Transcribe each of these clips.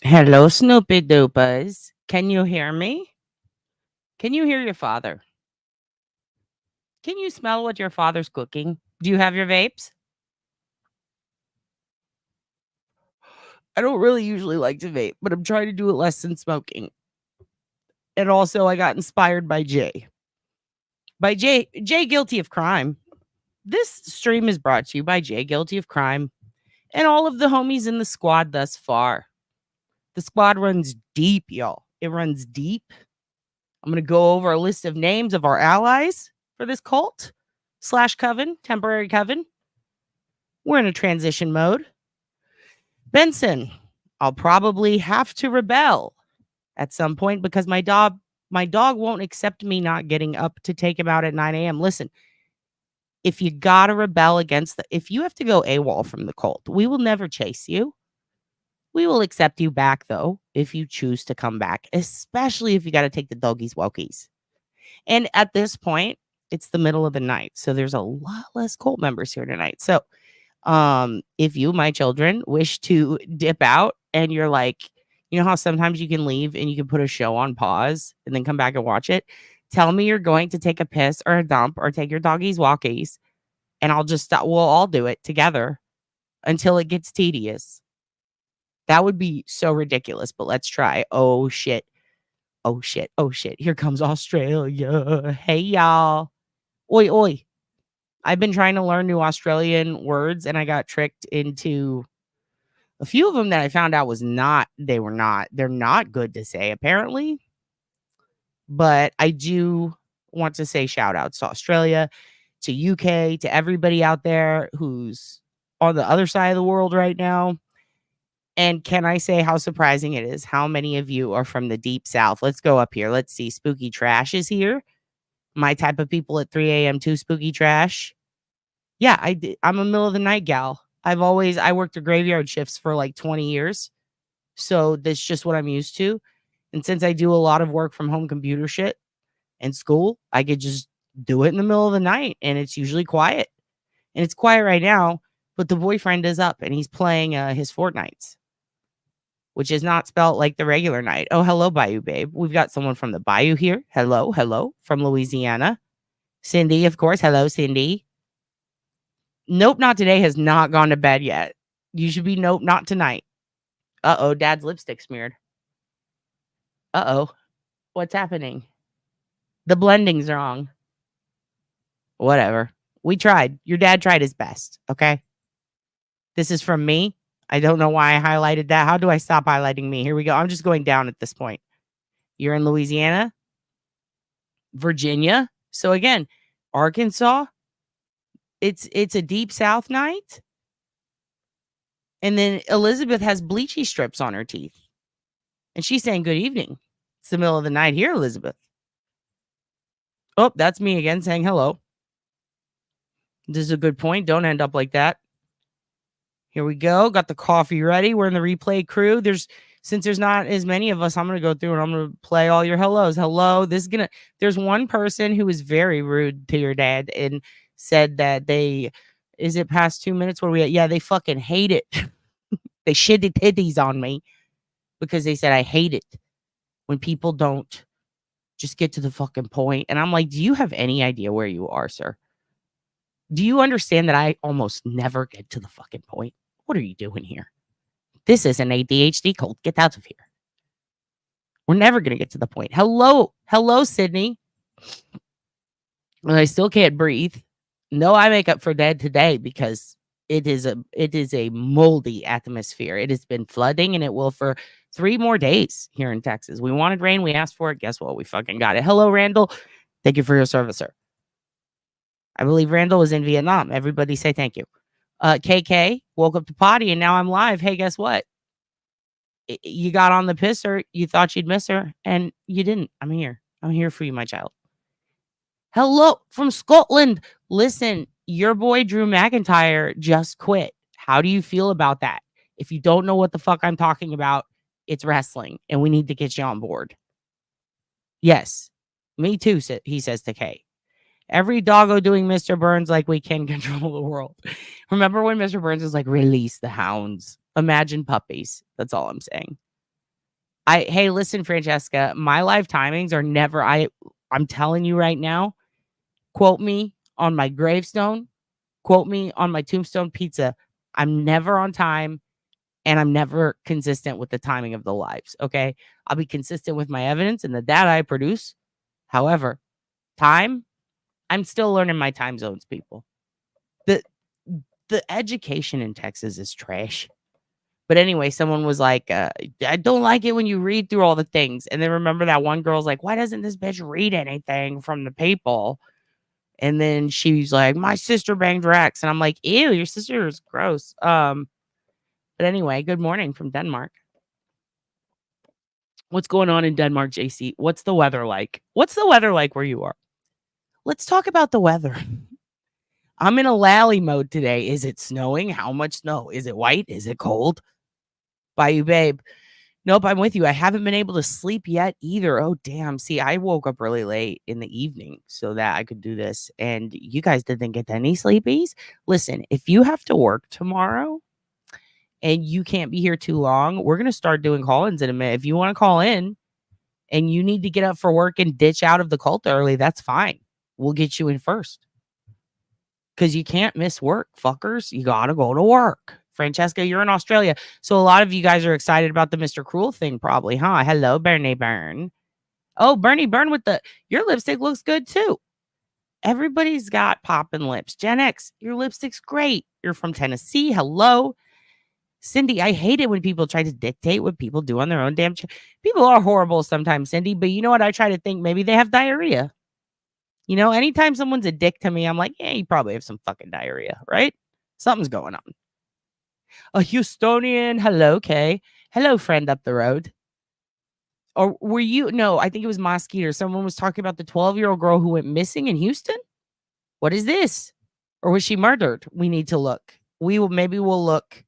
Hello, SnoopyDupas. Can you hear me? Can you hear your father? Can you smell what your father's cooking? Do you have your vapes? I don't really usually like to vape, but I'm trying to do it less than smoking. And also, I got inspired by Jay. By Jay Guilty of Crime. This stream is brought to you by Jay Guilty of Crime and all of the homies in the squad thus far. The squad runs deep, y'all. It runs deep. I'm going to go over a list of names of our allies for this cult / coven, temporary coven. We're in a transition mode. Benson, I'll probably have to rebel at some point because my dog won't accept me not getting up to take him out at 9 a.m. Listen, if you gotta rebel if you have to go AWOL from the cult, we will never chase you. We will accept you back, though, if you choose to come back, especially if you got to take the doggies wokies. And at this point, it's the middle of the night, so there's a lot less cult members here tonight. So if you, my children, wish to dip out and you're like, you know how sometimes you can leave and you can put a show on pause and then come back and watch it? Tell me you're going to take a piss or a dump or take your doggies walkies, and I'll just stop. We'll all do it together until it gets tedious. That would be so ridiculous, but let's try. Oh, shit. Oh, shit. Oh, shit. Here comes Australia. Hey, y'all. Oi, oi. I've been trying to learn new Australian words, and I got tricked into a few of them that I found out they're not good to say, apparently. But I do want to say shout outs to Australia, to UK, to everybody out there who's on the other side of the world right now. And can I say how surprising it is? How many of you are from the deep south? Let's go up here. Let's see. Spooky Trash is here. My type of people at 3 a.m. too, Spooky Trash. Yeah, I'm a middle of the night gal. I worked the graveyard shifts for like 20 years. So that's just what I'm used to. And since I do a lot of work from home computer shit and school, I could just do it in the middle of the night. And it's usually quiet. And it's quiet right now, but the boyfriend is up and he's playing his Fortnites, which is not spelled like the regular night. Oh, hello, Bayou Babe. We've got someone from the Bayou here. Hello, from Louisiana. Cindy, of course. Hello, Cindy. Nope, Not Today has not gone to bed yet. You should be Nope, Not Tonight. Uh-oh, Dad's lipstick smeared. Uh-oh. What's happening? The blending's wrong. Whatever. We tried. Your dad tried his best, okay? This is from me. I don't know why I highlighted that. How do I stop highlighting me? Here we go. I'm just going down at this point. You're in Louisiana, Virginia. So again, Arkansas. It's a deep south night. And then Elizabeth has bleachy strips on her teeth. And she's saying good evening. It's the middle of the night here, Elizabeth. Oh, that's me again saying hello. This is a good point. Don't end up like that. Here we go. Got the coffee ready. We're in the replay crew. Since there's not as many of us, I'm going to go through and I'm going to play all your hellos. Hello. There's one person who was very rude to your dad and said that is it past 2 minutes? Where we at? Yeah, they fucking hate it. They shitty titties on me because they said I hate it when people don't just get to the fucking point. And I'm like, do you have any idea where you are, sir? Do you understand that I almost never get to the fucking point? What are you doing here? This is an ADHD cult. Get out of here. We're never going to get to the point. Hello, Sydney. I still can't breathe. No eye makeup for Dad today because it is a moldy atmosphere. It has been flooding and it will for 3 more days here in Texas. We wanted rain. We asked for it. Guess what? We fucking got it. Hello, Randall. Thank you for your service, sir. I believe Randall was in Vietnam. Everybody say thank you. KK woke up to potty and now I'm live. Hey, guess what? You got on the pisser. You thought you'd miss her and you didn't. I'm here. I'm here for you, my child. Hello from Scotland. Listen, your boy Drew McIntyre just quit. How do you feel about that? If you don't know what the fuck I'm talking about, it's wrestling and we need to get you on board. Yes, me too, he says to Kay. Every doggo doing Mr. Burns like we can control the world. Remember when Mr. Burns was like, release the hounds. Imagine puppies. That's all I'm saying. Hey, listen, Francesca, my live timings are never, I'm telling you right now, quote me on my gravestone, quote me on my tombstone pizza. I'm never on time and I'm never consistent with the timing of the lives. Okay. I'll be consistent with my evidence and the data I produce. However, time, I'm still learning my time zones, people. The education in Texas is trash. But anyway, someone was like, I don't like it when you read through all the things. And then remember that one girl's like, why doesn't this bitch read anything from the people? And then she's like, my sister banged her ex. And I'm like, ew, your sister is gross. But anyway, good morning from Denmark. What's going on in Denmark, JC? What's the weather like? What's the weather like where you are? Let's talk about the weather. I'm in a lally mode today. Is it snowing? How much snow? Is it white? Is it cold? Bye, you babe. Nope, I'm with you. I haven't been able to sleep yet either. Oh, damn. See, I woke up really late in the evening so that I could do this. And you guys didn't get any sleepies. Listen, if you have to work tomorrow and you can't be here too long, we're going to start doing call-ins in a minute. If you want to call in and you need to get up for work and ditch out of the cult early, that's fine. We'll get you in first. Because you can't miss work, fuckers. You got to go to work. Francesca, you're in Australia. So a lot of you guys are excited about the Mr. Cruel thing probably, huh? Hello, Bernie Byrne. Oh, Bernie Byrne with your lipstick looks good too. Everybody's got popping lips. Gen X, your lipstick's great. You're from Tennessee. Hello. Cindy, I hate it when people try to dictate what people do on their own damn people are horrible sometimes, Cindy, but you know what? I try to think maybe they have diarrhea. You know, anytime someone's a dick to me, I'm like, yeah, you probably have some fucking diarrhea, right? Something's going on. A Houstonian. Hello, Kay. Hello, friend up the road. Or were you? No, I think it was Mosquito. Someone was talking about the 12-year-old girl who went missing in Houston. What is this? Or was she murdered? We need to look. Maybe we'll look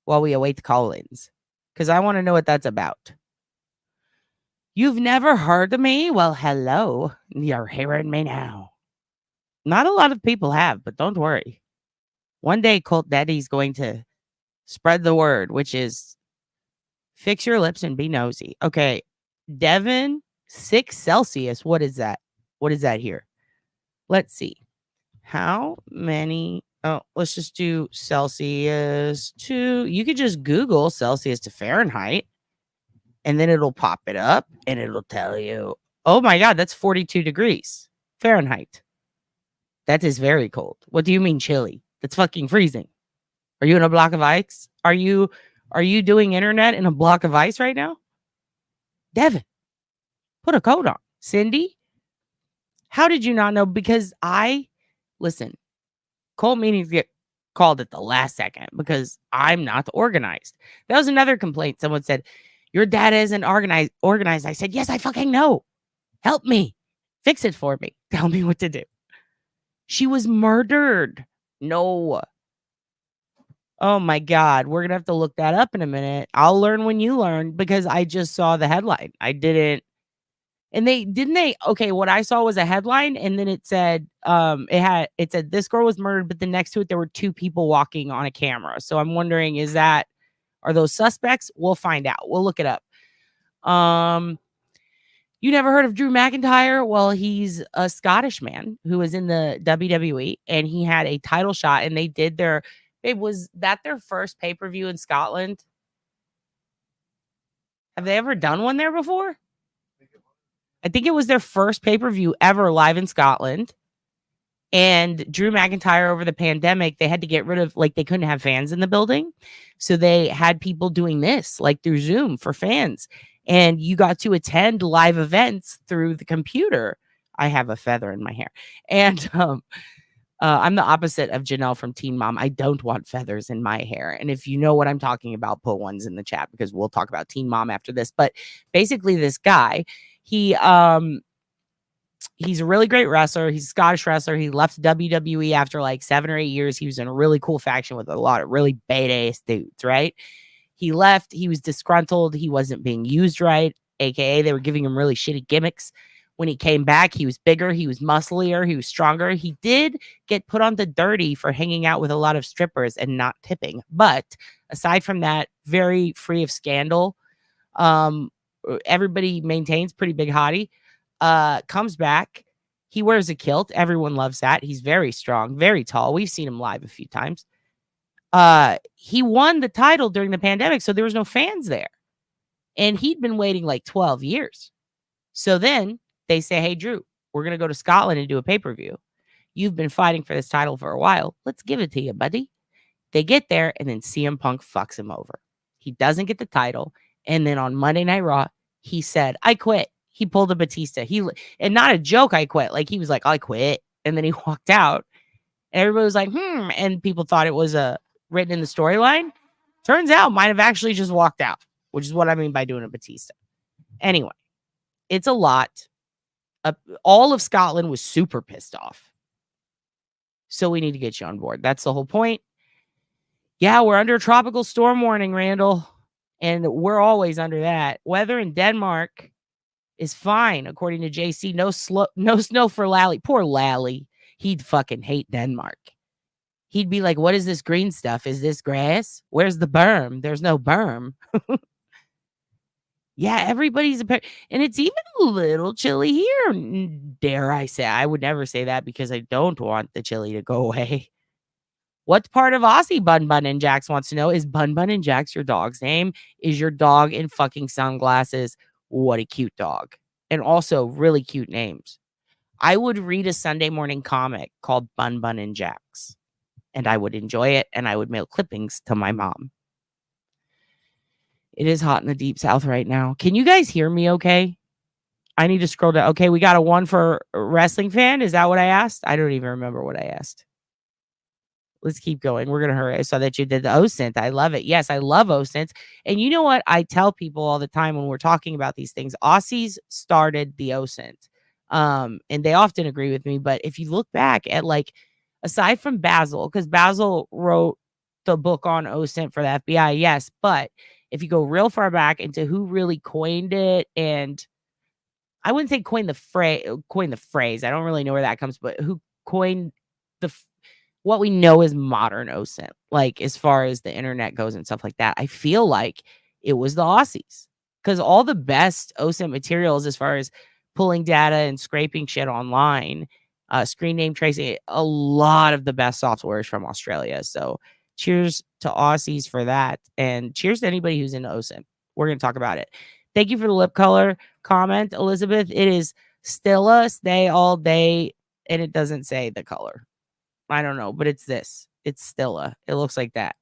while we await the call-ins. Because I want to know what that's about. You've never heard of me? Well, hello. You're hearing me now. Not a lot of people have, but don't worry. One day, Cult Daddy's going to spread the word, which is fix your lips and be nosy. Okay. Devin, 6 Celsius. What is that? What is that here? Let's see. How many? Oh, let's just do Celsius to, you could just Google Celsius to Fahrenheit and then it'll pop it up and it'll tell you, oh my God, that's 42 degrees Fahrenheit. That is very cold. What do you mean chilly? That's fucking freezing. Are you in a block of ice? Are you doing internet in a block of ice right now? Devin, put a coat on. Cindy, how did you not know? Because listen, cult meetings get called at the last second because I'm not organized. That was another complaint. Someone said, your data isn't organized. I said, yes, I fucking know. Help me. Fix it for me. Tell me what to do. She was murdered. No. Oh my God. We're going to have to look that up in a minute. I'll learn when you learn because I just saw the headline. I didn't. And okay, what I saw was a headline and then it said, it said this girl was murdered, but then next to it, there were 2 people walking on a camera. So I'm wondering, are those suspects? We'll find out. We'll look it up. You never heard of Drew McIntyre? Well, he's a Scottish man who was in the WWE and he had a title shot and they did was that their first pay-per-view in Scotland? Have they ever done one there before? I think it was their first pay-per-view ever live in Scotland. And Drew McIntyre, over the pandemic, they had to get rid of, they couldn't have fans in the building. So they had people doing this, through Zoom for fans. And you got to attend live events through the computer. I have a feather in my hair. And I'm the opposite of Janelle from Teen Mom. I don't want feathers in my hair. And if you know what I'm talking about, put ones in the chat because we'll talk about Teen Mom after this. But basically this guy, he's a really great wrestler. He's a Scottish wrestler. He left WWE after 7 or 8 years. He was in a really cool faction with a lot of really badass dudes, right? He left. He was disgruntled. He wasn't being used right, aka they were giving him really shitty gimmicks. When he came back, he was bigger. He was musclier. He was stronger. He did get put on the dirty for hanging out with a lot of strippers and not tipping. But aside from that, very free of scandal. everybody maintains, pretty big hottie. Comes back. He wears a kilt. Everyone loves that. He's very strong, very tall. We've seen him live a few times. He won the title during the pandemic, so there was no fans there. And he'd been waiting like 12 years. So then they say, hey, Drew, we're going to go to Scotland and do a pay-per-view. You've been fighting for this title for a while. Let's give it to you, buddy. They get there, and then CM Punk fucks him over. He doesn't get the title. And then on Monday Night Raw, he said, I quit. He pulled a Batista. And not a joke, I quit. Like, he was like, I quit. And then he walked out. And everybody was like, And people thought it was written in the storyline. Turns out, might have actually just walked out, which is what I mean by doing a Batista. Anyway, it's a lot. All of Scotland was super pissed off. So we need to get you on board. That's the whole point. Yeah, we're under a tropical storm warning, Randall. And we're always under that. Weather in Denmark is fine, according to JC. No snow for Lally. Poor Lally. He'd fucking hate Denmark. He'd be like, what is this green stuff? Is this grass? Where's the berm? There's no berm. Yeah, everybody's and it's even a little chilly here. Dare I say? I would never say that because I don't want the chili to go away. What part of Aussie Bun Bun and Jax wants to know is Bun Bun and Jax your dog's name? Is your dog in fucking sunglasses? What a cute dog. And also really cute names. I would read a Sunday morning comic called Bun Bun and Jax. And I would enjoy it. And I would mail clippings to my mom. It is hot in the deep south right now. Can you guys hear me okay? I need to scroll down. Okay, we got a 1 for a wrestling fan. Is that what I asked? I don't even remember what I asked. Let's keep going. We're going to hurry. I saw that you did the OSINT. I love it. Yes, I love OSINT. And you know what? I tell people all the time when we're talking about these things, Aussies started the OSINT. And they often agree with me. But if you look back at, like, aside from Basil, because Basil wrote the book on OSINT for the FBI, yes. But if you go real far back into who really coined it, and I wouldn't say coined the phrase. I don't really know where that comes, but who coined what we know is modern OSINT, like as far as the internet goes and stuff like that. I feel like it was the Aussies, because all the best OSINT materials as far as pulling data and scraping shit online, screen name tracing, a lot of the best software is from Australia. So cheers to Aussies for that. And cheers to anybody who's into OSINT. We're going to talk about it. Thank you for the lip color comment, Elizabeth. It is Stilla, stay all day. And it doesn't say the color. I don't know, but it's this. It's Stilla. It looks like that.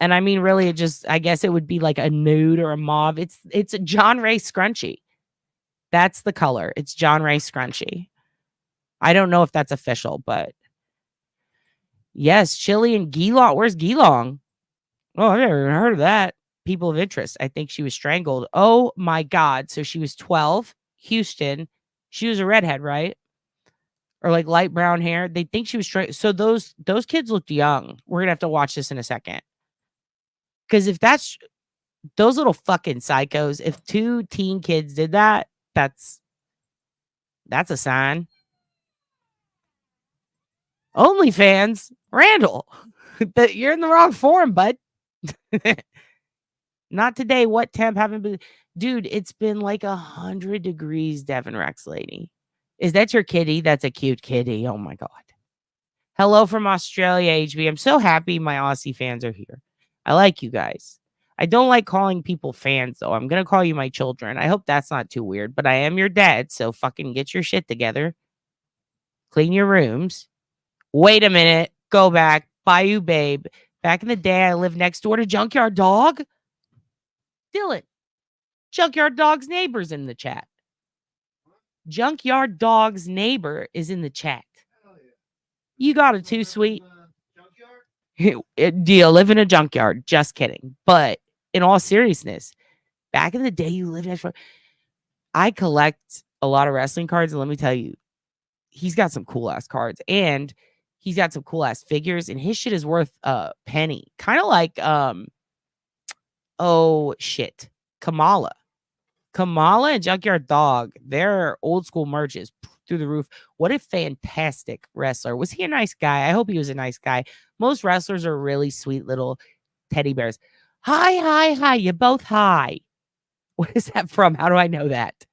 And I mean, really, it just, I guess it would be like a nude or a mauve. It's a John Ray scrunchie. That's the color. It's John Ray scrunchie. I don't know if that's official, but yes, Chili and Geelong. Where's Geelong? Oh, I've never heard of that. People of interest. I think she was strangled. Oh my God. So she was 12. Houston. She was a redhead, right? Or like light brown hair. They think she was strangled. So those kids looked young. We're gonna have to watch this in a second. Because if that's those little fucking psychos, if 2 teen kids did that, that's a sign. OnlyFans, Randall, you're in the wrong forum, bud. Not today. What temp haven't been? Dude, it's been like 100 degrees, Devin Rex lady. Is that your kitty? That's a cute kitty. Oh my God. Hello from Australia, HB. I'm so happy my Aussie fans are here. I like you guys. I don't like calling people fans, though. I'm going to call you my children. I hope that's not too weird, but I am your dad, so fucking get your shit together. Clean your rooms. Wait a minute. Go back. Bayou Babe. Back in the day, I lived next door to Junkyard Dog. Dylan. Junkyard Dog's neighbor's in the chat. Junkyard Dog's neighbor is in the chat. You got it too, sweet. Do you live in a junkyard? Just kidding. But in all seriousness, back in the day, you lived next door. I collect a lot of wrestling cards, and let me tell you, he's got some cool ass cards, and he's got some cool ass figures, and his shit is worth a penny. Kind of like Kamala and Junkyard Dog. Their old school merch is through the roof. What a fantastic wrestler. Was he a nice guy? I hope he was a nice guy. Most wrestlers are really sweet little teddy bears. Hi. You both hi. What is that from? How do I know that?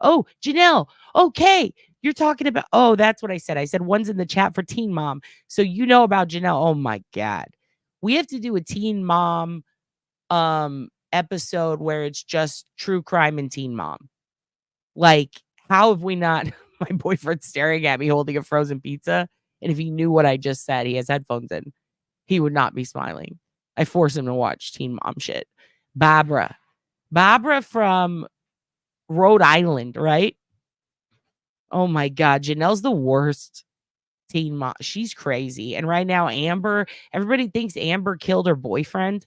Oh, Janelle. Okay. You're talking about, oh, that's what I said. I said one's in the chat for Teen Mom. So you know about Janelle. Oh my God. We have to do a Teen Mom episode where it's just true crime and Teen Mom. Like, how have we not? My boyfriend's staring at me holding a frozen pizza. And if he knew what I just said, he has headphones in, he would not be smiling. I force him to watch Teen Mom shit. Barbara from Rhode Island, right? Oh my God. Janelle's the worst teen mom. She's crazy. And right now, Amber, everybody thinks Amber killed her boyfriend.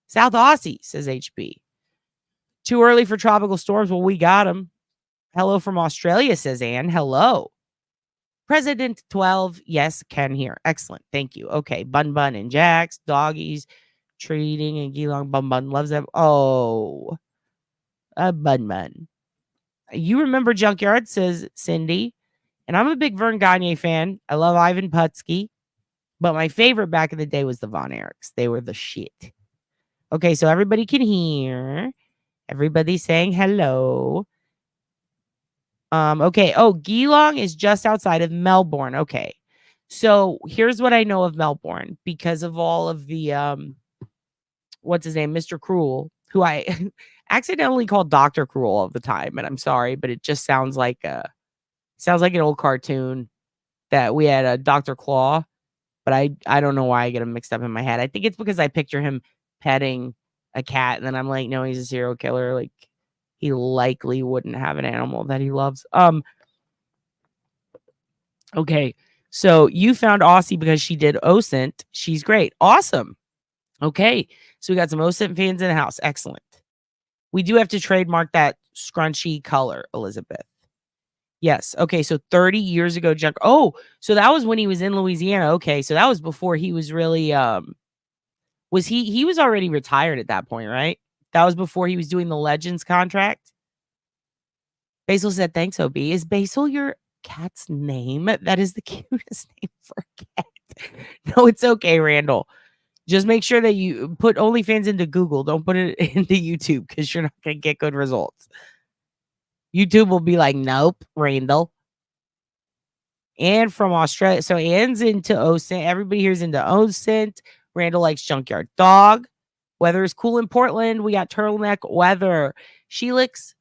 South Aussie, says HB. Too early for tropical storms. Well, we got them. Hello from Australia, says Anne. Hello. President 12. Yes, Ken here. Excellent. Thank you. Okay. Bun Bun and Jax, doggies, treating and Geelong. Bun Bun loves them. Oh, Bun Bun. You remember Junkyard, says Cindy. And I'm a big Vern Gagne fan. I love Ivan Putski. But my favorite back in the day was the Von Erichs. They were the shit. Okay, so everybody can hear. Everybody's saying hello. Okay. Oh, Geelong is just outside of Melbourne. Okay. So here's what I know of Melbourne because of all of the what's his name? Mr. Cruel, who I accidentally called Dr. Cruel all the time, and I'm sorry, but it just sounds like an old cartoon that we had a Dr. Claw, but I don't know why I get him mixed up in my head. I think it's because I picture him petting a cat, and then I'm like, no, he's a serial killer. Like, he likely wouldn't have an animal that he loves. Okay, so you found Aussie because she did OSINT. She's great. Awesome. Okay, so we got some OSINT fans in the house. Excellent. We do have to trademark that scrunchy color, Elizabeth. Yes. Okay, so 30 years ago, oh, so that was when he was in Louisiana. Okay, so that was before he was really was he was already retired at that point, right? That was before he was doing the Legends contract. Basil said, thanks, OB. Is Basil your cat's name? That is the cutest name for a cat. No, it's okay, Randall. Just make sure that you put OnlyFans into Google. Don't put it into YouTube because you're not going to get good results. YouTube will be like, nope, Randall. And from Australia. So Anne's into OSINT. Everybody here's into OSINT. Randall likes Junkyard Dog. Weather is cool in Portland. We got turtleneck weather. Sheelix,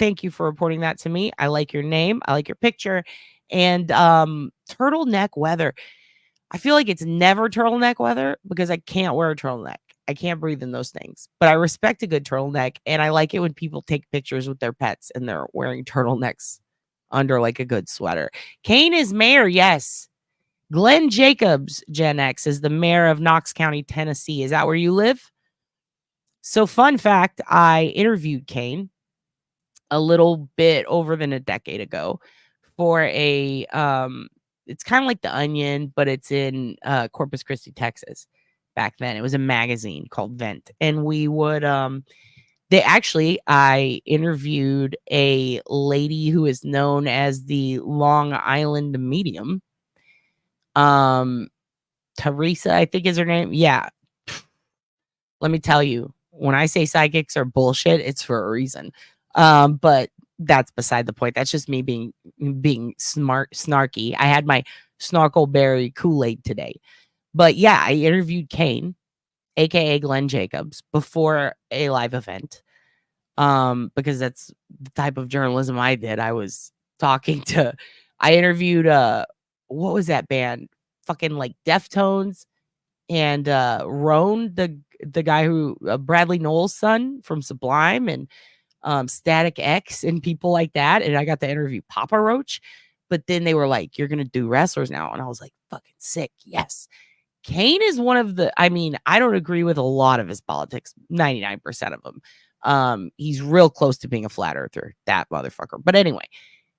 thank you for reporting that to me. I like your name. I like your picture. And turtleneck weather. I feel like it's never turtleneck weather because I can't wear a turtleneck. I can't breathe in those things. But I respect a good turtleneck. And I like it when people take pictures with their pets and they're wearing turtlenecks under like a good sweater. Kane is mayor. Yes. Glenn Jacobs, Gen X, is the mayor of Knox County, Tennessee. Is that where you live? So fun fact, I interviewed Kane a little bit over than a decade ago for a, it's kind of like The Onion, but it's in Corpus Christi, Texas. Back then, it was a magazine called Vent. And we would, I interviewed a lady who is known as the Long Island Medium. Teresa, I think is her name. Yeah. Let me tell you, when I say psychics are bullshit, it's for a reason. But that's beside the point. That's just me being smart, snarky. I had my Snarkleberry Kool-Aid today. But yeah, I interviewed Kane, aka Glenn Jacobs, before a live event. Because that's the type of journalism I did. I interviewed what was that band? Fucking like Deftones and Roan, the guy who Bradley Noel's son from Sublime, and Static X and people like that. And I got to interview Papa Roach. But then they were like, you're gonna do wrestlers now. And I was like, fucking sick. Yes. Kane is one of the, I mean, I don't agree with a lot of his politics, 99% of them. He's real close to being a flat earther, that motherfucker. But anyway,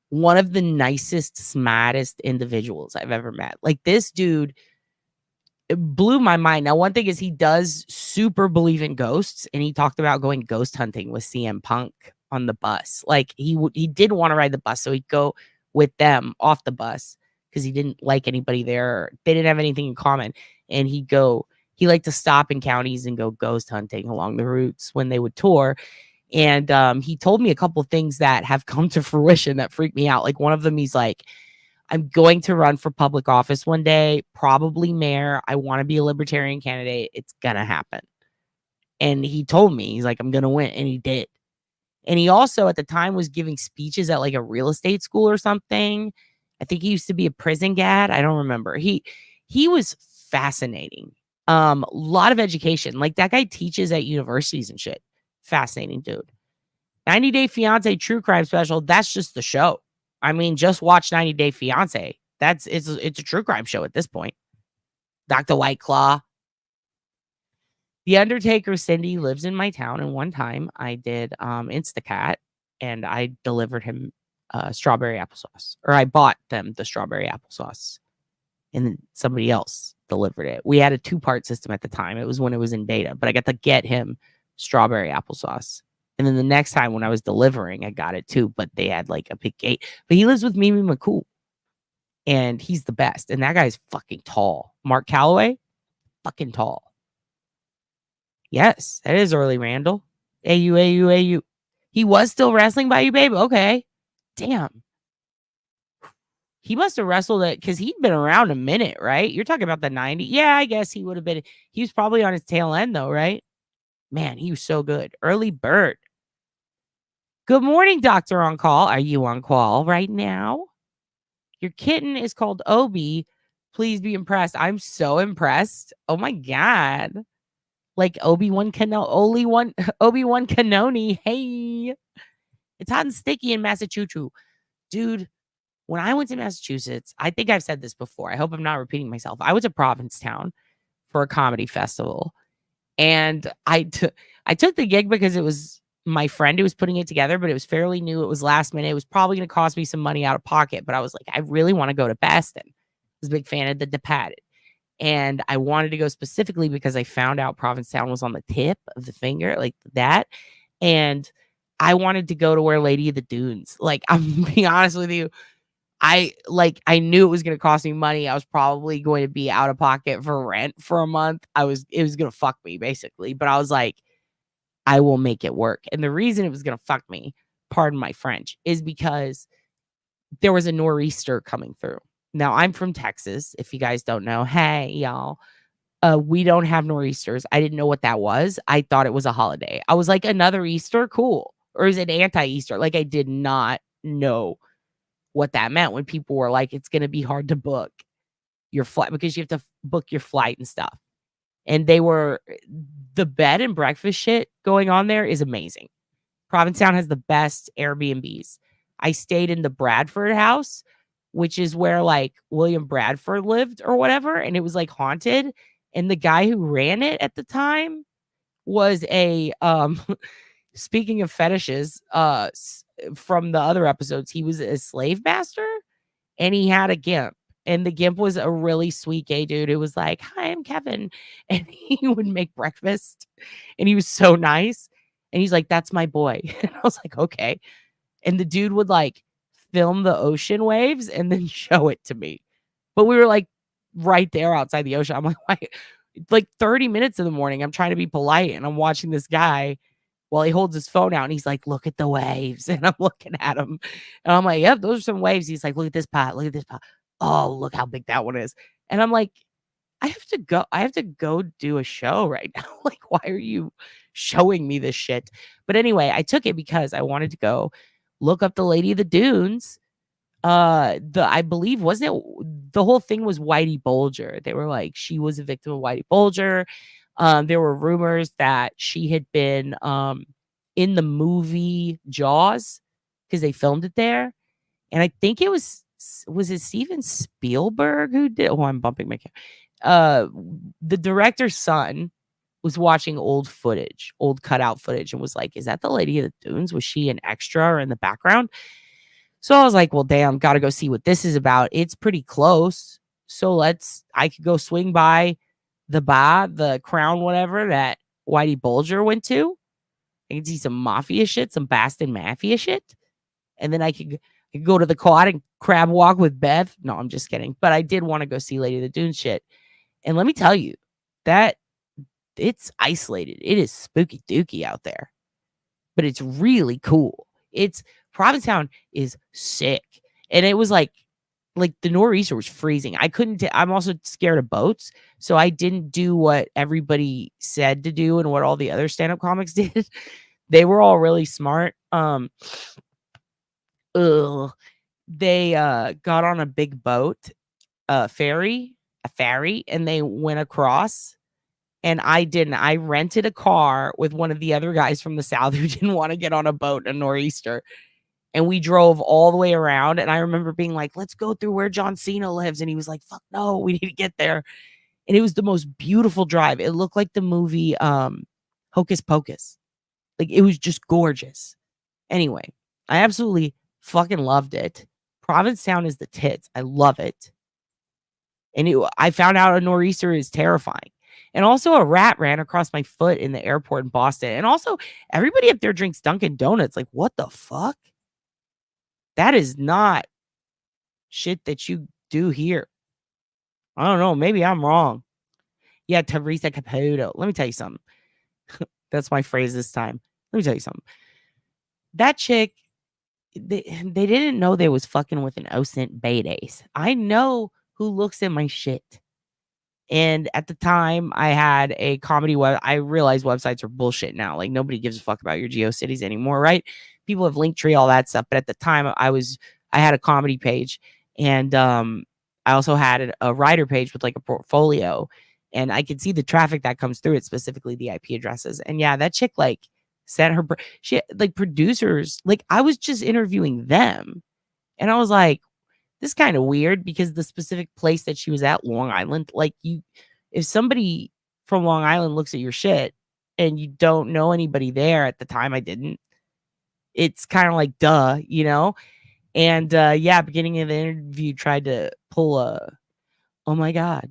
one of the nicest, smartest individuals I've ever met. Like, this dude, it blew my mind. Now, one thing is he does super believe in ghosts, and he talked about going ghost hunting with CM Punk on the bus. Like, he did want to ride the bus, so he'd go with them off the bus because he didn't like anybody there. They didn't have anything in common. And he liked to stop in counties and go ghost hunting along the routes when they would tour. And he told me a couple things that have come to fruition that freaked me out. Like one of them, he's like, I'm going to run for public office one day, probably mayor. I want to be a libertarian candidate. It's going to happen. And he told me, he's like, I'm going to win. And he did. And he also at the time was giving speeches at like a real estate school or something. I think he used to be a prison guard. I don't remember. He was fascinating. A lot of education. Like that guy teaches at universities and shit. Fascinating dude. 90 Day Fiance True Crime Special. That's just the show. I mean, just watch 90 Day Fiance. It's a true crime show at this point. Dr. Whiteclaw. The Undertaker Cindy lives in my town, and one time I did Instacat, and I delivered him strawberry applesauce, or I bought them the strawberry applesauce, and then somebody else delivered it. We had a 2-part system at the time. It was when it was in beta, but I got to get him strawberry applesauce. And then the next time when I was delivering, I got it too, but they had like a big gate. But he lives with Mimi McCool, and he's the best. And that guy's fucking tall. Mark Calloway, fucking tall. Yes, that is Early Randall. AU. He was still wrestling by you, babe? Okay. Damn. He must have wrestled it because he'd been around a minute, right? You're talking about the 90s. Yeah, I guess he would have been. He was probably on his tail end, though, right? Man, he was so good. Early bird. Good morning, Doctor On Call. Are you on call right now? Your kitten is called Obi. Please be impressed. I'm so impressed. Oh, my God. Like Obi-Wan Kenobi. Hey, it's hot and sticky in Massachusetts. Dude, when I went to Massachusetts, I think I've said this before. I hope I'm not repeating myself. I went to Provincetown for a comedy festival. And I took the gig because it was my friend who was putting it together, but it was fairly new. It was last minute. It was probably going to cost me some money out of pocket. But I was like, I really want to go to Boston. I was a big fan of the Departed. And I wanted to go specifically because I found out Provincetown was on the tip of the finger, like that. And I wanted to go to where Lady of the Dunes. Like, I'm being honest with you. I knew it was going to cost me money. I was probably going to be out of pocket for rent for a month. It was going to fuck me basically. But I was like, I will make it work. And the reason it was going to fuck me, pardon my French, is because there was a nor'easter coming through. Now, I'm from Texas, if you guys don't know. Hey, y'all. We don't have nor'easters. I didn't know what that was. I thought it was a holiday. I was like, another Easter? Cool. Or is it anti-Easter? Like, I did not know what that meant when people were like, it's going to be hard to book your flight because you have to book your flight and stuff. And the bed and breakfast shit going on there is amazing. Provincetown has the best Airbnbs. I stayed in the Bradford house, which is where like William Bradford lived or whatever. And it was like haunted. And the guy who ran it at the time was a, speaking of fetishes, from the other episodes, he was a slave master and he had a gimp. And the gimp was a really sweet gay dude who was like, hi, I'm Kevin. And he would make breakfast. And he was so nice. And he's like, that's my boy. And I was like, okay. And the dude would like film the ocean waves and then show it to me. But we were like right there outside the ocean. I'm like, why? Like 30 minutes in the morning, I'm trying to be polite and I'm watching this guy while he holds his phone out and he's like, look at the waves. And I'm looking at him and I'm like, yep, those are some waves. He's like, look at this pot. Look at this pot. Oh, look how big that one is. And I'm like, I have to go do a show right now. Like, why are you showing me this shit? But anyway, I took it because I wanted to go look up the Lady of the Dunes. I believe, wasn't it, the whole thing was Whitey Bulger. They were like, she was a victim of Whitey Bulger. There were rumors that she had been in the movie Jaws because they filmed it there. And I think it was it Steven Spielberg who did? Oh, I'm bumping my camera. The director's son was watching old cutout footage and was like, is that the Lady of the Dunes? Was she an extra or in the background? So I was like, well, damn, got to go see what this is about. It's pretty close. So I could go swing by the Crown, whatever, that Whitey Bulger went to. I could see some mafia shit, some Boston mafia shit. And then I could go to the quad and crab walk with Bev. No, I'm just kidding. But I did want to go see Lady of the Dunes shit. And let me tell you, that it's isolated. It is spooky dooky out there. but it's really cool. Provincetown is sick. And it was like the nor'easter was freezing. I couldn't I'm also scared of boats, so I didn't do what everybody said to do and what all the other stand-up comics did. They were all really smart. They got on a big boat, a ferry, and they went across. And I didn't. I rented a car with one of the other guys from the South who didn't want to get on a boat in a nor'easter. And we drove all the way around. And I remember being like, let's go through where John Cena lives. And he was like, fuck no, we need to get there. And it was the most beautiful drive. It looked like the movie Hocus Pocus. Like, it was just gorgeous. Anyway, I absolutely fucking loved it. Provincetown is the tits. I love it. And I found out a nor'easter is terrifying. And also a rat ran across my foot in the airport in Boston. And also everybody up there drinks Dunkin' Donuts. Like, what the fuck? That is not shit that you do here. I don't know. Maybe I'm wrong. Yeah, Teresa Caputo. Let me tell you something. That's my phrase this time. Let me tell you something. That chick, they didn't know they was fucking with an OSINT badass. I know who looks at my shit. And at the time, I had a comedy web. I realize websites are bullshit now. Like, nobody gives a fuck about your GeoCities anymore, right? People have Linktree, all that stuff. But at the time, I had a comedy page, and I also had a writer page with like a portfolio, and I could see the traffic that comes through it, specifically the IP addresses. And yeah, that chick like sent her like producers. Like, I was just interviewing them, and I was like, this is kind of weird because the specific place that she was at, Long Island, like, if somebody from Long Island looks at your shit and you don't know anybody there at the time, I didn't. It's kind of like, duh, you know? And yeah, beginning of the interview tried to pull oh my God,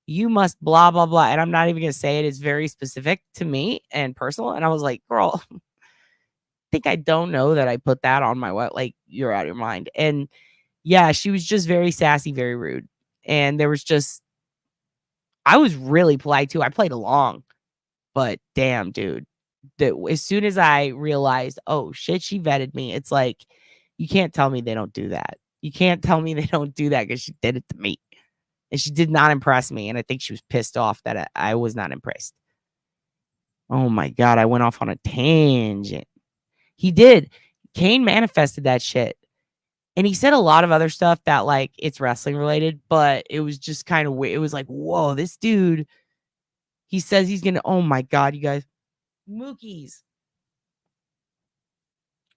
you must blah, blah, blah. And I'm not even going to say it. It's very specific to me and personal. And I was like, girl, I think I don't know that I put that on my what, like, you're out of your mind. And yeah, she was just very sassy, very rude. And there was just, I was really polite too. I played along, but damn, dude, as soon as I realized, oh shit, she vetted me. It's like, you can't tell me they don't do that. You can't tell me they don't do that because she did it to me. And she did not impress me. And I think she was pissed off that I was not impressed. Oh my God, I went off on a tangent. He did. Kane manifested that shit. And he said a lot of other stuff that, like, it's wrestling related, but it was just kind of weird. It was like, whoa, this dude, he says he's going to, oh my God, you guys, Mookies.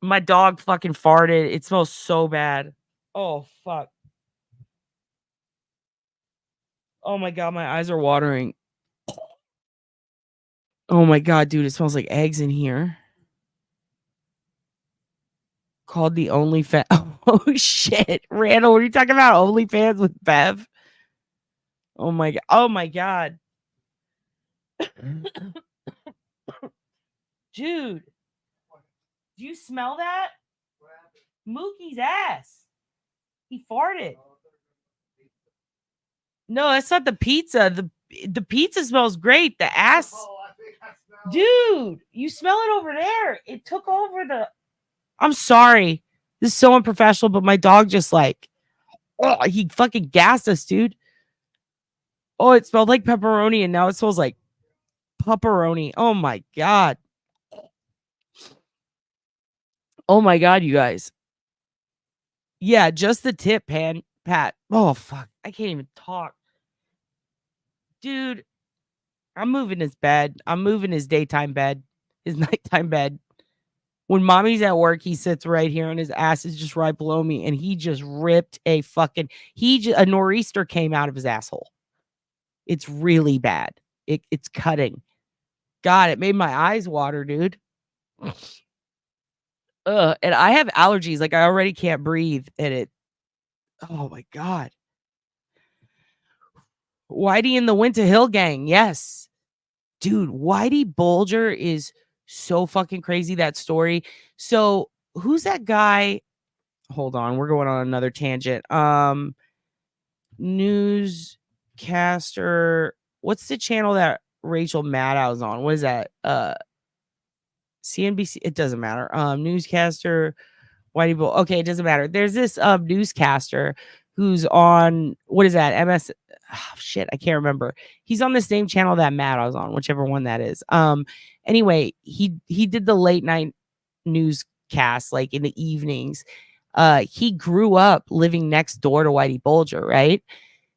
My dog fucking farted. It smells so bad. Oh, fuck. Oh my God, my eyes are watering. Oh my God, dude, it smells like eggs in here. Called the OnlyFans. Oh shit. Randall, what are you talking about? OnlyFans with Bev? Oh my God. Oh my God. Dude. Do you smell that? Mookie's ass. He farted. No, that's not the pizza. The pizza smells great. The ass. Dude, you smell it over there. It took over the. I'm sorry. This is so unprofessional, but my dog just like, oh, he fucking gassed us, dude. Oh, it smelled like pepperoni, and now it smells like pepperoni. Oh my God. Oh my God, you guys. Yeah, just the tip, Pat. Oh fuck. I can't even talk. Dude, I'm moving his bed. I'm moving his daytime bed, his nighttime bed. When mommy's at work, he sits right here and his ass is just right below me. And he just ripped a fucking, a nor'easter came out of his asshole. It's really bad. It's cutting. God, it made my eyes water, dude. And I have allergies. Like, I already can't breathe. And oh my God. Whitey and the Winter Hill Gang. Yes. Dude, Whitey Bulger is so fucking crazy, that story. So who's that guy? Hold on, we're going on another tangent. Newscaster. What's the channel that Rachel Maddow's on? What is that? CNBC. It doesn't matter. Newscaster, Whitey Bulger. Okay, it doesn't matter. There's this newscaster who's on, what is that? MS. Oh, shit, I can't remember. He's on the same channel that Matt was on, whichever one that is. Anyway, he did the late night newscast like in the evenings. He grew up living next door to Whitey Bulger, right?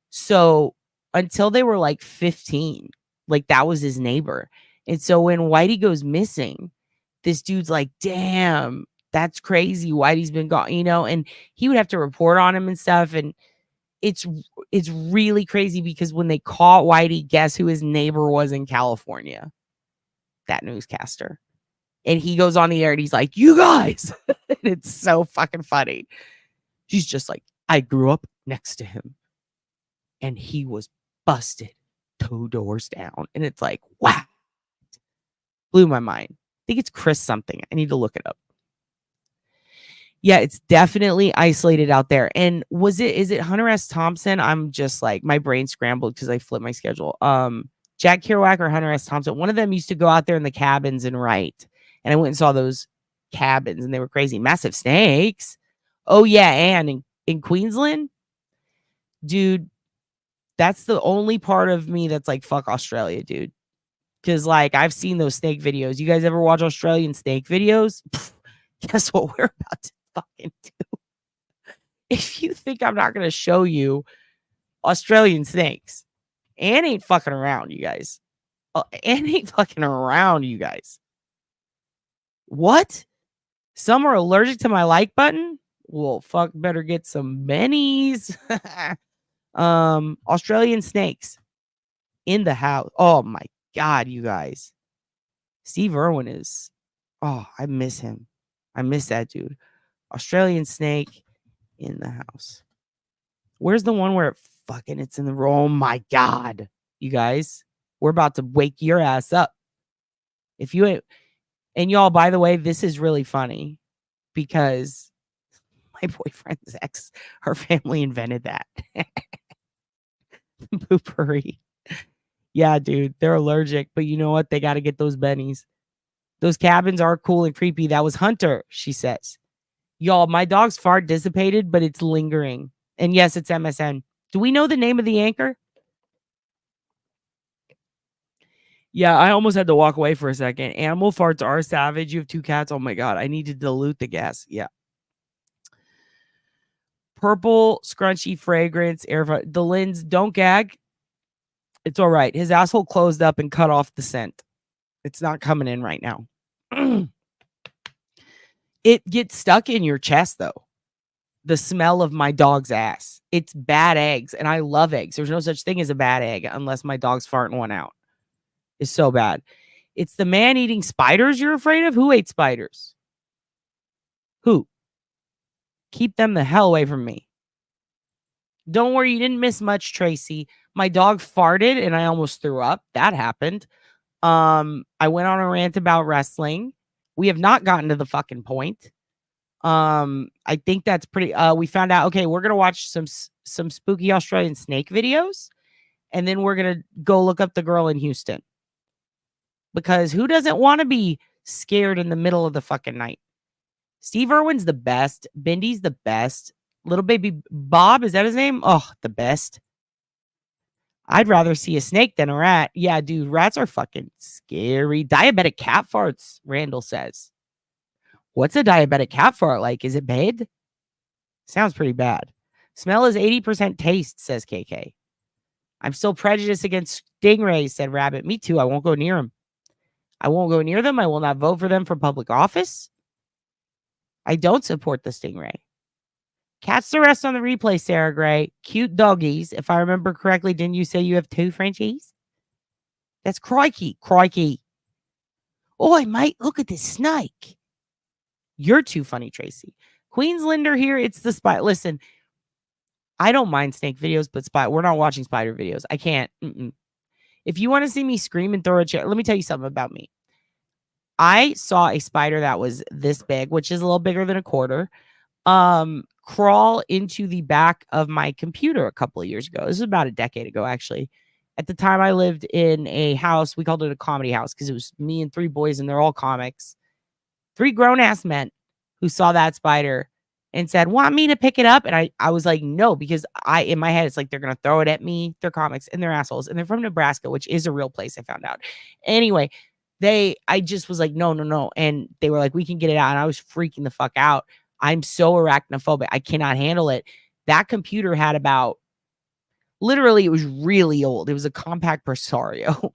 So until they were like 15, like that was his neighbor. And so when Whitey goes missing, this dude's like, damn, that's crazy. Whitey's been gone, you know, and he would have to report on him and stuff. And it's really crazy because when they caught Whitey, guess who his neighbor was in California? That newscaster. And he goes on the air and he's like, you guys. And it's so fucking funny. He's just like, I grew up next to him and he was busted 2 doors down. And it's like, wow. Blew my mind. I think it's Chris something. I need to look it up. Yeah, it's definitely isolated out there. And is it Hunter S. Thompson? I'm just like, my brain scrambled because I flipped my schedule. Jack Kerouac or Hunter S. Thompson. One of them used to go out there in the cabins and write. And I went and saw those cabins and they were crazy. Massive snakes. Oh yeah, and in Queensland, dude, that's the only part of me that's like, fuck Australia, dude. Because like I've seen those snake videos. You guys ever watch Australian snake videos? Pfft, guess what we're about to fucking do? If you think I'm not gonna show you Australian snakes, Ann ain't fucking around, you guys. Ann ain't fucking around, you guys. What? Some are allergic to my like button? Well, fuck, better get some bennies. Australian snakes in the house. Oh my God, you guys. Steve Irwin is, oh, I miss him. I miss that dude. Australian snake in the house. Where's the one where it's in the room? Oh my God, you guys. We're about to wake your ass up. If you ain't, and y'all, by the way, this is really funny because my boyfriend's ex, her family invented that. Poopery. Yeah, dude, they're allergic, but you know what? They got to get those bennies. Those cabins are cool and creepy. That was Hunter, she says. Y'all, my dog's fart dissipated, but it's lingering. And yes, it's MSN. Do we know the name of the anchor? Yeah, I almost had to walk away for a second. Animal farts are savage. You have 2 cats. Oh my God, I need to dilute the gas. Yeah. Purple, scrunchy fragrance, air. The Linds, don't gag. It's all right. His asshole closed up and cut off the scent. It's not coming in right now. It gets stuck in your chest, though. The smell of my dog's ass. It's bad eggs, and I love eggs. There's no such thing as a bad egg unless my dog's farting one out. It's so bad. It's the man eating spiders you're afraid of? Who ate spiders? Who? Keep them the hell away from me. Don't worry, you didn't miss much, Tracy. My dog farted and I almost threw up. That happened. I went on a rant about wrestling. We have not gotten to the fucking point. I think that's pretty. We found out. Okay, we're gonna watch some spooky Australian snake videos, and then we're gonna go look up the girl in Houston. Because who doesn't want to be scared in the middle of the fucking night? Steve Irwin's the best. Bindy's the best. Little baby Bob, is that his name? Oh, the best. I'd rather see a snake than a rat. Yeah, dude, rats are fucking scary. Diabetic cat farts, Randall says. What's a diabetic cat fart like? Is it bad? Sounds pretty bad. Smell is 80% taste, says KK. I'm still prejudiced against stingrays, said Rabbit. Me too. I won't go near them. I won't go near them. I will not vote for them for public office. I don't support the stingray. Catch the rest on the replay, Sarah Gray. Cute doggies. If I remember correctly, didn't you say you have 2 Frenchies? That's crikey. Crikey. Oh, I might look at this snake. You're too funny, Tracy. Queenslander here. It's the spy. Listen, I don't mind snake videos, but we're not watching spider videos. I can't. If you want to see me scream and throw a chair, let me tell you something about me. I saw a spider that was this big, which is a little bigger than a quarter, crawl into the back of my computer a couple of years ago. This was about a decade ago, actually. At the time, I lived in a house. We called it a comedy house because it was me and 3 boys, and they're all comics. 3 grown-ass men who saw that spider and said, "Want me to pick it up?" And I was like, "No," because in my head, it's like, they're going to throw it at me. They're comics and they're assholes. And they're from Nebraska, which is a real place, I found out. Anyway, I just was like, no, no, no. And they were like, "We can get it out." And I was freaking the fuck out. I'm so arachnophobic. I cannot handle it. That computer had about, literally, it was really old. It was a compact Presario.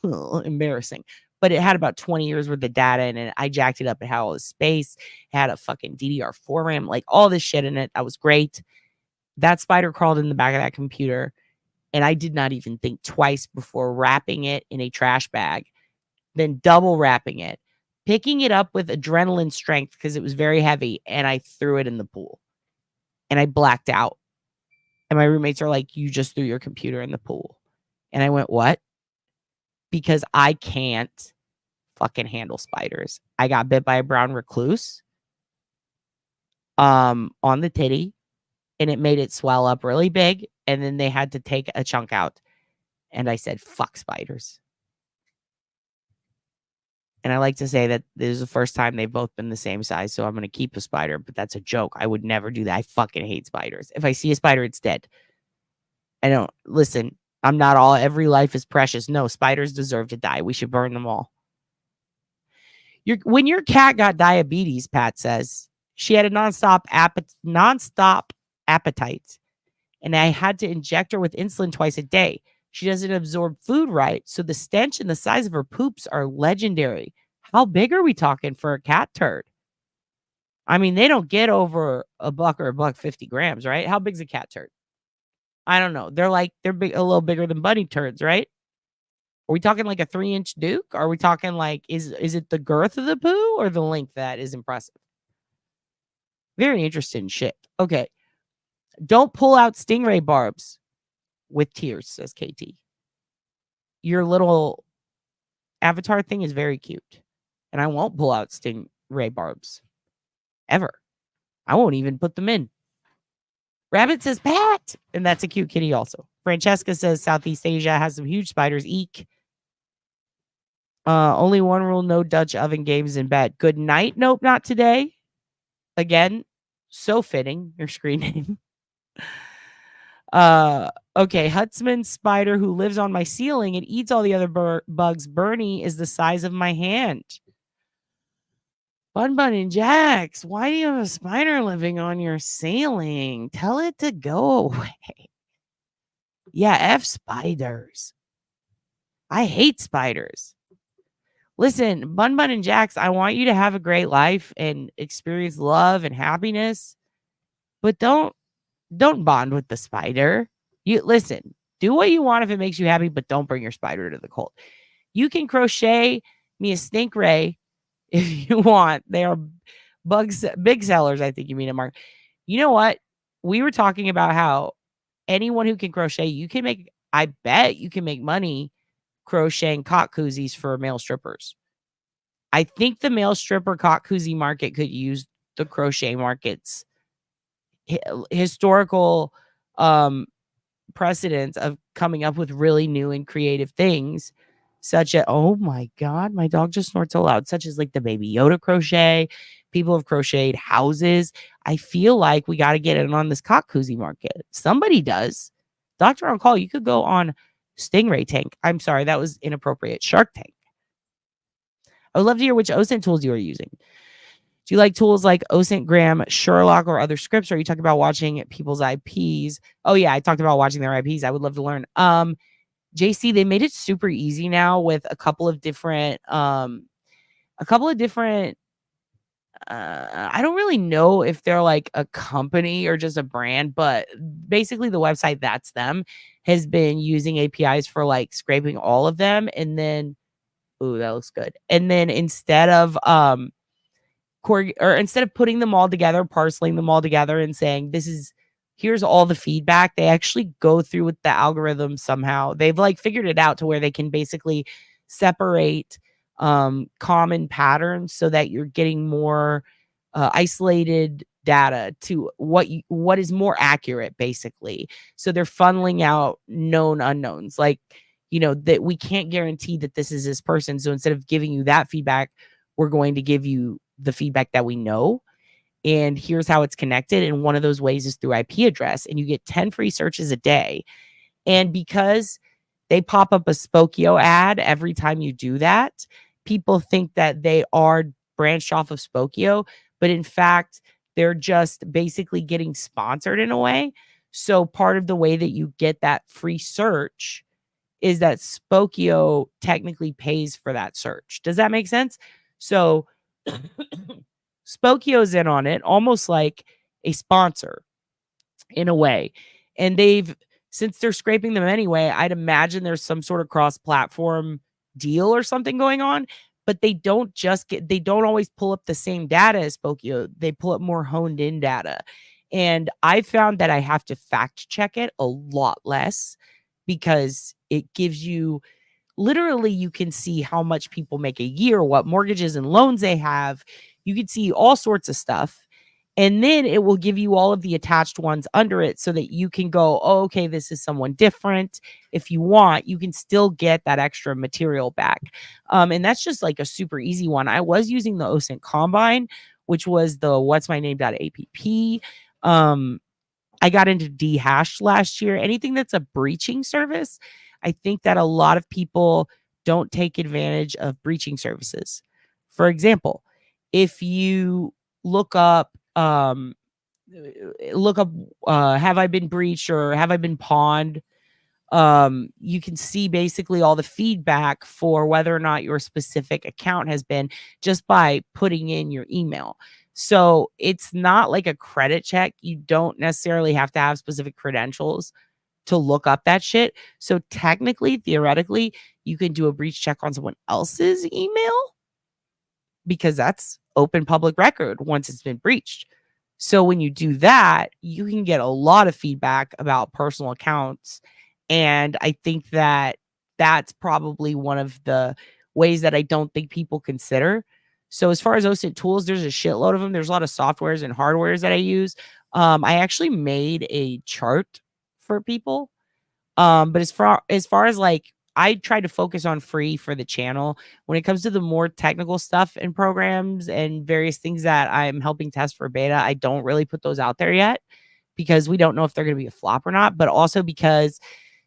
Embarrassing. But it had about 20 years worth of data in it. I jacked it up. It had all the space. It had a fucking DDR4 RAM, like all this shit in it. That was great. That spider crawled in the back of that computer, and I did not even think twice before wrapping it in a trash bag, then double wrapping it, picking it up with adrenaline strength because it was very heavy, and I threw it in the pool. And I blacked out. And my roommates are like, "You just threw your computer in the pool." And I went, "What?" Because I can't fucking handle spiders. I got bit by a brown recluse on the titty, and it made it swell up really big, and then they had to take a chunk out. And I said, "Fuck spiders." And I like to say that this is the first time they've both been the same size, so I'm going to keep a spider, but that's a joke. I would never do that. I fucking hate spiders. If I see a spider, it's dead. I don't, listen, I'm not all, every life is precious. No, spiders deserve to die. We should burn them all. When your cat got diabetes, Pat says, she had a nonstop appetite, and I had to inject her with insulin twice a day. She doesn't absorb food right, so the stench and the size of her poops are legendary. How big are we talking for a cat turd? I mean, they don't get over a buck or $1.50 grams, right? How big's a cat turd? I don't know. They're big, a little bigger than bunny turds, right? Are we talking like a 3-inch Duke? Are we talking like, is it the girth of the poo or the length that is impressive? Very interesting shit. Okay. Don't pull out stingray barbs with tears, says KT. Your little avatar thing is very cute. And I won't pull out stingray barbs. Ever. I won't even put them in. Rabbit says, "Pat!" And that's a cute kitty also. Francesca says, "Southeast Asia has some huge spiders. Eek. Only one rule, no Dutch oven games in bed. Good night. Nope, not today." Again, so fitting, your screen name. Okay, Hutzman spider who lives on my ceiling and eats all the other bugs. Bernie is the size of my hand. Bun and Jax, why do you have a spider living on your ceiling? Tell it to go away. Yeah, F spiders. I hate spiders. Listen, Bun and Jax, I want you to have a great life and experience love and happiness, but don't bond with the spider. You listen, do what you want if it makes you happy, but don't bring your spider to the cold. You can crochet me a snake ray if you want. They are big sellers, I think you mean it, Mark. You know what? We were talking about how anyone who can crochet, I bet you can make money crocheting cock koozies for male strippers. I think the male stripper cock koozie market could use the crochet market's historical precedents of coming up with really new and creative things, such as, oh my God, my dog just snorts so loud, such as like the Baby Yoda crochet. People have crocheted houses. I feel like we got to get in on this cock koozie market. Somebody does. Doctor on Call, you could go on Stingray Tank. I'm sorry, that was inappropriate. Shark Tank. I would love to hear which OSINT tools you are using. Do you like tools like OSINT, Gram, Sherlock, or other scripts? Or are you talking about watching people's IPs? Oh yeah, I talked about watching their IPs. I would love to learn. JC, they made it super easy now with a couple of different I don't really know if they're like a company or just a brand, but basically the website that's them has been using APIs for like scraping all of them, and then ooh, that looks good. And then instead of putting them all together, parceling them all together and saying here's all the feedback, they actually go through with the algorithm somehow. They've like figured it out to where they can basically separate common patterns so that you're getting more isolated data to what is more accurate, basically. So they're funneling out known unknowns, like, that we can't guarantee that this is this person. So instead of giving you that feedback, we're going to give you the feedback that we know. And here's how it's connected. And one of those ways is through IP address. And you get 10 free searches a day. And because they pop up a Spokio ad every time you do that, people think that they are branched off of Spokio. But in fact, they're just basically getting sponsored in a way. So part of the way that you get that free search is that Spokio technically pays for that search. Does that make sense? So Spokio's in on it, almost like a sponsor in a way. And since they're scraping them anyway, I'd imagine there's some sort of cross-platform deal or something going on. But they don't always pull up the same data as Spokio. They pull up more honed in data. And I found that I have to fact check it a lot less because it gives you, literally, you can see how much people make a year, what mortgages and loans they have. You can see all sorts of stuff. And then it will give you all of the attached ones under it so that you can go, oh, okay, this is someone different. If you want, you can still get that extra material back. And that's just like a super easy one. I was using the OSINT Combine, which was the whatsmyname.app. I got into Dhash last year. Anything that's a breaching service, I think that a lot of people don't take advantage of breaching services. For example, if you look up have I been breached or have I been pawned, you can see basically all the feedback for whether or not your specific account has been just by putting in your email. So it's not like a credit check. You don't necessarily have to have specific credentials to look up that shit. So technically, theoretically, you can do a breach check on someone else's email because that's open public record once it's been breached. So when you do that, you can get a lot of feedback about personal accounts. And I think that that's probably one of the ways that I don't think people consider. So as far as OSINT tools, there's a shitload of them. There's a lot of softwares and hardwares that I use. I actually made a chart for people. But as far as like, I try to focus on free for the channel. When it comes to the more technical stuff and programs and various things that I'm helping test for beta, I don't really put those out there yet because we don't know if they're going to be a flop or not, but also because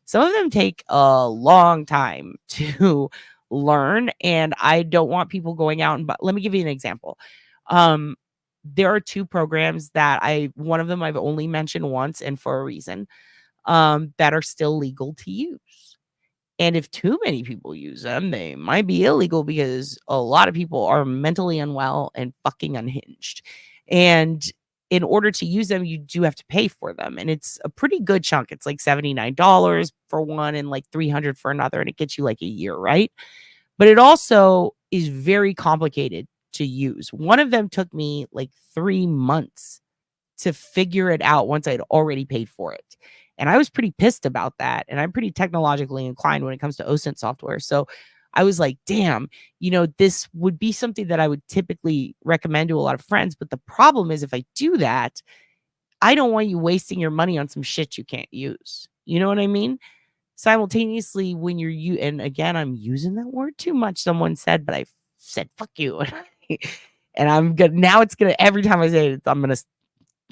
some of them take a long time to learn. And I don't want people going out and, let me give you an example. There are two programs that one of them I've only mentioned once and for a reason, that are still legal to use. And if too many people use them, they might be illegal because a lot of people are mentally unwell and fucking unhinged. And in order to use them, you do have to pay for them. And it's a pretty good chunk. It's like $79 for one and like $300 for another. And it gets you like a year, right? But it also is very complicated to use. One of them took me like 3 months to figure it out once I'd already paid for it. And I was pretty pissed about that. And I'm pretty technologically inclined when it comes to OSINT software. So I was like, damn, this would be something that I would typically recommend to a lot of friends. But the problem is if I do that, I don't want you wasting your money on some shit you can't use. You know what I mean? Simultaneously, when and again, I'm using that word too much, someone said, but I said, fuck you. And I'm good. Now it's going to, every time I say it, I'm going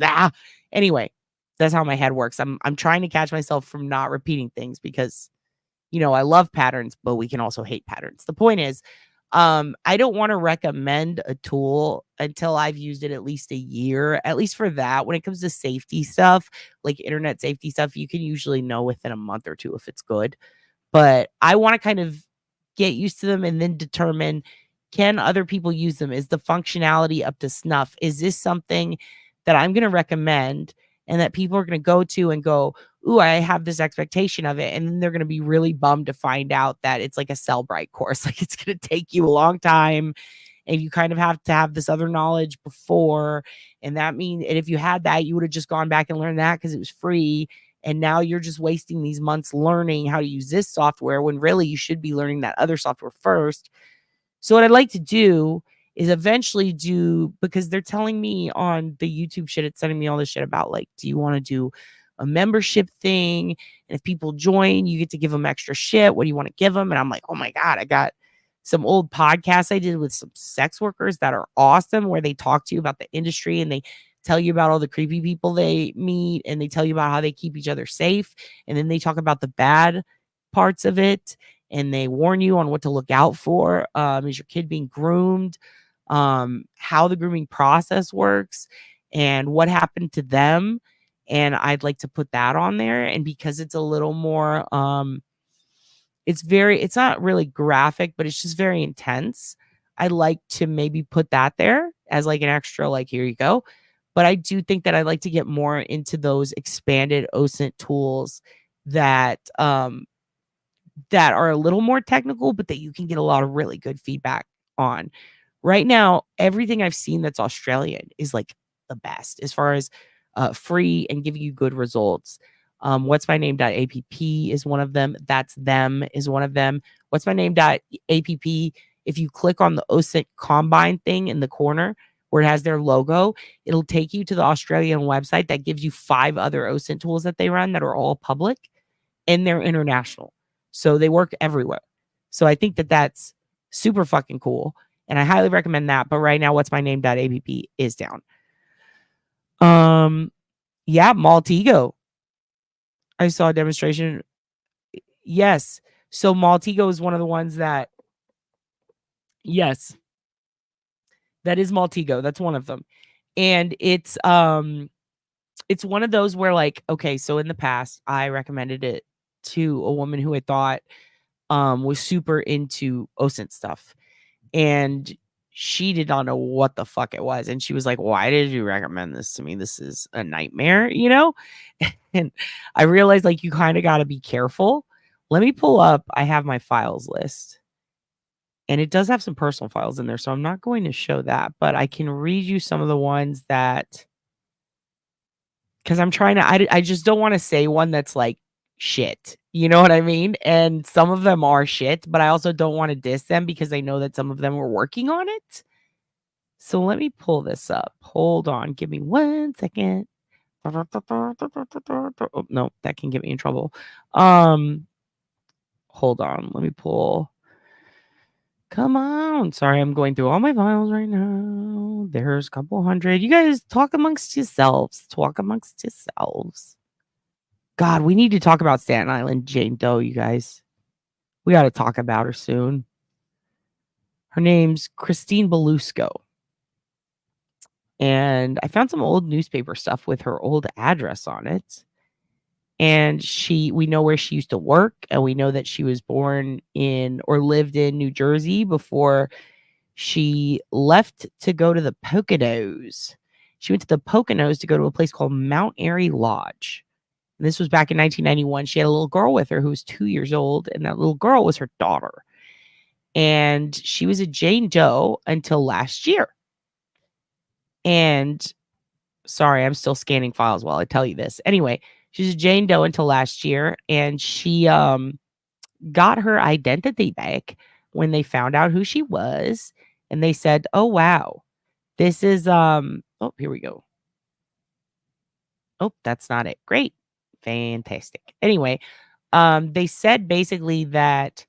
to, anyway. That's how my head works. I'm trying to catch myself from not repeating things because, I love patterns, but we can also hate patterns. The point is, I don't want to recommend a tool until I've used it at least a year, at least for that. When it comes to safety stuff, like internet safety stuff, you can usually know within a month or two if it's good. But I want to kind of get used to them and then determine, can other people use them? Is the functionality up to snuff? Is this something that I'm going to recommend and that people are going to go to and go, ooh, I have this expectation of it. And then they're going to be really bummed to find out that it's like a Cellbrite course. Like it's going to take you a long time and you kind of have to have this other knowledge before. And that means, and if you had that, you would have just gone back and learned that because it was free. And now you're just wasting these months learning how to use this software when really you should be learning that other software first. So what I'd like to do is eventually because they're telling me on the YouTube shit, it's sending me all this shit about like, do you want to do a membership thing? And if people join, you get to give them extra shit. What do you want to give them? And I'm like, oh my God, I got some old podcasts I did with some sex workers that are awesome, where they talk to you about the industry and they tell you about all the creepy people they meet, and they tell you about how they keep each other safe. And then they talk about the bad parts of it, and they warn you on what to look out for. Is your kid being groomed? How the grooming process works and what happened to them. And I'd like to put that on there. And because it's a little more, it's not really graphic, but it's just very intense. I like to maybe put that there as like an extra, like, here you go. But I do think that I'd like to get more into those expanded OSINT tools that that are a little more technical, but that you can get a lot of really good feedback on. Right now, everything I've seen that's Australian is like the best as far as free and giving you good results. What's my name.app is one of them. That's them is one of them. What's my name.app. If you click on the OSINT Combine thing in the corner where it has their logo, it'll take you to the Australian website that gives you 5 other OSINT tools that they run that are all public, and they're international. So they work everywhere. So I think that that's super fucking cool. And I highly recommend that. But right now, what's my name.app is down. Yeah, Maltego. I saw a demonstration. Yes. So Maltego is one of the ones that, yes, that is Maltego. That's one of them. And it's one of those where, like, okay, so in the past, I recommended it to a woman who I thought was super into OSINT stuff. And she did not know what the fuck it was. And she was like, why did you recommend this to me? This is a nightmare, you know? And I realized, like, you kind of got to be careful. Let me pull up. I have my files list. And it does have some personal files in there. So I'm not going to show that. But I can read you some of the ones that, because I'm trying to, I just don't want to say one that's like shit. You know what I mean? And some of them are shit, but I also don't want to diss them because I know that some of them were working on it. So let me pull this up. Hold on. Give me 1 second. Oh, no, that can get me in trouble. Hold on. Let me pull. Come on. Sorry, I'm going through all my files right now. There's a couple hundred. You guys talk amongst yourselves. Talk amongst yourselves. God, we need to talk about Staten Island Jane Doe, you guys. We got to talk about her soon. Her name's Christine Belusco. And I found some old newspaper stuff with her old address on it. And we know where she used to work, and we know that she was born in or lived in New Jersey before she left to go to the Poconos. She went to the Poconos to go to a place called Mount Airy Lodge. And this was back in 1991. She had a little girl with her who was 2 years old, and that little girl was her daughter. And she was a Jane Doe until last year. And sorry, I'm still scanning files while I tell you this. Anyway, she's a Jane Doe until last year, and she got her identity back when they found out who she was, and they said, "Oh wow, this is oh, here we go. Oh, that's not it. Great. Fantastic. Anyway, they said basically that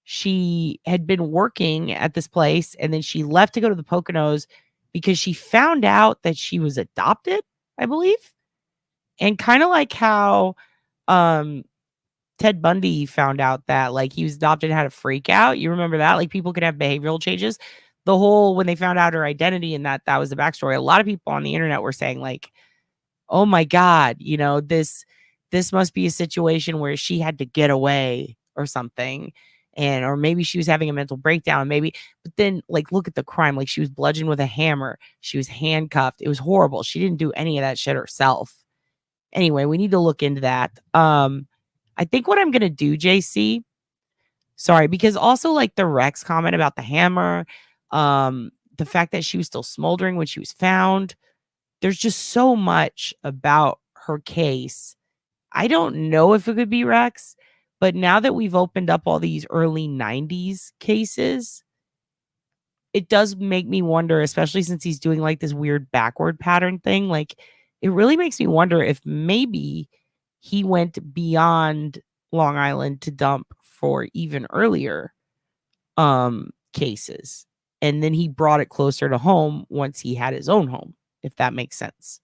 she had been working at this place, and then she left to go to the Poconos because she found out that she was adopted, I believe. And kind of like how Ted Bundy found out that, like, he was adopted and had a freak out. You remember that? Like, people could have behavioral changes. The whole, when they found out her identity and that was the backstory, a lot of people on the internet were saying, like, oh my God, you know, this must be a situation where she had to get away or something. And, or maybe she was having a mental breakdown, maybe, but then, like, look at the crime. Like, she was bludgeoned with a hammer. She was handcuffed. It was horrible. She didn't do any of that shit herself. Anyway, we need to look into that. I think what I'm going to do, JC, sorry, because also, like, the Rex comment about the hammer, the fact that she was still smoldering when she was found, there's just so much about her case. I don't know if it could be Rex, but now that we've opened up all these early 90s cases, it does make me wonder, especially since he's doing like this weird backward pattern thing. Like, it really makes me wonder if maybe he went beyond Long Island to dump for even earlier. cases. And then he brought it closer to home once he had his own home, if that makes sense.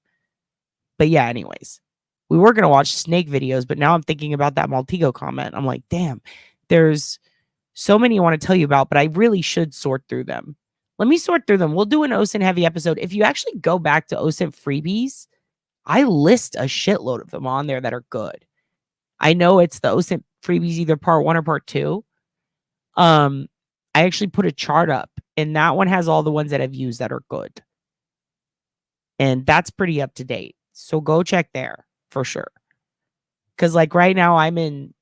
But yeah, anyways, we were going to watch snake videos, but now I'm thinking about that Maltego comment. I'm like, damn, there's so many I want to tell you about, but I really should sort through them. Let me sort through them. We'll do an OSINT heavy episode. If you actually go back to OSINT freebies, I list a shitload of them on there that are good. I know it's the OSINT freebies, either part 1 or part 2. I actually put a chart up, and that one has all the ones that I've used that are good. And that's pretty up to date. So go check there for sure. Cause like right now I'm in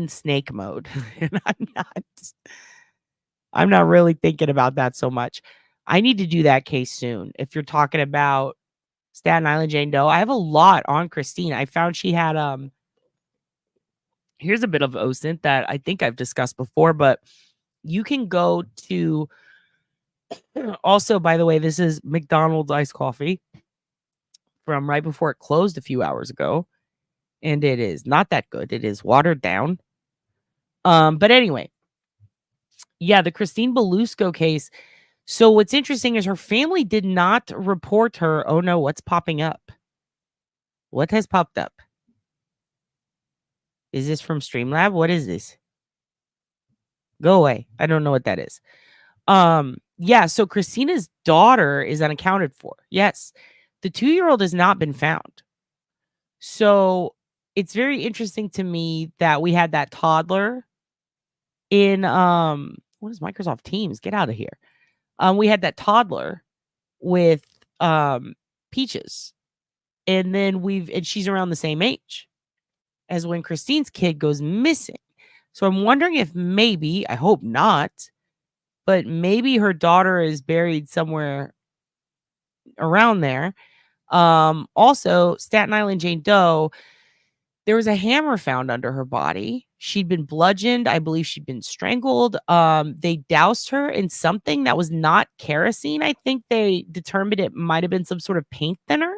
snake mode and I'm not really thinking about that so much. I need to do that case soon. If you're talking about Staten Island Jane Doe, I have a lot on Christine. I found she had here's a bit of OSINT that I think I've discussed before, but you can go to also, by the way, this is McDonald's iced coffee from right before it closed a few hours ago. And it is not that good. It is watered down. But anyway, yeah, the Christine Belusco case. So what's interesting is her family did not report her. Oh no, what's popping up? What has popped up? Is this from Streamlab? What is this? Go away. I don't know what that is. Yeah, so Christina's daughter is unaccounted for. Yes. The 2-year-old has not been found. So it's very interesting to me that we had that toddler in what is Microsoft Teams? Get out of here. We had that toddler with Peaches. And then she's around the same age as when Christine's kid goes missing. So I'm wondering if maybe, I hope not, but maybe her daughter is buried somewhere around there. Also, Staten Island Jane Doe, there was a hammer found under her body. She'd been bludgeoned. I believe she'd been strangled. They doused her in something that was not kerosene. I think they determined it might have been some sort of paint thinner.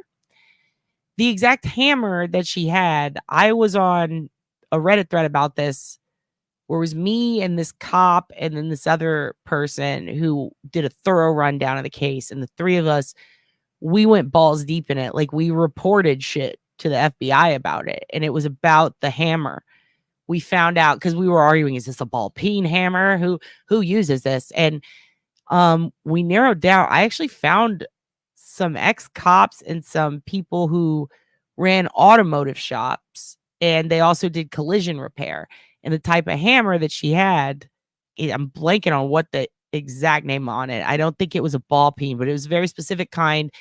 The exact hammer that she had, I was on a Reddit thread about this, where it was me and this cop and then this other person who did a thorough rundown of the case. And the three of us, we went balls deep in it. Like, we reported shit to the FBI about it. And it was about the hammer. We found out, because we were arguing, is this a ball peen hammer? Who uses this? And we narrowed down. I actually found some ex-cops and some people who ran automotive shops, and they also did collision repair. And the type of hammer that she had, I'm blanking on what the exact name on it. I don't think it was a ball peen, but it was a very specific kind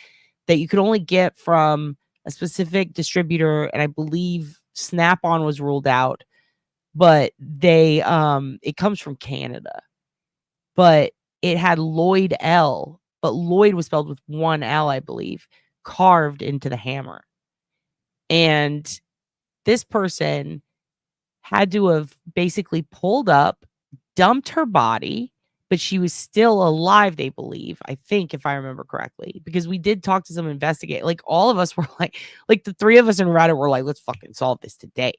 that you could only get from a specific distributor. And I believe Snap-on was ruled out, but it comes from Canada. But it had Lloyd L, but Lloyd was spelled with one L, I believe, carved into the hammer. And this person had to have basically pulled up, dumped her body, but she was still alive, they believe, I think, if I remember correctly, because we did talk to some investigators. Like, all of us were like the three of us in Reddit were like, let's fucking solve this today.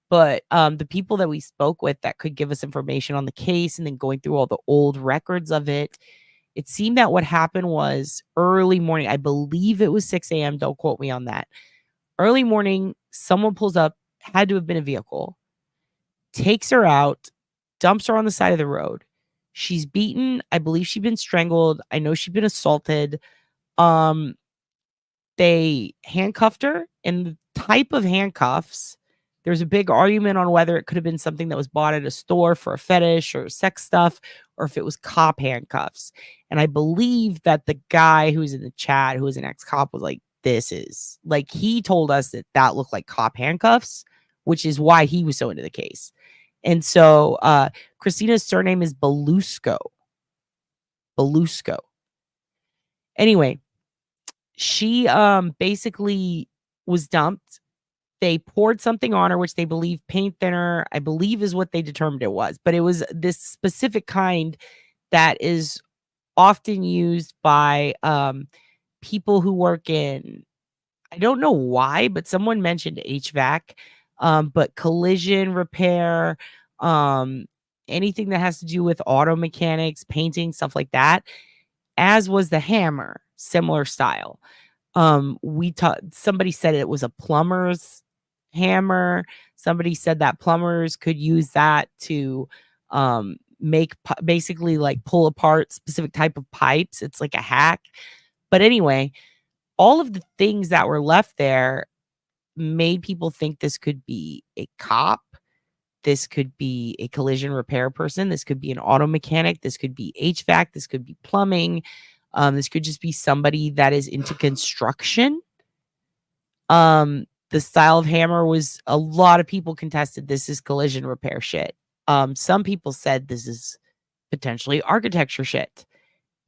But the people that we spoke with that could give us information on the case, and then going through all the old records of it, it seemed that what happened was early morning. I believe it was 6 a.m. Don't quote me on that. Early morning, someone pulls up, had to have been a vehicle, takes her out, dumps her on the side of the road. She's beaten. I believe she'd been strangled. I know she'd been assaulted. They handcuffed her, and the type of handcuffs, there's a big argument on whether it could have been something that was bought at a store for a fetish or sex stuff, or if it was cop handcuffs. And I believe that the guy who's in the chat, who is an ex-cop, was like, this is, like, he told us that looked like cop handcuffs, which is why he was so into the case. And so Christina's surname is Belusco. Anyway, she basically was dumped. They poured something on her, which they believe paint thinner, I believe, is what they determined it was. But it was this specific kind that is often used by people who work in, I don't know why, but someone mentioned HVAC, but collision repair, anything that has to do with auto mechanics, painting, stuff like that, as was the hammer, similar style. Somebody said it was a plumber's hammer. Somebody said that plumbers could use that to make basically like pull apart specific type of pipes. It's like a hack. But anyway, all of the things that were left there made people think this could be a cop. This could be a collision repair person. This could be an auto mechanic. This could be HVAC. This could be plumbing. This could just be somebody that is into construction. The style of hammer was, a lot of people contested this is collision repair shit. Some people said this is potentially architecture shit.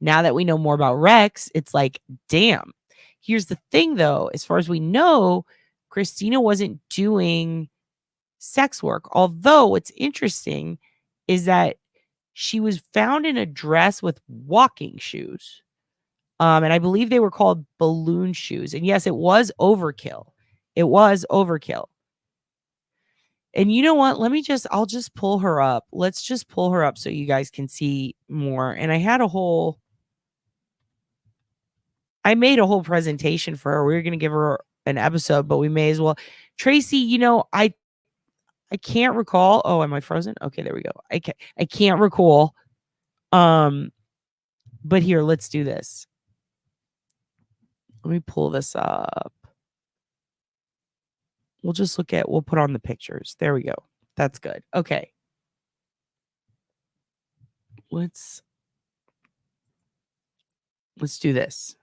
Now that we know more about Rex, it's like, damn. Here's the thing though, as far as we know, Christina wasn't doing sex work. Although what's interesting is that she was found in a dress with walking shoes. And I believe they were called balloon shoes. And yes, it was overkill. It was overkill. And you know what? I'll just pull her up. Let's just pull her up so you guys can see more. And I made a whole presentation for her. We were going to give her an episode, but we may as well. Tracy, I can't recall. Oh, am I frozen? Okay, there we go. I can't recall. But here, let's do this. Let me pull this up. We'll put on the pictures. There we go. That's good. Okay. Let's do this.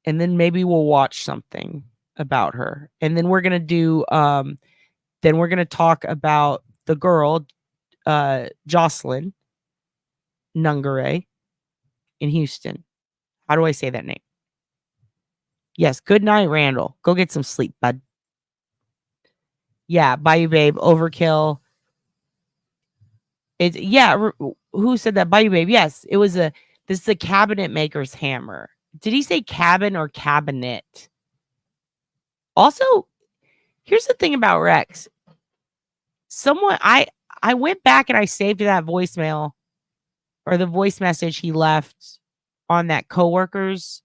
And then maybe we'll watch something about her. And then we're going to talk about the girl, Jocelyn Nungare in Houston. How do I say that name? Yes. Good night, Randall. Go get some sleep, bud. Yeah. Bayou Babe, overkill. Who said that? Bayou Babe. Yes. This is a cabinet maker's hammer. Did he say cabin or cabinet? Also, here's the thing about Rex. I went back and I saved that voicemail or the voice message he left on that coworker's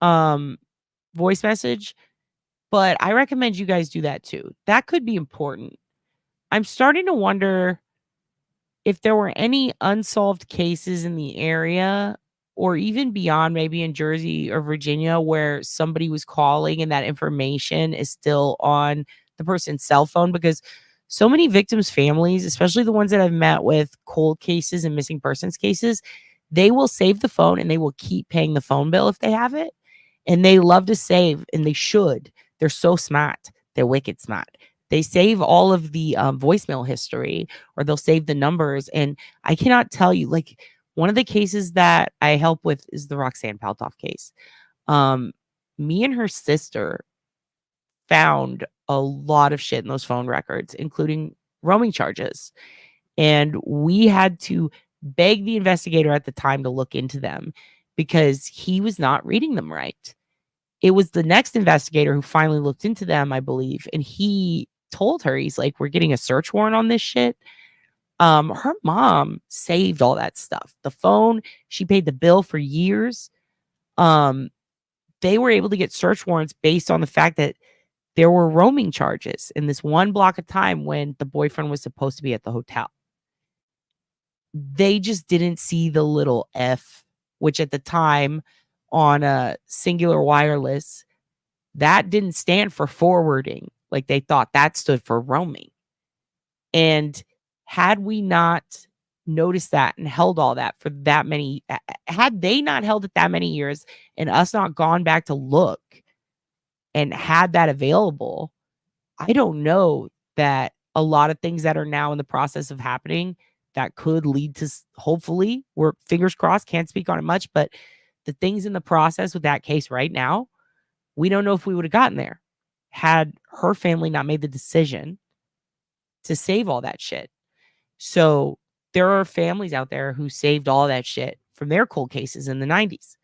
voice message, but I recommend you guys do that too. That could be important. I'm starting to wonder if there were any unsolved cases in the area or even beyond, maybe in Jersey or Virginia, where somebody was calling and that information is still on the person's cell phone, because so many victims' families, especially the ones that I've met with cold cases and missing persons cases, they will save the phone and they will keep paying the phone bill if they have it. And they love to save, and they should. They're so smart. They're wicked smart. They save all of the voicemail history, or they'll save the numbers. And I cannot tell you, like, one of the cases that I help with is the Roxanne Paltoff case. Me and her sister found a lot of shit in those phone records, including roaming charges. And we had to beg the investigator at the time to look into them because he was not reading them right. It was the next investigator who finally looked into them, I believe. And he told her, he's like, we're getting a search warrant on this shit. Her mom saved all that stuff. The phone, she paid the bill for years. They were able to get search warrants based on the fact that there were roaming charges in this one block of time when the boyfriend was supposed to be at the hotel. They just didn't see the little F, which at the time on a singular wireless, that didn't stand for forwarding. Like, they thought that stood for roaming. And had we not noticed that and held all that for that many, had they not held it that many years and us not gone back to look and had that available, I don't know that a lot of things that are now in the process of happening that could lead to, hopefully, we're fingers crossed, can't speak on it much, but the things in the process with that case right now, we don't know if we would have gotten there had her family not made the decision to save all that shit. So there are families out there who saved all that shit from their cold cases in the 90s.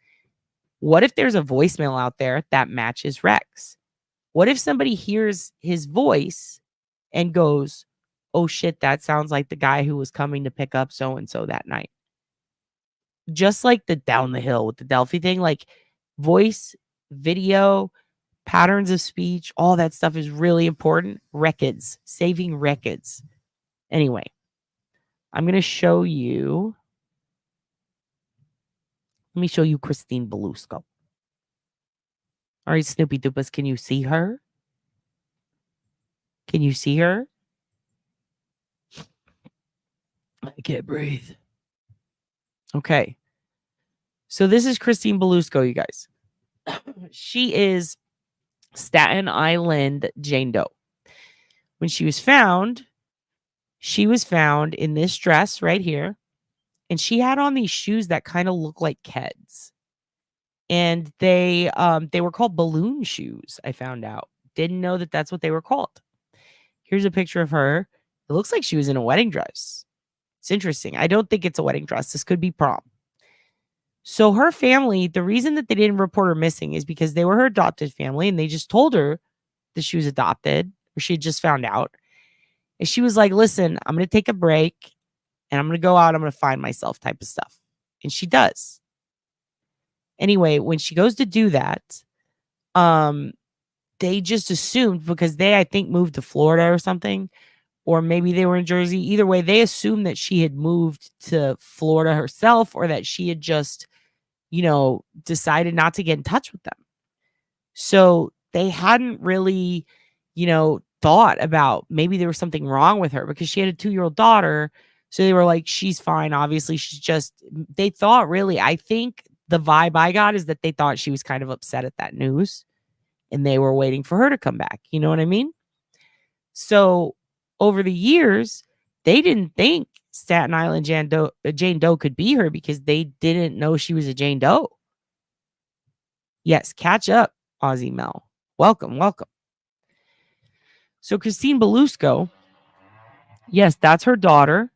What if there's a voicemail out there that matches Rex? What if somebody hears his voice and goes, oh shit, that sounds like the guy who was coming to pick up so and so that night. Just like the down the hill with the Delphi thing, like voice, video, patterns of speech, all that stuff is really important. Records, saving records. Anyway, I'm going to show you. Let me show you Christine Belusco. All right, SnoopyDupas, can you see her? Can you see her? I can't breathe. Okay. So this is Christine Belusco, you guys. She is Staten Island Jane Doe. When she was found in this dress right here. And she had on these shoes that kind of look like Keds. And they were called balloon shoes, I found out. Didn't know that that's what they were called. Here's a picture of her. It looks like she was in a wedding dress. It's interesting. I don't think it's a wedding dress. This could be prom. So her family, the reason that they didn't report her missing is because they were her adopted family and they just told her that she was adopted or she had just found out. And she was like, listen, I'm going to take a break and I'm going to go out. I'm going to find myself type of stuff. And she does. Anyway, when she goes to do that, they just assumed because they, I think, moved to Florida or something, or maybe they were in Jersey. Either way, they assumed that she had moved to Florida herself or that she had just, decided not to get in touch with them. So they hadn't really, thought about maybe there was something wrong with her because she had a 2-year-old daughter. So they were like, she's fine. Obviously, they thought really, I think the vibe I got is that they thought she was kind of upset at that news and they were waiting for her to come back. You know what I mean? So over the years, they didn't think Staten Island Jane Doe could be her because they didn't know she was a Jane Doe. Yes, catch up, Aussie Mel. Welcome, welcome. So Christine Belusco, yes, that's her daughter.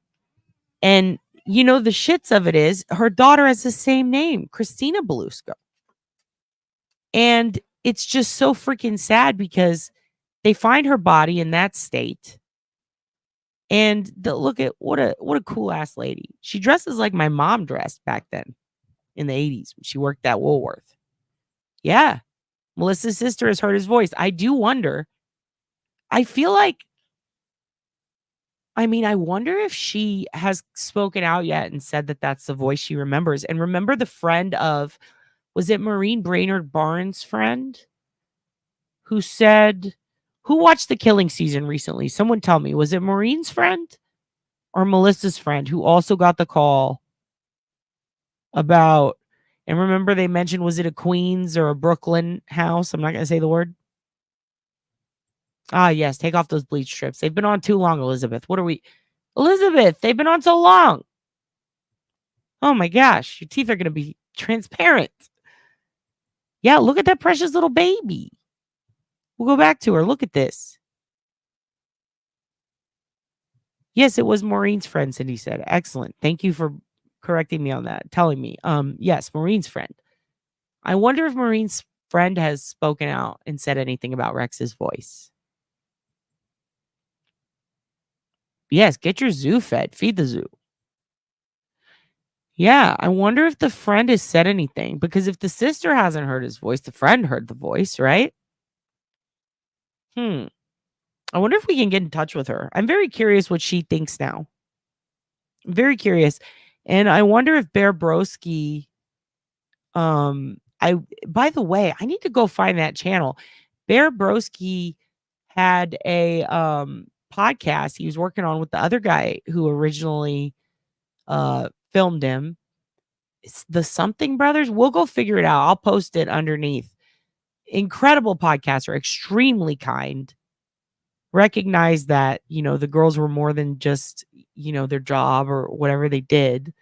And, the shits of it is her daughter has the same name, Christina Belusco. And it's just so freaking sad because they find her body in that state. And look at what a cool ass lady. She dresses like my mom dressed back then in the 80s when she worked at Woolworth. Yeah. Melissa's sister has heard his voice. I do wonder. I wonder if she has spoken out yet and said that that's the voice she remembers. And remember the friend of, was it Maureen Brainerd Barnes' friend who watched the Killing season recently? Someone tell me, was it Maureen's friend or Melissa's friend who also got the call about, and remember they mentioned, was it a Queens or a Brooklyn house? I'm not going to say the word. Ah, yes. Take off those bleach strips. They've been on too long, Elizabeth. Elizabeth, they've been on so long. Oh my gosh. Your teeth are going to be transparent. Yeah, look at that precious little baby. We'll go back to her. Look at this. Yes, it was Maureen's friend, Cindy said. Excellent. Thank you for correcting me on that. Telling me. Yes, Maureen's friend. I wonder if Maureen's friend has spoken out and said anything about Rex's voice. Yes, get your zoo fed. Feed the zoo. Yeah, I wonder if the friend has said anything. Because if the sister hasn't heard his voice, the friend heard the voice, right? I wonder if we can get in touch with her. I'm very curious what she thinks now. I'm very curious. And I wonder if Bear Broski, by the way, I need to go find that channel. Bear Broski had a podcast he was working on with the other guy who originally filmed him. It's the Something Brothers. We'll go figure it out. I'll post it underneath. Incredible podcaster, extremely kind. Recognize that, the girls were more than just, their job or whatever they did.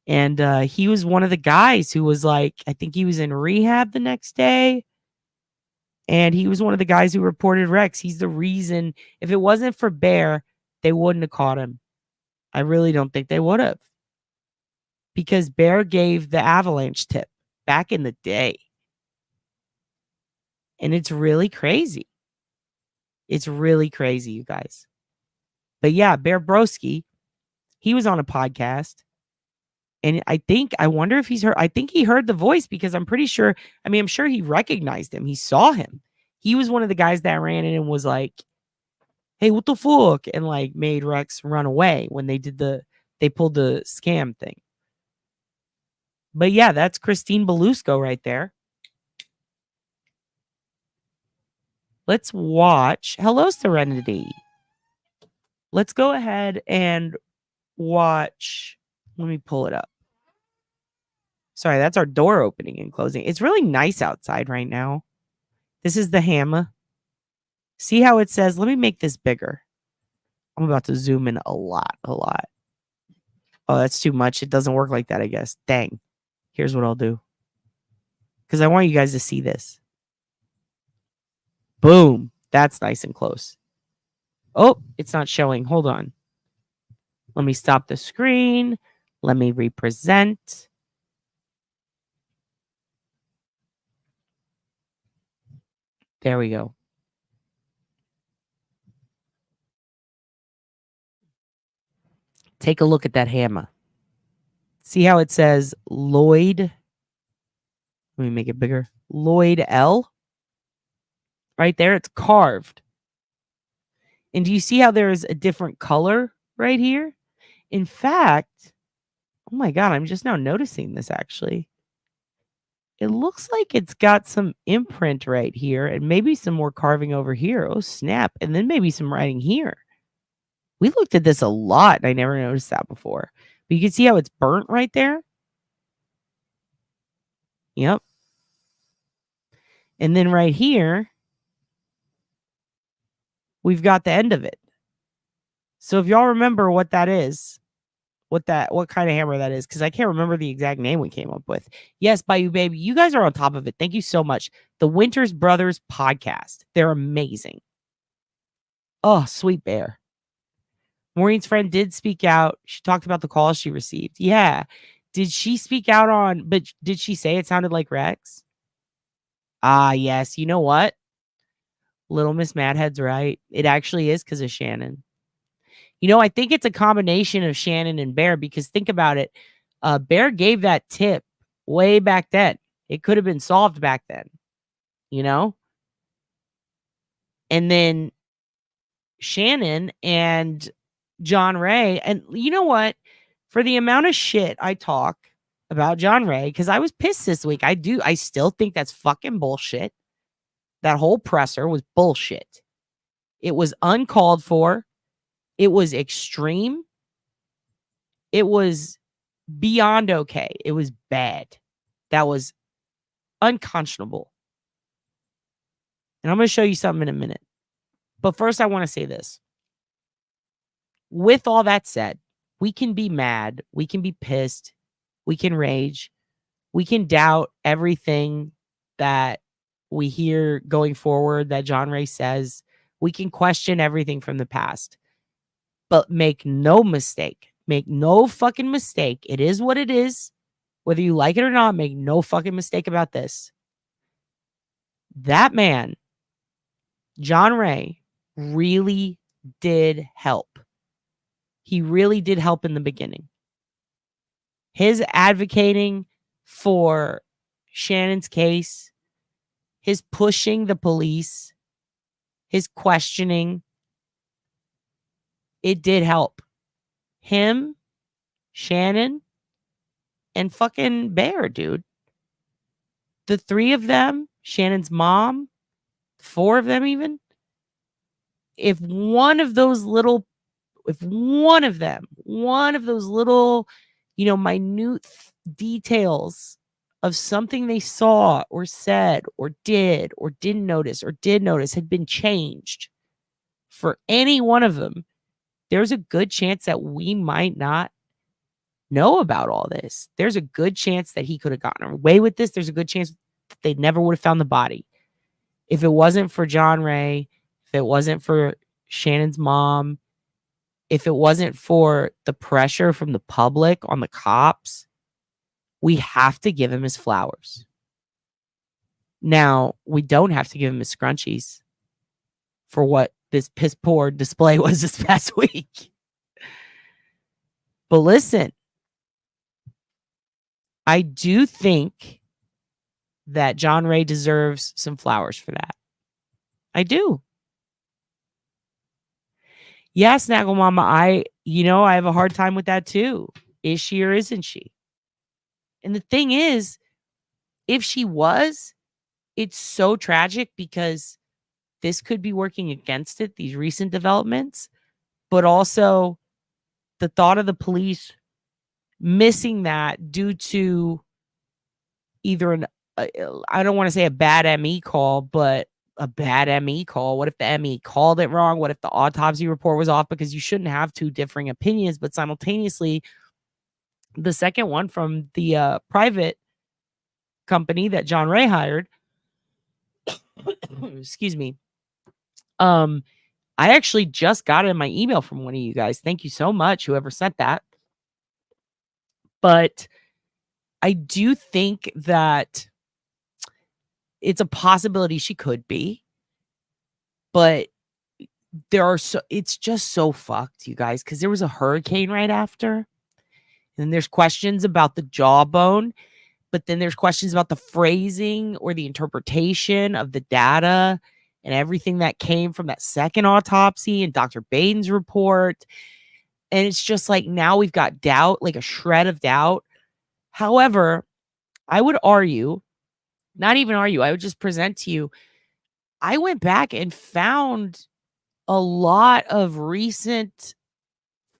And he was one of the guys who was like, I think he was in rehab the next day. And he was one of the guys who reported Rex. He's the reason, if it wasn't for Bear, they wouldn't have caught him. I really don't think they would have. Because Bear gave the avalanche tip back in the day. And it's really crazy. It's really crazy, you guys. But yeah, Bear Broski, he was on a podcast. And I wonder if he's heard, I think he heard the voice because I'm pretty sure, I'm sure he recognized him. He saw him. He was one of the guys that ran in and was like, hey, what the fuck? And like made Rex run away when they pulled the scam thing. But yeah, that's Christine Belusco right there. Let's watch. Hello, Serenity. Let's go ahead and watch. Let me pull it up. Sorry, that's our door opening and closing. It's really nice outside right now. This is the hammer. See how it says, let me make this bigger. I'm about to zoom in a lot. Oh, that's too much. It doesn't work like that, I guess. Dang. Here's what I'll do. Because I want you guys to see this. Boom. That's nice and close. Oh, it's not showing. Hold on. Let me stop the screen. Let me represent. There we go. Take a look at that hammer. See how it says Lloyd? Let me make it bigger. Lloyd L. Right there, it's carved. And do you see how there's a different color right here? In fact, oh my God, I'm just now noticing this actually. It looks like it's got some imprint right here and maybe some more carving over here. Oh, snap. And then maybe some writing here. We looked at this a lot and I never noticed that before. But you can see how it's burnt right there. Yep. And then right here, we've got the end of it. So if y'all remember what that is, what kind of hammer that is, because I can't remember the exact name we came up with. Yes, Bayou Baby, you guys are on top of it. Thank you so much. The Winters Brothers podcast. They're amazing. Oh, sweet bear. Maureen's friend did speak out. She talked about the call she received. Yeah. Did she speak out on, but did she say it sounded like Rex? Ah, yes. You know what? Little Miss Madhead's right. It actually is because of Shannon. You know, I think it's a combination of Shannon and Bear because think about it. Bear gave that tip way back then. It could have been solved back then, you know? And then Shannon and John Ray. And you know what? For the amount of shit I talk about John Ray, because I was pissed this week. I still think that's fucking bullshit. That whole presser was bullshit. It was uncalled for. It was extreme. It was beyond okay. It was bad. That was unconscionable. And I'm going to show you something in a minute. But first, I want to say this. With all that said, we can be mad. We can be pissed. We can rage. We can doubt everything that we hear going forward that John Ray says. We can question everything from the past. But make no mistake. Make no fucking mistake. It is what it is. Whether you like it or not, make no fucking mistake about this. That man, John Ray, really did help. He really did help in the beginning. His advocating for Shannon's case, his pushing the police, his questioning, it did help. Him, Shannon, and fucking Bear, dude. The three of them, Shannon's mom, four of them even. If one of those little, minute details of something they saw or said or did or didn't notice or did notice had been changed for any one of them, there's a good chance that we might not know about all this. There's a good chance that he could have gotten away with this. There's a good chance that they never would have found the body. If it wasn't for John Ray, if it wasn't for Shannon's mom, if it wasn't for the pressure from the public on the cops, we have to give him his flowers. Now, we don't have to give him his scrunchies for what this piss poor display was this past week. But listen, I do think that John Ray deserves some flowers for that. I do. Yeah, Snaggle Mama, I have a hard time with that too. Is she or isn't she? And the thing is, if she was, it's so tragic because this could be working against it, these recent developments, but also the thought of the police missing that due to either I don't want to say a bad ME call, but a bad ME call. What if the ME called it wrong? What if the autopsy report was off? Because you shouldn't have two differing opinions, but simultaneously, the second one from the private company that John Ray hired, excuse me, I actually just got it in my email from one of you guys. Thank you so much, whoever sent that. But I do think that it's a possibility she could be, but it's just so fucked, you guys, because there was a hurricane right after. And there's questions about the jawbone, but then there's questions about the phrasing or the interpretation of the data and everything that came from that second autopsy and Dr. Baden's report. And it's just like now we've got doubt, like a shred of doubt. However, I would argue, not even argue, I would just present to you, I went back and found a lot of recent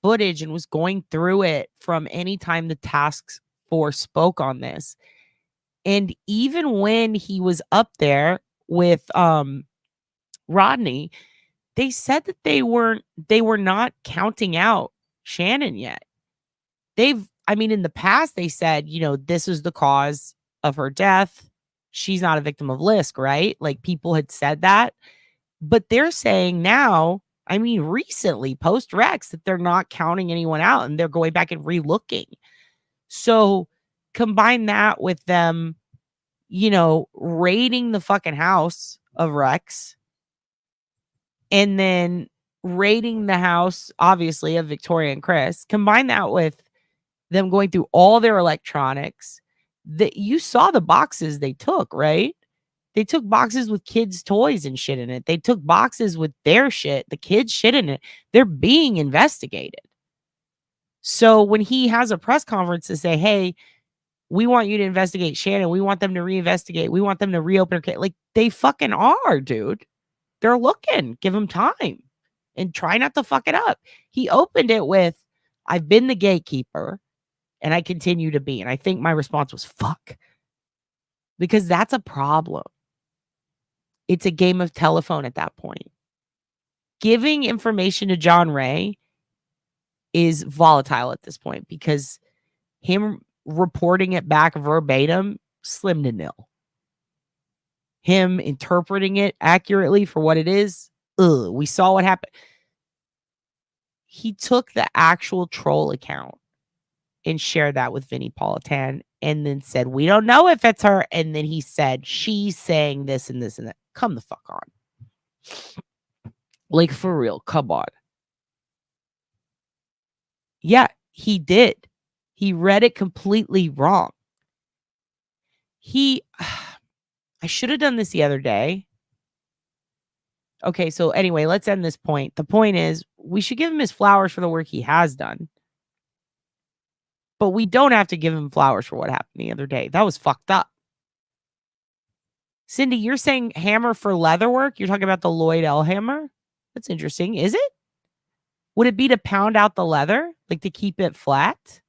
footage and was going through it from any time the task force spoke on this. And even when he was up there with Rodney, they said that they were not counting out Shannon yet. In the past they said, this is the cause of her death. She's not a victim of Lisk, right? Like people had said that. But they're saying now, recently, post-Rex, that they're not counting anyone out and they're going back and re-looking. So combine that with them, raiding the fucking house of Rex and then raiding the house, obviously, of Victoria and Chris. Combine that with them going through all their electronics. That you saw the boxes they took, right? They took boxes with kids' toys and shit in it. They took boxes with their shit, the kids' shit in it. They're being investigated. So when he has a press conference to say, hey, we want you to investigate Shannon. We want them to reinvestigate. We want them to reopen her case. Like, they fucking are, dude. They're looking. Give them time. And try not to fuck it up. He opened it with, I've been the gatekeeper, and I continue to be. And I think my response was, fuck. Because that's a problem. It's a game of telephone at that point. Giving information to John Ray is volatile at this point because him reporting it back verbatim, slim to nil. Him interpreting it accurately for what it is, we saw what happened. He took the actual troll account and shared that with Vinnie Politan and then said, we don't know if it's her. And then he said, she's saying this and this and that. Come the fuck on. Like, for real, come on. Yeah, he did. He read it completely wrong. I should have done this the other day. Okay, so anyway, let's end this point. The point is, we should give him his flowers for the work he has done. But we don't have to give him flowers for what happened the other day. That was fucked up. Cindy, you're saying hammer for leather work? You're talking about the Lloyd L. hammer? That's interesting. Is it? Would it be to pound out the leather? Like to keep it flat?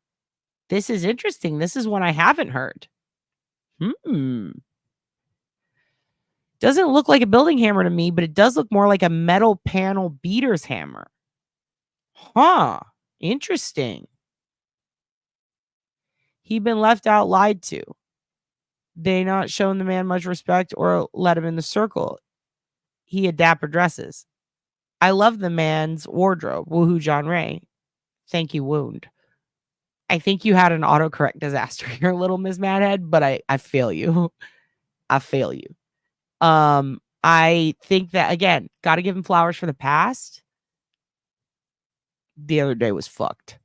This is interesting. This is one I haven't heard. Doesn't look like a building hammer to me, but it does look more like a metal panel beater's hammer. Huh. Interesting. He'd been left out, lied to. They not shown the man much respect or let him in the circle. He had dapper dresses. I love the man's wardrobe. Woohoo, John Ray. Thank you, Wound. I think you had an autocorrect disaster here, little Miss Madhead, but I feel you. I feel you. I think that, again, got to give him flowers for the past. The other day was fucked.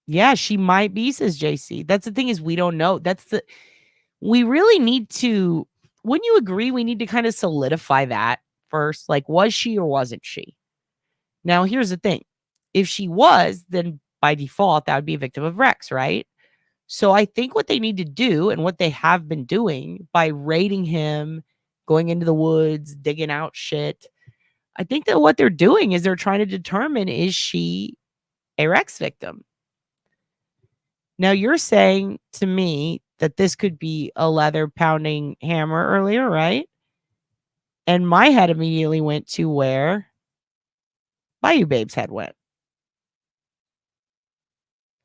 Yeah, she might be, says JC. That's the thing, is we don't know. We really need to, wouldn't you agree, we need to kind of solidify that first? Like, was she or wasn't she? Now, here's the thing. If she was, then by default, that would be a victim of Rex, right? So I think what they need to do, and what they have been doing by raiding him, going into the woods, digging out shit, I think that what they're doing is they're trying to determine, is she a Rex victim? Now, you're saying to me that this could be a leather pounding hammer earlier, right? And my head immediately went to where Bayou Babe's head went.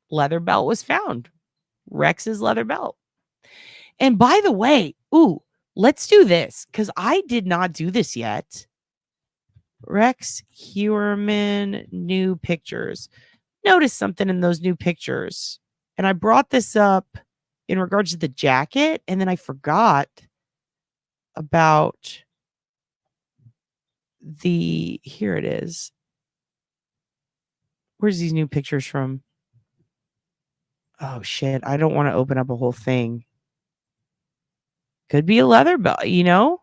Leather belt was found. Rex's leather belt. And by the way, let's do this, because I did not do this yet. Rex Heuermann new pictures. Notice something in those new pictures. And I brought this up in regards to the jacket, and then I forgot about here it is. Where's these new pictures from? Oh shit, I don't want to open up a whole thing. Could be a leather belt, you know?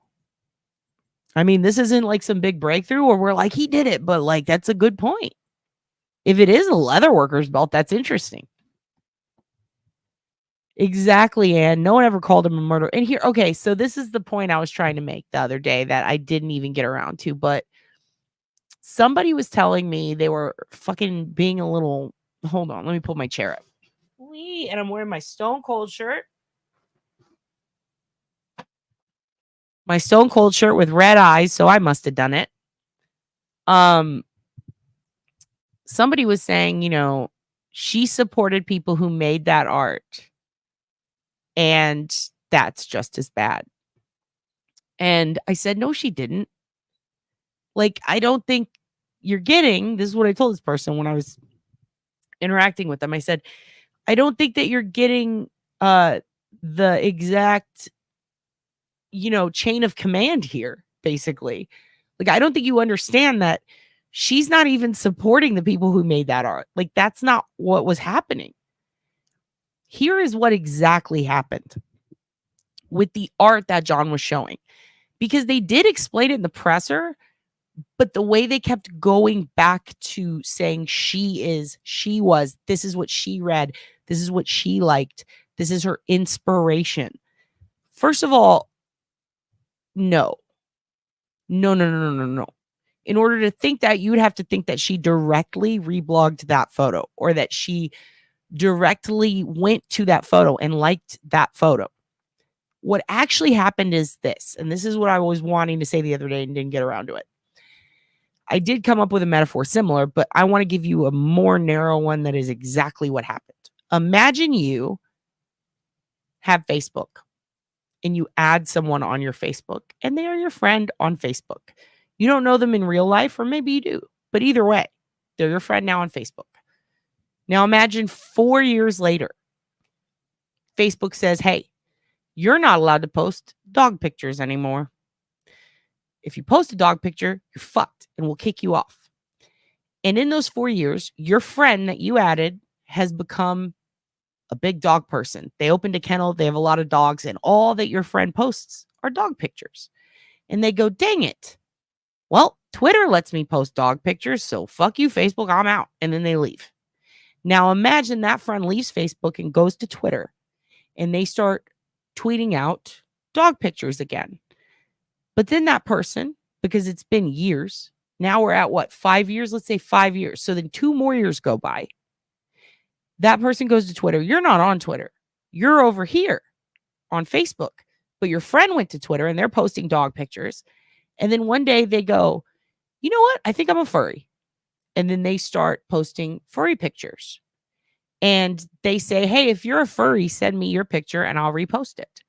I mean, this isn't like some big breakthrough where we're like, he did it, but like, that's a good point. If it is a leather worker's belt, that's interesting. Exactly, and no one ever called him a murderer. And here, okay, so this is the point I was trying to make the other day that I didn't even get around to, but somebody was telling me they were fucking being a little, hold on, let me pull my chair up. And I'm wearing my Stone Cold shirt. My Stone Cold shirt with red eyes, so I must have done it. Somebody was saying, you know, she supported people who made that art. And that's just as bad. And I said, no, she didn't. Like, I don't think you're getting, this is what I told this person when I was interacting with them. I said, I don't think that you're getting the exact, you know, chain of command here, basically. Like, I don't think you understand that she's not even supporting the people who made that art. Like, that's not what was happening. Here is what exactly happened with the art that John was showing, because they did explain it in the presser, but the way they kept going back to saying she was, this is what she read, this is what she liked, this is her inspiration. First of all, no. In order to think that, you would have to think that she directly reblogged that photo, or that she directly went to that photo and liked that photo. What actually happened is this, and this is what I was wanting to say the other day and didn't get around to it. I did come up with a metaphor similar, but I want to give you a more narrow one that is exactly what happened. Imagine you have Facebook and you add someone on your Facebook and they are your friend on Facebook. You don't know them in real life, or maybe you do, but either way, they're your friend now on Facebook. Now imagine 4 years later, Facebook says, hey, you're not allowed to post dog pictures anymore. If you post a dog picture, you're fucked and we'll kick you off. And in those 4 years, your friend that you added has become a big dog person. They opened a kennel, they have a lot of dogs, and all that your friend posts are dog pictures. And they go, dang it. Well, Twitter lets me post dog pictures, so fuck you, Facebook, I'm out. And then they leave. Now imagine that friend leaves Facebook and goes to Twitter, and they start tweeting out dog pictures again. But then that person, because it's been years, now we're at what, 5 years? Let's say 5 years. So then 2 more years go by. That person goes to Twitter. You're not on Twitter. You're over here on Facebook. But your friend went to Twitter and they're posting dog pictures. And then one day they go, you know what? I think I'm a furry. And then they start posting furry pictures. And they say, hey, if you're a furry, send me your picture and I'll repost it.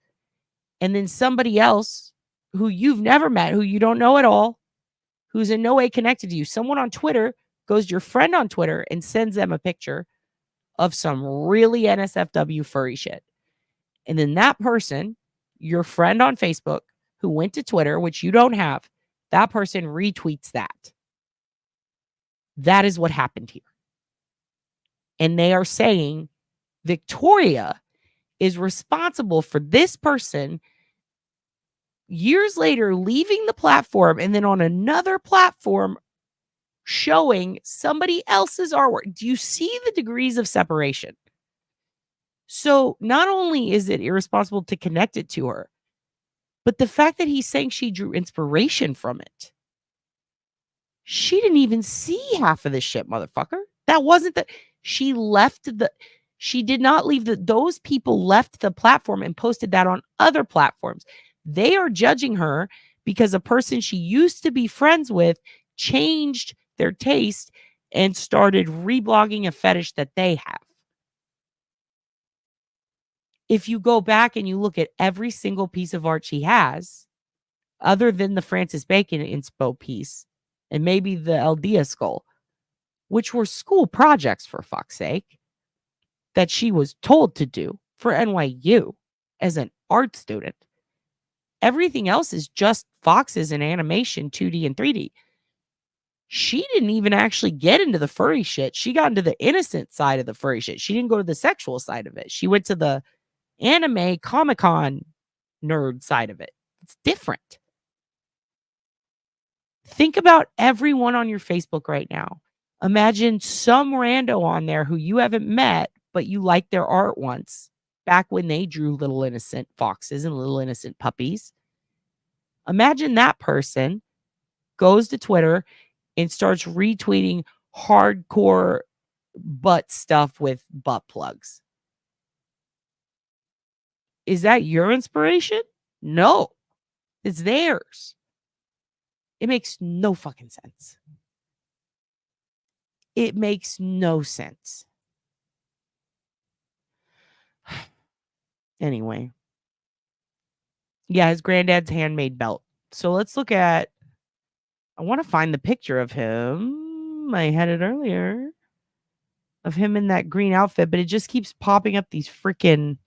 And then somebody else who you've never met, who you don't know at all, who's in no way connected to you, someone on Twitter goes to your friend on Twitter and sends them a picture of some really NSFW furry shit. And then that person your friend on Facebook who went to Twitter, which you don't have, that person retweets that. That is what happened here. And they are saying Victoria is responsible for this person years later leaving the platform and then on another platform showing somebody else's artwork. Do you see the degrees of separation? So not only is it irresponsible to connect it to her, but the fact that he's saying she drew inspiration from it. She didn't even see half of this shit, motherfucker. That wasn't the, she did not leave those people left the platform and posted that on other platforms. They are judging her because a person she used to be friends with changed their taste and started reblogging a fetish that they have. If you go back and you look at every single piece of art she has, other than the Francis Bacon inspo piece and maybe the Aldea skull, which were school projects for fuck's sake, that she was told to do for NYU as an art student. Everything else is just foxes and animation, 2D and 3D. She didn't even actually get into the furry shit. She got into the innocent side of the furry shit. She didn't go to the sexual side of it. She went to the anime Comic-Con nerd side of it. It's different. Think about everyone on your Facebook right now. Imagine some rando on there who you haven't met, but you liked their art once, back when they drew little innocent foxes and little innocent puppies. Imagine that person goes to Twitter and starts retweeting hardcore butt stuff with butt plugs. Is that your inspiration? No, it's theirs. It makes no fucking sense. It makes no sense. Anyway. Yeah, his granddad's handmade belt. So let's look at, I want to find the picture of him. I had it earlier of him in that green outfit, but it just keeps popping up these freaking,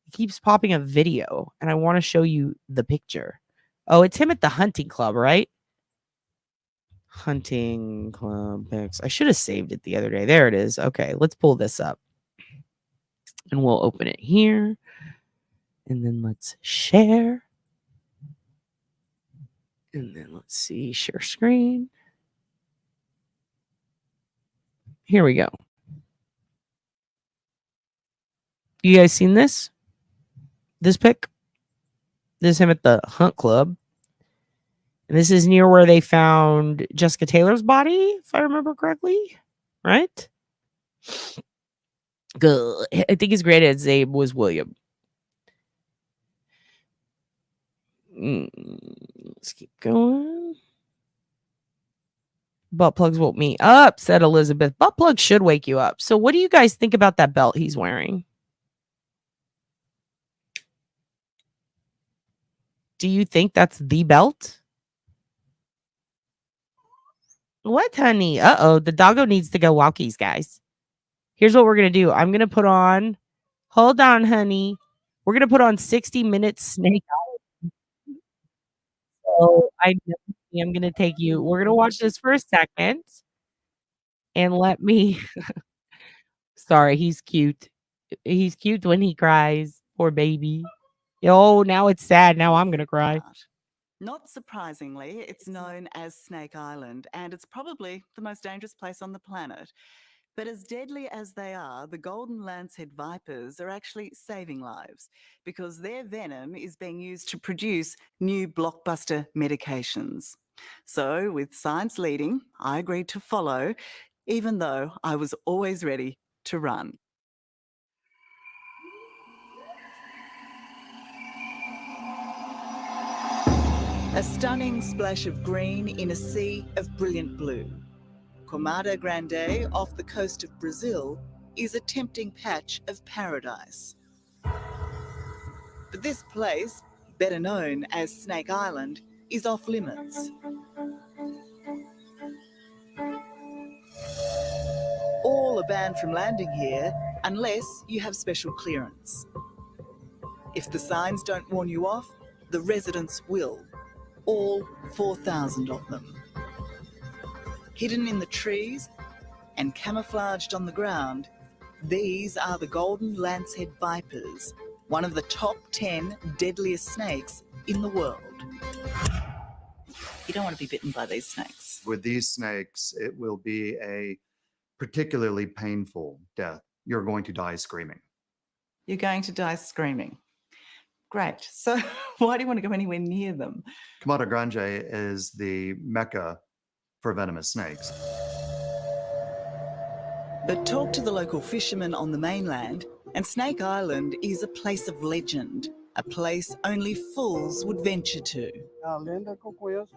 it keeps popping up video. And I want to show you the picture. Oh, it's him at the hunting club, right? Hunting club pics. I should have saved it the other day. There it is. Okay, let's pull this up. And we'll open it here. And then let's share. And then let's see, share screen. Here we go. You guys seen this? This pic? This is him at the hunt club. And this is near where they found Jessica Taylor's body, if I remember correctly. Right? Good. I think his granddad's name was William. Let's keep going. Butt plugs woke me up, said Elizabeth. Butt plugs should wake you up. So what do you guys think about that belt he's wearing? Do you think that's the belt? What, honey? Uh-oh, the doggo needs to go walkies, guys. Here's what we're going to do. I'm going to put on, hold on, honey. We're going to put on 60 Minutes Snake Island. So I'm going to take you, we're going to watch this for a second. And let me, sorry, he's cute. He's cute when he cries. Poor baby. Oh, now it's sad. Now I'm going to cry. Not surprisingly, it's known as Snake Island, and it's probably the most dangerous place on the planet. But as deadly as they are, the golden lancehead vipers are actually saving lives because their venom is being used to produce new blockbuster medications. So, with science leading, I agreed to follow, even though I was always ready to run. A stunning splash of green in a sea of brilliant blue. Comada Grande, off the coast of Brazil, is a tempting patch of paradise. But this place, better known as Snake Island, is off limits. All are banned from landing here unless you have special clearance. If the signs don't warn you off, the residents will. All 4,000 of them. Hidden in the trees and camouflaged on the ground, these are the golden lancehead vipers, one of the top 10 deadliest snakes in the world. You don't want to be bitten by these snakes. With these snakes, it will be a particularly painful death. You're going to die screaming. You're going to die screaming. Great. So why do you want to go anywhere near them? Camada Grande is the mecca for venomous snakes. But talk to the local fishermen on the mainland, and Snake Island is a place of legend, a place only fools would venture to.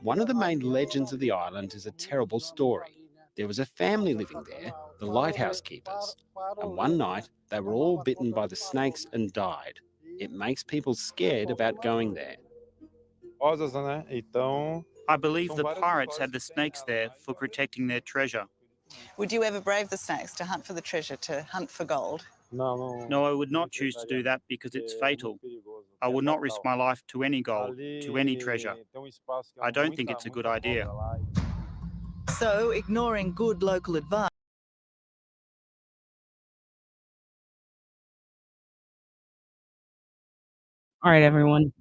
One of the main legends of the island is a terrible story. There was a family living there, the lighthouse keepers, and one night they were all bitten by the snakes and died. It makes people scared about going there. I believe the pirates had the snakes there for protecting their treasure. Would you ever brave the snakes to hunt for the treasure, to hunt for gold? No, I would not choose to do that because it's fatal. I would not risk my life to any gold, to any treasure. I don't think it's a good idea. So, ignoring good local advice. All right, everyone.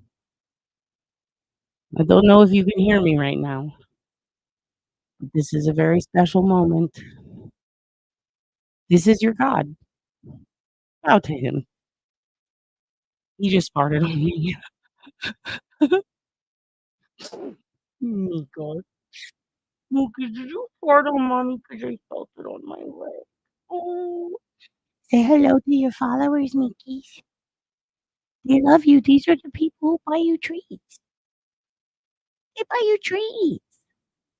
I don't know if you can hear me right now. But this is a very special moment. This is your God. Bow to him. He just farted on me. Oh, God. Mookie, did you fart on mommy? Because I felt it on my leg. Oh. Say hello to your followers, Mickey. They love you. These are the people who buy you treats. They buy you treats.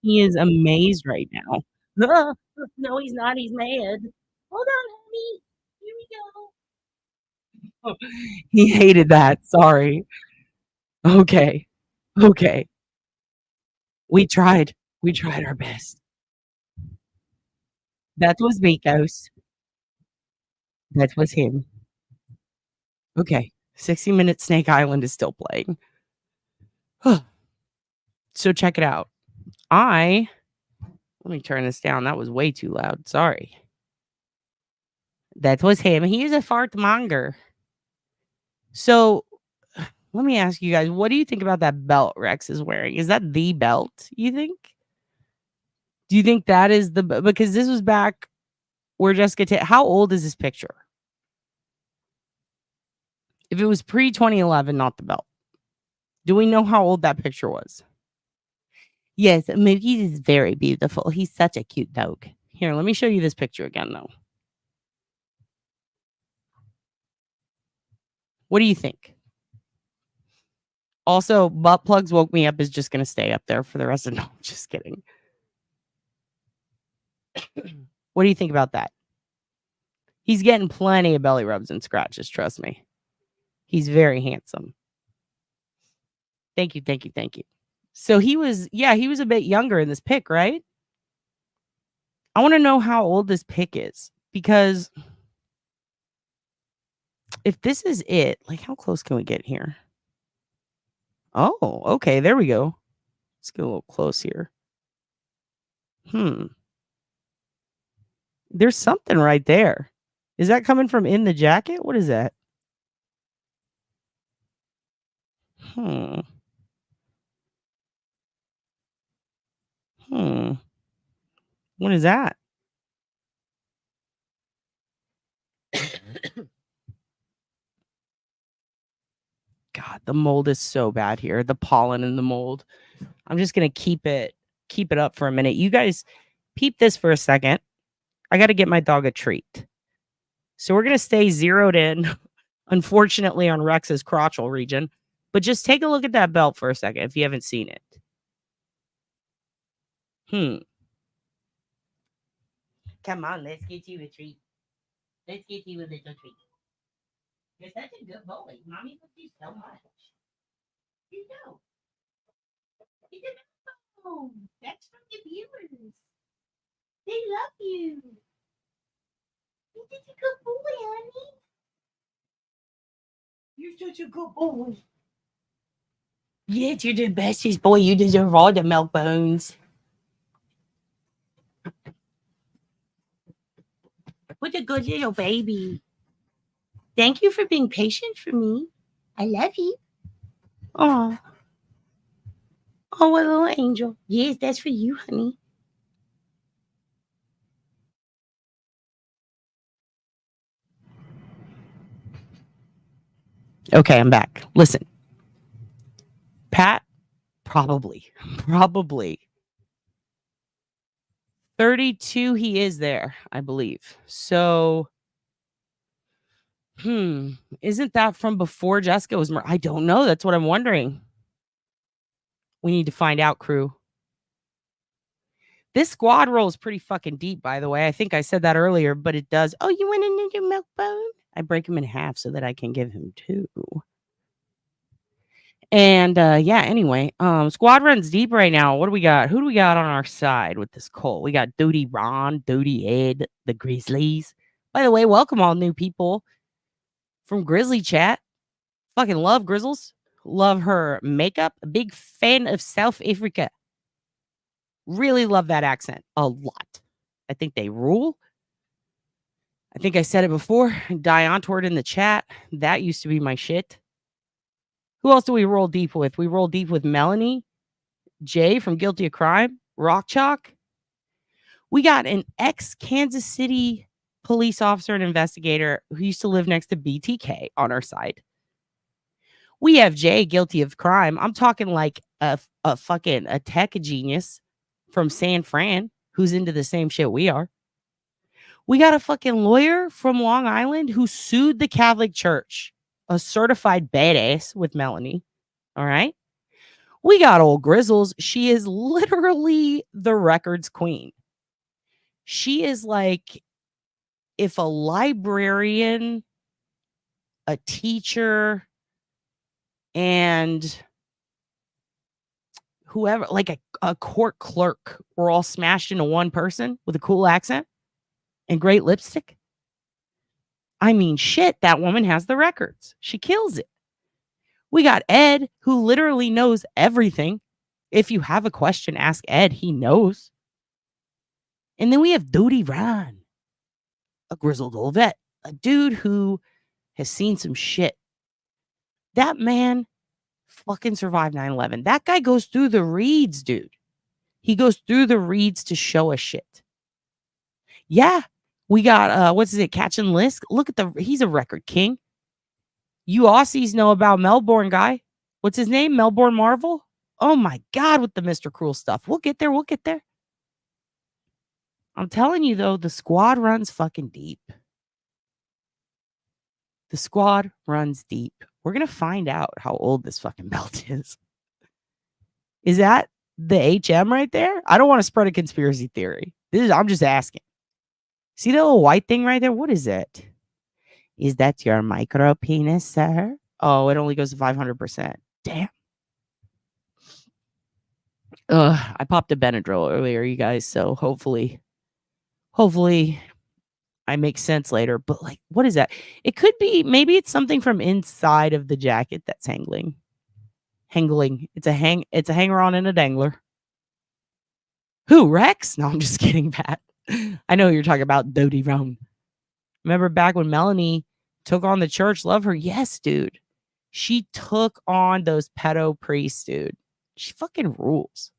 He is amazed right now. No, he's not. He's mad. Hold on, honey. Here we go. He hated that. Sorry. Okay. Okay. We tried. We tried our best. That was Mikos. That was him. Okay. 60-minute Snake Island is still playing. So check it out. Let me turn this down. That was way too loud. Sorry. That was him. He is a fart monger. So let me ask you guys, what do you think about that belt Rex is wearing? Is that the belt, you think? Do you think that is because this was back where Jessica how old is this picture? If it was pre-2011, not the belt. Do we know how old that picture was? Yes, Mookie is very beautiful. He's such a cute dog. Here, let me show you this picture again, though. What do you think? Also, butt plugs woke me up is just going to stay up there for the rest of no, just kidding. What do you think about that? He's getting plenty of belly rubs and scratches, trust me. He's very handsome. Thank you, thank you, thank you. So he was a bit younger in this pic, right? I want to know how old this pic is because if this is it, like how close can we get here? Oh, okay, there we go. Let's get a little close here. There's something right there. Is that coming from in the jacket? What is that? What is that? God, the mold is so bad here. The pollen in the mold. I'm just gonna keep it up for a minute. You guys peep this for a second. I got to get my dog a treat. So we're gonna stay zeroed in, unfortunately, on Rex's crotchal region. But just take a look at that belt for a second if you haven't seen it. Come on, let's get you a treat. Let's get you a little treat. You're such a good boy. Mommy loves you so much. You know. It's a phone. That's from the viewers. They love you. You're such a good boy, honey. You're such a good boy. Yes, you're the bestest boy. You deserve all the milk bones. What a good little baby. Thank you for being patient for me. I love you. Oh. Oh, what a little angel. Yes, that's for you, honey. Okay, I'm back. Listen. Pat, probably 32 he is there, I believe. So isn't that from before Jessica was I don't know. That's what I'm wondering. We need to find out, crew. This squad roll is pretty fucking deep, by the way. I think I said that earlier, but it does. Oh, you want another milk bone? I break him in half so that I can give him 2. And yeah, anyway, squad runs deep right now. What do we got? Who do we got on our side with this call? We got Duty Ron, Duty Ed, the Grizzlies. By the way, welcome all new people from Grizzly Chat. Fucking love Grizzles. Love her makeup. A big fan of South Africa. Really love that accent a lot. I think they rule. I think I said it before. Dion toward in the chat. That used to be my shit. Who else do we roll deep with? We roll deep with Melanie, Jay from Guilty of Crime, Rock Chalk. We got an ex-Kansas City police officer and investigator who used to live next to BTK on our side. We have Jay, Guilty of Crime. I'm talking like a tech genius from San Fran who's into the same shit we are. We got a fucking lawyer from Long Island who sued the Catholic Church. A certified badass with Melanie. All right. We got old Grizzles. She is literally the records queen. She is like if a librarian, a teacher, and whoever, like a court clerk, were all smashed into one person with a cool accent and great lipstick. I mean, shit, that woman has the records. She kills it. We got Ed, who literally knows everything. If you have a question, ask Ed. He knows. And then we have Duty Ron, a grizzled old vet, a dude who has seen some shit. That man fucking survived 9/11. That guy goes through the reeds, dude. He goes through the reeds to show us shit. Yeah. We got, what's it, Catching Lisk? Look at he's a record king. You Aussies know about Melbourne guy. What's his name? Melbourne Marvel? Oh my God, with the Mr. Cruel stuff. We'll get there. I'm telling you, though, the squad runs fucking deep. The squad runs deep. We're going to find out how old this fucking belt is. Is that the HM right there? I don't want to spread a conspiracy theory. I'm just asking. See the little white thing right there? What is it? Is that your micro penis, sir? Oh, it only goes to 500%. Damn. I popped a Benadryl earlier, you guys. So hopefully I make sense later. But like, what is that? It could be, maybe it's something from inside of the jacket that's hangling. It's a hanger on and a dangler. Who, Rex? No, I'm just kidding, Pat. I know you're talking about Dodie Roan. Remember back when Melanie took on the church? Love her. Yes, dude. She took on those pedo priests, dude. She fucking rules.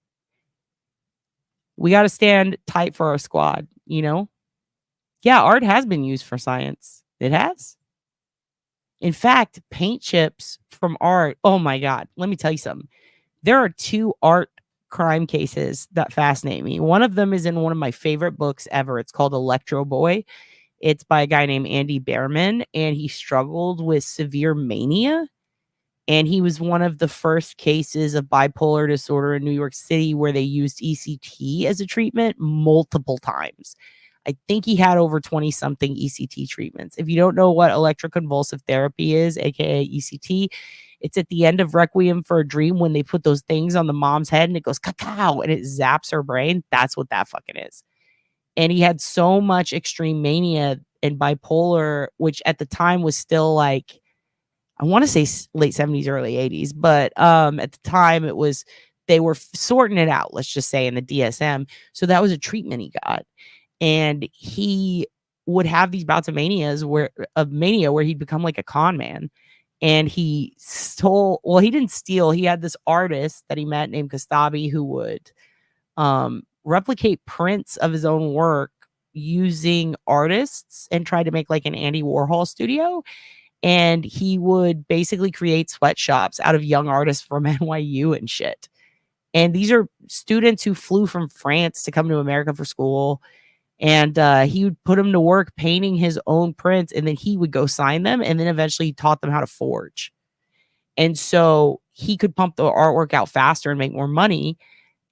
We got to stand tight for our squad, you know? Yeah, art has been used for science. It has. In fact, paint chips from art. Oh my God. Let me tell you something. There are 2 art crime cases that fascinate me. One of them is in one of my favorite books ever. It's called Electro Boy. It's by a guy named Andy Behrman, and he struggled with severe mania. And he was one of the first cases of bipolar disorder in New York City where they used ECT as a treatment multiple times. I think he had over 20-something ECT treatments. If you don't know what electroconvulsive therapy is, aka ECT, it's at the end of Requiem for a Dream when they put those things on the mom's head and it goes cacao and it zaps her brain. That's what that fucking is. And he had so much extreme mania and bipolar, which at the time was still like, I want to say late 70s, early 80s, but at the time they were sorting it out, let's just say, in the DSM. So that was a treatment he got. And he would have these bouts of mania where he'd become like a con man. And he didn't steal. He had this artist that he met named Kastabi who would replicate prints of his own work using artists and try to make like an Andy Warhol studio. And he would basically create sweatshops out of young artists from NYU and shit. And these are students who flew from France to come to America for school. And he would put them to work painting his own prints, and then he would go sign them. And then eventually he taught them how to forge. And so he could pump the artwork out faster and make more money.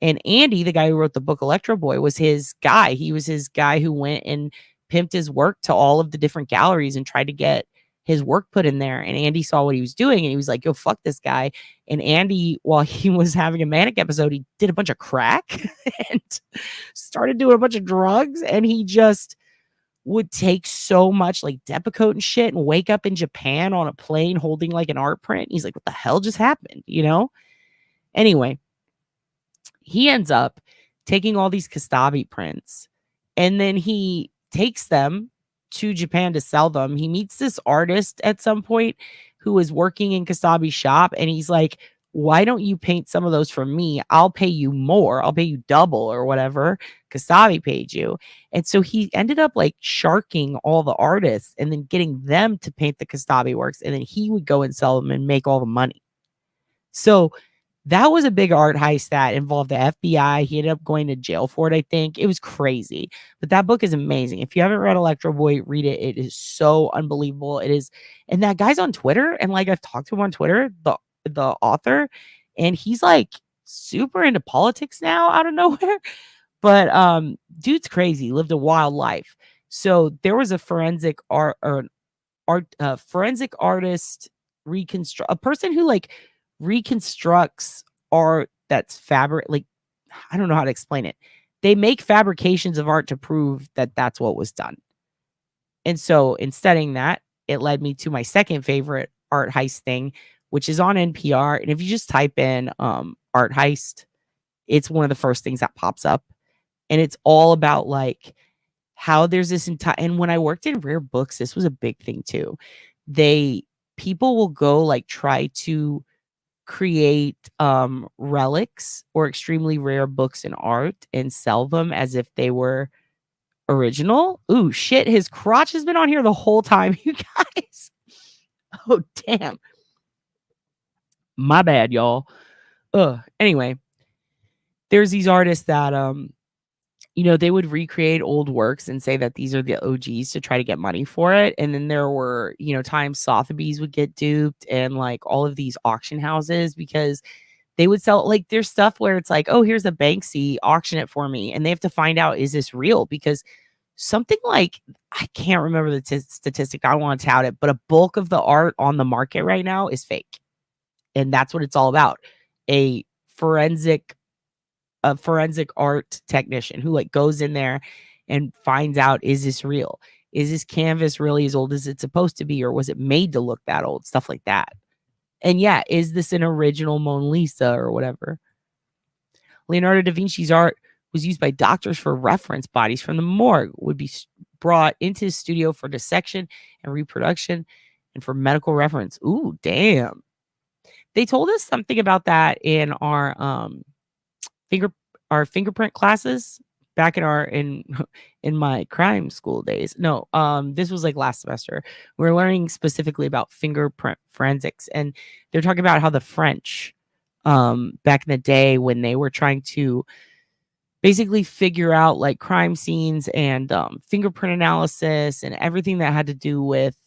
And Andy, the guy who wrote the book Electro Boy, was his guy. He was his guy who went and pimped his work to all of the different galleries and tried to get his work put in there. And Andy saw what he was doing and he was like, yo, fuck this guy. And Andy, while he was having a manic episode, he did a bunch of crack and started doing a bunch of drugs. And he just would take so much like Depakote and shit and wake up in Japan on a plane holding like an art print. He's like, what the hell just happened? You know? Anyway, he ends up taking all these Kastabi prints and then he takes them to Japan to sell them. He meets this artist at some point who is working in Kastabi's shop, and he's like, why don't you paint some of those for me? I'll pay you more. I'll pay you double or whatever Kastabi paid you. And so he ended up like sharking all the artists and then getting them to paint the Kastabi works, and then he would go and sell them and make all the money. So that was a big art heist that involved the FBI. He ended up going to jail for it, I think. It was crazy. But that book is amazing. If you haven't read Electro Boy, read it. It is so unbelievable. It is. And that guy's on Twitter. And like I've talked to him on Twitter, the author. And he's like super into politics now out of nowhere. But dude's crazy. Lived a wild life. So there was a forensic forensic artist a person who like reconstructs art that's like, I don't know how to explain it. They make fabrications of art to prove that that's what was done. And so in studying that, it led me to my second favorite art heist thing, which is on NPR. And if you just type in art heist, it's one of the first things that pops up. And it's all about like how there's this entire, and when I worked in rare books, this was a big thing too. People will go like try to create relics or extremely rare books and art and sell them as if they were original. Ooh, shit, his crotch has been on here the whole time, you guys. Oh, damn. My bad, y'all. Anyway, there's these artists that they would recreate old works and say that these are the OGs to try to get money for it. And then there were, times Sotheby's would get duped and like all of these auction houses because they would sell like there's stuff where it's like, oh, here's a Banksy, auction it for me. And they have to find out, is this real? Because something like, I can't remember the statistic. I don't want to tout it, but a bulk of the art on the market right now is fake. And that's what it's all about. A forensic art technician who like goes in there and finds out, is this real? Is this canvas really as old as it's supposed to be? Or was it made to look that old? Stuff like that. And yeah, is this an original Mona Lisa or whatever? Leonardo da Vinci's art was used by doctors for reference. Bodies from the morgue would be brought into his studio for dissection and reproduction and for medical reference. Ooh, damn. They told us something about that in our fingerprint classes back in my crime school days. No, this was like last semester. We were learning specifically about fingerprint forensics, and they're talking about how the French, back in the day when they were trying to basically figure out like crime scenes and fingerprint analysis and everything that had to do with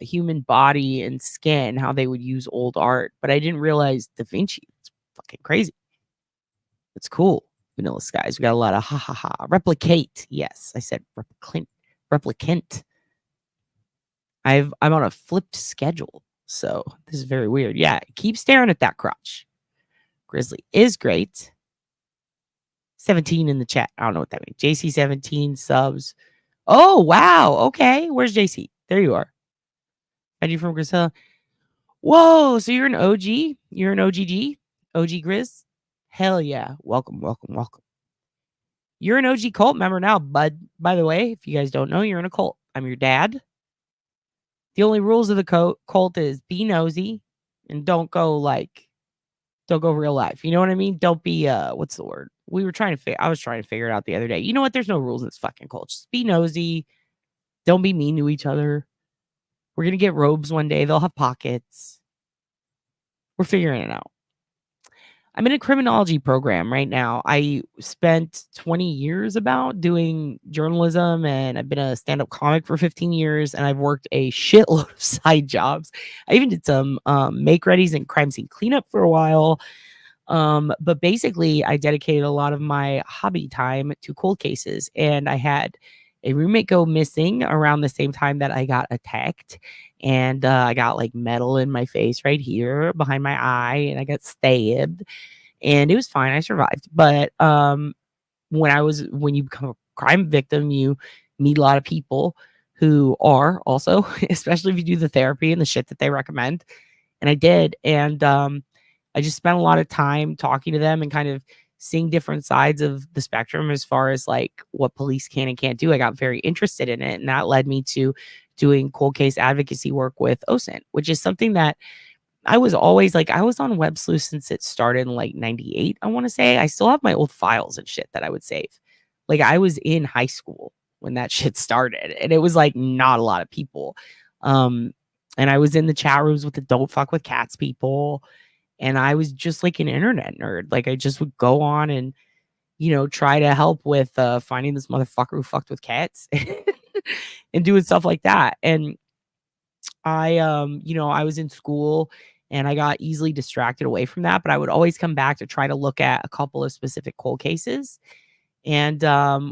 human body and skin, how they would use old art. But I didn't realize Da Vinci. It's fucking crazy. It's cool. Vanilla Skies. We got a lot of replicate. Yes, I said replicant. I'm on a flipped schedule, so this is very weird. Yeah, keep staring at that crotch. Grizzly is great. 17 in the chat. I don't know what that means. JC 17 subs. Oh wow. Okay, where's JC? There you are. And you from Brazil? Whoa, so you're an OG? You're an OGG? OG Grizz? Hell yeah. Welcome, welcome, welcome. You're an OG cult member now, bud. By the way, if you guys don't know, you're in a cult. I'm your dad. The only rules of the cult is be nosy and don't go real life. You know what I mean? Don't be what's the word? I was trying to figure it out the other day. You know what? There's no rules in this fucking cult. Just be nosy. Don't be mean to each other. We're gonna get robes one day. They'll have pockets. We're figuring it out. I'm in a criminology program right now. I spent 20 years about doing journalism, and I've been a stand-up comic for 15 years, and I've worked a shitload of side jobs. I even did some make-readies and crime scene cleanup for a while. But basically, I dedicated a lot of my hobby time to cold cases, and I had a roommate go missing around the same time that I got attacked, and I got like metal in my face right here behind my eye, and I got stabbed, and it was fine. I survived. But when you become a crime victim, you meet a lot of people who are also, especially if you do the therapy and the shit that they recommend, and I did, and I just spent a lot of time talking to them and kind of seeing different sides of the spectrum as far as like what police can and can't do. I got very interested in it, and that led me to doing cold case advocacy work with OSINT, which is something that I was always like, I was on Web Sleuth since it started in like 98. I want to say I still have my old files and shit that I would save. Like I was in high school when that shit started, and it was like not a lot of people. And I was in the chat rooms with the don't fuck with cats people. And I was just like an internet nerd. Like I just would go on and, try to help with finding this motherfucker who fucked with cats and doing stuff like that. And I was in school and I got easily distracted away from that, but I would always come back to try to look at a couple of specific cold cases. And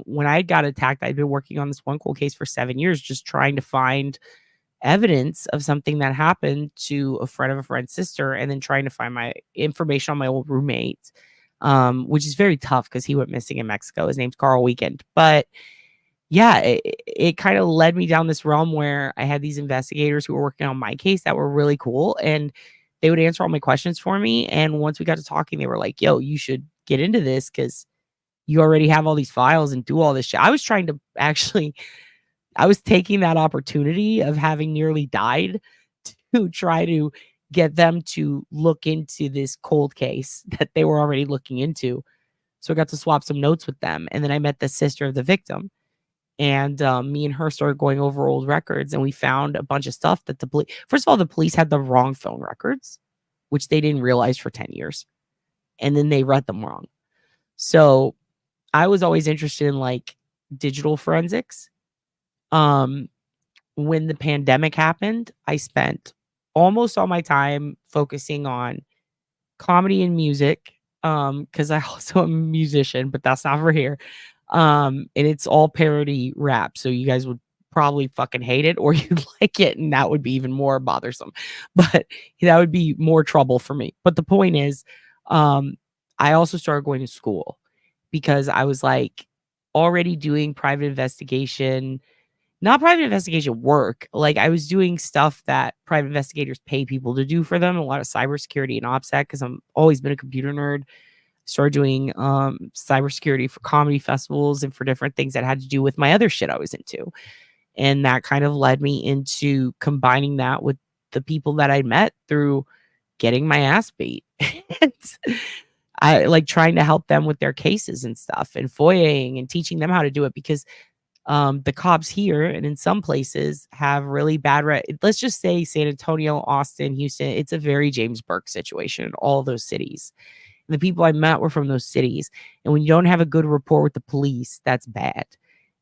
when I got attacked, I'd been working on this one cold case for 7 years, just trying to find evidence of something that happened to a friend of a friend's sister, and then trying to find my information on my old roommate, which is very tough because he went missing in Mexico. His name's Carl Weekend. But yeah, it kind of led me down this realm where I had these investigators who were working on my case that were really cool, and they would answer all my questions for me. And once we got to talking, they were like, yo, you should get into this because you already have all these files and do all this shit. I was taking that opportunity of having nearly died to try to get them to look into this cold case that they were already looking into. So I got to swap some notes with them. And then I met the sister of the victim. And me and her started going over old records. And we found a bunch of stuff that first of all, the police had the wrong phone records, which they didn't realize for 10 years. And then they read them wrong. So I was always interested in like digital forensics. When the pandemic happened, I spent almost all my time focusing on comedy and music. Because I also am a musician, but that's not for here. And it's all parody rap. So you guys would probably fucking hate it, or you'd like it, and that would be even more bothersome. But that would be more trouble for me. But the point is, I also started going to school because I was like already doing private investigation. Not private investigation work. Like I was doing stuff that private investigators pay people to do for them. A lot of cybersecurity and OPSEC because I'm always been a computer nerd. Started doing cybersecurity for comedy festivals and for different things that had to do with my other shit I was into. And that kind of led me into combining that with the people that I met through getting my ass beat. I like trying to help them with their cases and stuff and FOIAing and teaching them how to do it because the cops here and in some places have really bad let's just say San Antonio, Austin, Houston. It's a very James Burke situation in all those cities. And the people I met were from those cities. And when you don't have a good rapport with the police, that's bad.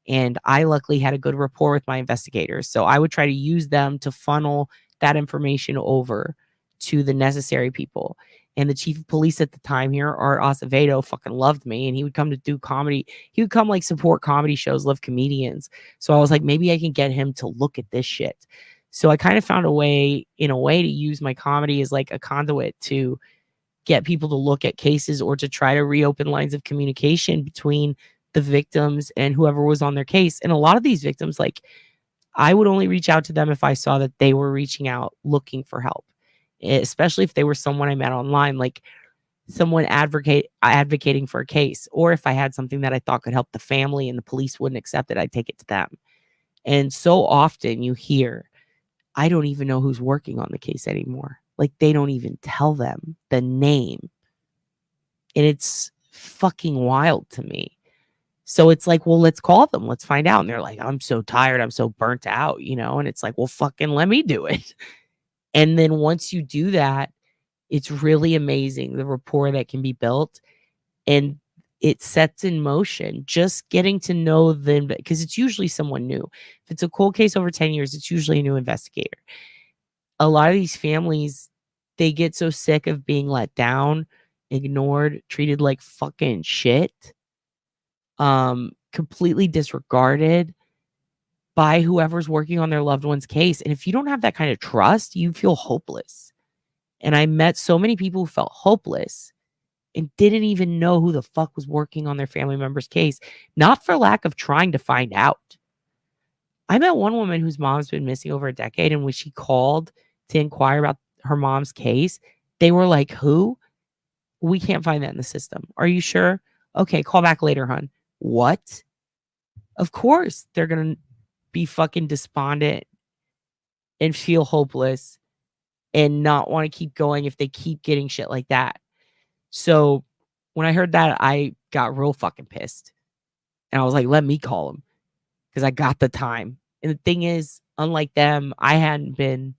And I luckily had a good rapport with my investigators. So I would try to use them to funnel that information over to the necessary people. And the chief of police at the time here, Art Acevedo, fucking loved me. And he would come to do comedy. He would come like support comedy shows, love comedians. So I was like, maybe I can get him to look at this shit. So I kind of found a way to use my comedy as like a conduit to get people to look at cases or to try to reopen lines of communication between the victims and whoever was on their case. And a lot of these victims, like I would only reach out to them if I saw that they were reaching out looking for help. especially if they were someone I met online, like someone advocating for a case, or if I had something that I thought could help the family and the police wouldn't accept it, I'd take it to them. And so often you hear, I don't even know who's working on the case anymore. Like they don't even tell them the name. And it's fucking wild to me. So it's like, well, let's call them. Let's find out. And they're like, I'm so tired. I'm so burnt out, you know? And it's like, well, fucking let me do it. And then once you do that, it's really amazing the rapport that can be built. And it sets in motion just getting to know them, because it's usually someone new. If it's a cold case over 10 years, it's usually a new investigator. A lot of these families, they get so sick of being let down, ignored, treated like fucking shit, completely disregarded by whoever's working on their loved one's case. And if you don't have that kind of trust, you feel hopeless. And I met so many people who felt hopeless and didn't even know who the fuck was working on their family member's case, not for lack of trying to find out. I met one woman whose mom's been missing over a decade, and when she called to inquire about her mom's case, they were like, who? We can't find that in the system. Are you sure? Okay, call back later, hon. What? Of course they're going to be fucking despondent and feel hopeless and not want to keep going if they keep getting shit like that. So when I heard that, I got real fucking pissed. And I was like, let me call him, because I got the time. And the thing is, unlike them, I hadn't been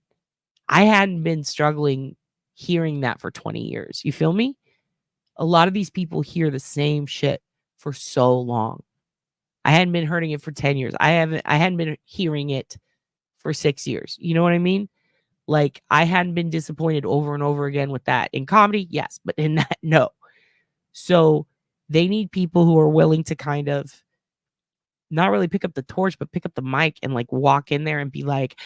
struggling hearing that for 20 years. You feel me? A lot of these people hear the same shit for so long. I hadn't been hearing it for 10 years. I hadn't been hearing it for 6 years. You know what I mean? Like, I hadn't been disappointed over and over again with that. In comedy, yes, but in that, no. So they need people who are willing to kind of not really pick up the torch, but pick up the mic and like walk in there and be like,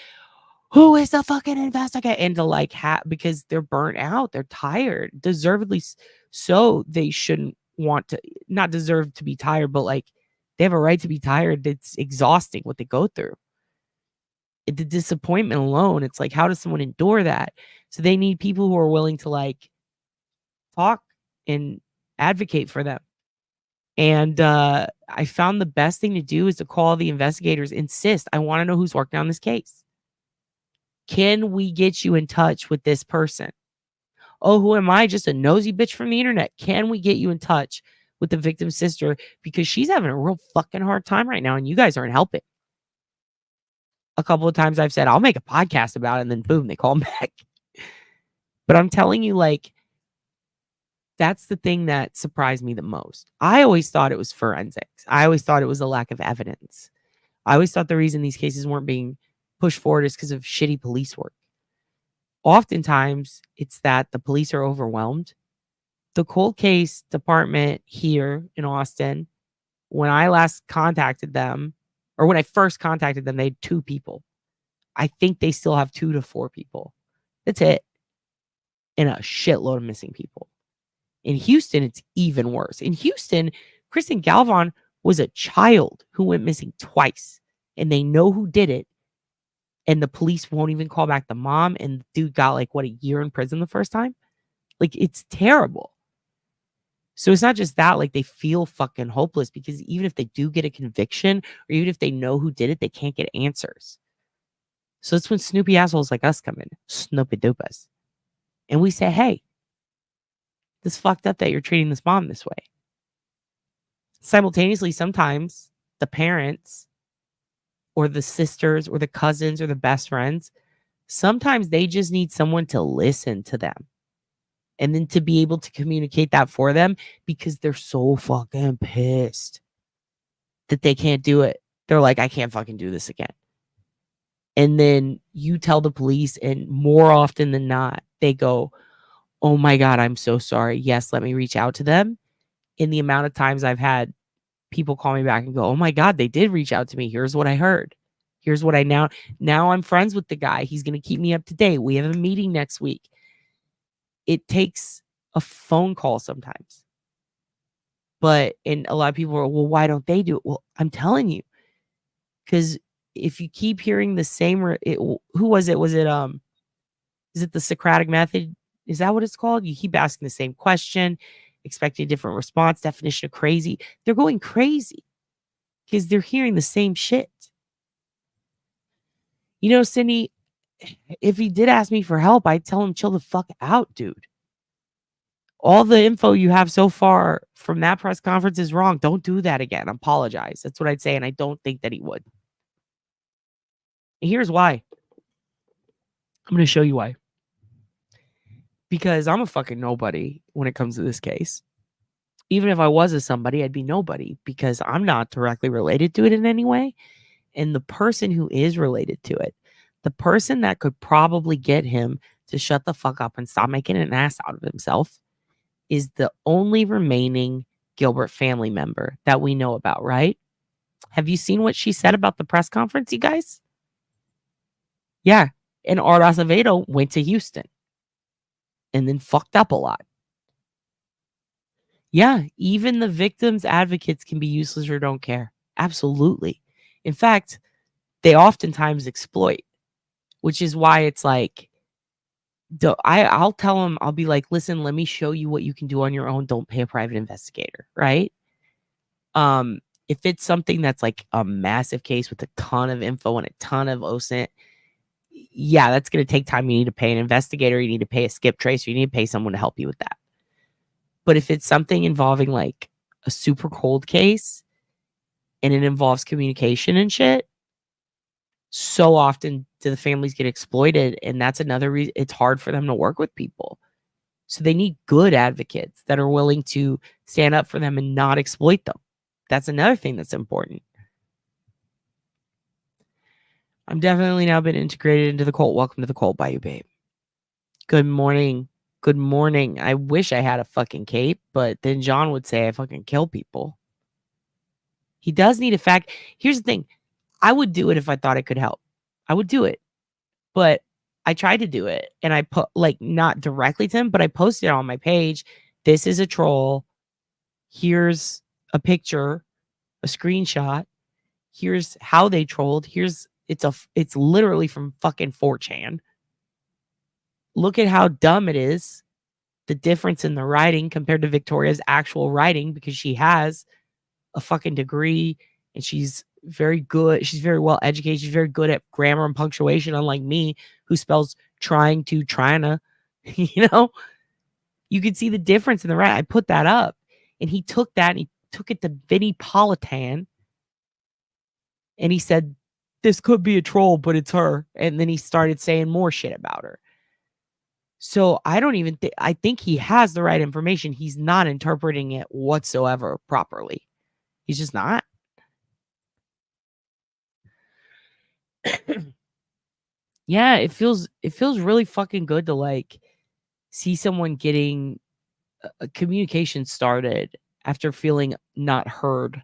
who is the fucking investigator? And to like because they're burnt out, they're tired, deservedly so. They shouldn't want to, not deserve to be tired, but like they have a right to be tired. It's exhausting what they go through. The disappointment alone, it's like, how does someone endure that? So they need people who are willing to like talk and advocate for them. And I found the best thing to do is to call the investigators, insist, I want to know who's working on this case. Can we get you in touch with this person? Oh, who am I? Just a nosy bitch from the internet. Can we get you in touch with the victim's sister? Because she's having a real fucking hard time right now and you guys aren't helping. A couple of times I've said, I'll make a podcast about it, and then boom, they call back. But I'm telling you, like, that's the thing that surprised me the most. I always thought it was forensics. I always thought it was a lack of evidence. I always thought the reason these cases weren't being pushed forward is because of shitty police work. Oftentimes, it's that the police are overwhelmed. The cold case department here in Austin, when I last contacted them, or when I first contacted them, they had 2 people. I think they still have 2 to 4 people. That's it. And a shitload of missing people. In Houston, it's even worse. In Houston, Kristen Galvan was a child who went missing twice. And they know who did it. And the police won't even call back the mom. And the dude got like, what, a year in prison the first time? Like, it's terrible. So it's not just that, like, they feel fucking hopeless, because even if they do get a conviction, or even if they know who did it, they can't get answers. So that's when Snoopy assholes like us come in, SnoopyDupas. And we say, hey, this fucked up that you're treating this mom this way. Simultaneously, sometimes the parents or the sisters or the cousins or the best friends, sometimes they just need someone to listen to them. And then to be able to communicate that for them, because they're so fucking pissed that they can't do it. They're like, I can't fucking do this again. And then you tell the police, and more often than not, they go, oh my God, I'm so sorry. Yes, let me reach out to them. In the amount of times I've had people call me back and go, oh my God, they did reach out to me. Here's what I heard. Here's what I now I'm friends with the guy. He's going to keep me up to date. We have a meeting next week. It takes a phone call sometimes. And a lot of people are, well, why don't they do it? Well, I'm telling you, because if you keep hearing the same, who was it? Was it Is it the Socratic method? Is that what it's called? You keep asking the same question, expecting a different response. Definition of crazy. They're going crazy because they're hearing the same shit. You know, Cindy, if he did ask me for help, I'd tell him chill the fuck out, dude. All the info you have so far from that press conference is wrong. Don't do that again. Apologize. That's what I'd say, and I don't think that he would. And here's why. I'm going to show you why. Because I'm a fucking nobody when it comes to this case. Even if I was a somebody, I'd be nobody because I'm not directly related to it in any way. And the person who is related to it, the person that could probably get him to shut the fuck up and stop making an ass out of himself, is the only remaining Gilbert family member that we know about, right? Have you seen what she said about the press conference, you guys? Yeah. And Art Acevedo went to Houston and then fucked up a lot. Yeah, even the victims' advocates can be useless or don't care. Absolutely. In fact, they oftentimes exploit, which is why it's like, I'll tell them, I'll be like, listen, let me show you what you can do on your own. Don't pay a private investigator, right? If it's something that's like a massive case with a ton of info and a ton of OSINT, yeah, that's going to take time. You need to pay an investigator. You need to pay a skip tracer. You need to pay someone to help you with that. But if it's something involving like a super cold case and it involves communication and shit, so often do the families get exploited. And that's another reason it's hard for them to work with people. So they need good advocates that are willing to stand up for them and not exploit them. That's another thing that's important. I'm definitely now been integrated into the cult. Welcome to the cult, Bayou Babe. Good morning. Good morning. I wish I had a fucking cape, but then John would say I fucking kill people. He does need a fact. Here's the thing. I would do it if I thought it could help. I would do it. But I tried to do it and I put like not directly to him, but I posted it on my page. This is a troll. Here's a picture, a screenshot. Here's how they trolled. It's literally from fucking 4chan. Look at how dumb it is. The difference in the writing compared to Victoria's actual writing, because she has a fucking degree and she's very good. She's very well educated. She's very good at grammar and punctuation, unlike me, who spells trying to. You know, you can see the difference in the writing. I put that up and he took that and he took it to Vinnie Politan and he said, this could be a troll, but it's her. And then he started saying more shit about her. So I don't even think, I think he has the right information. He's not interpreting it whatsoever properly. He's just not. Yeah, it feels really fucking good to like see someone getting a communication started after feeling not heard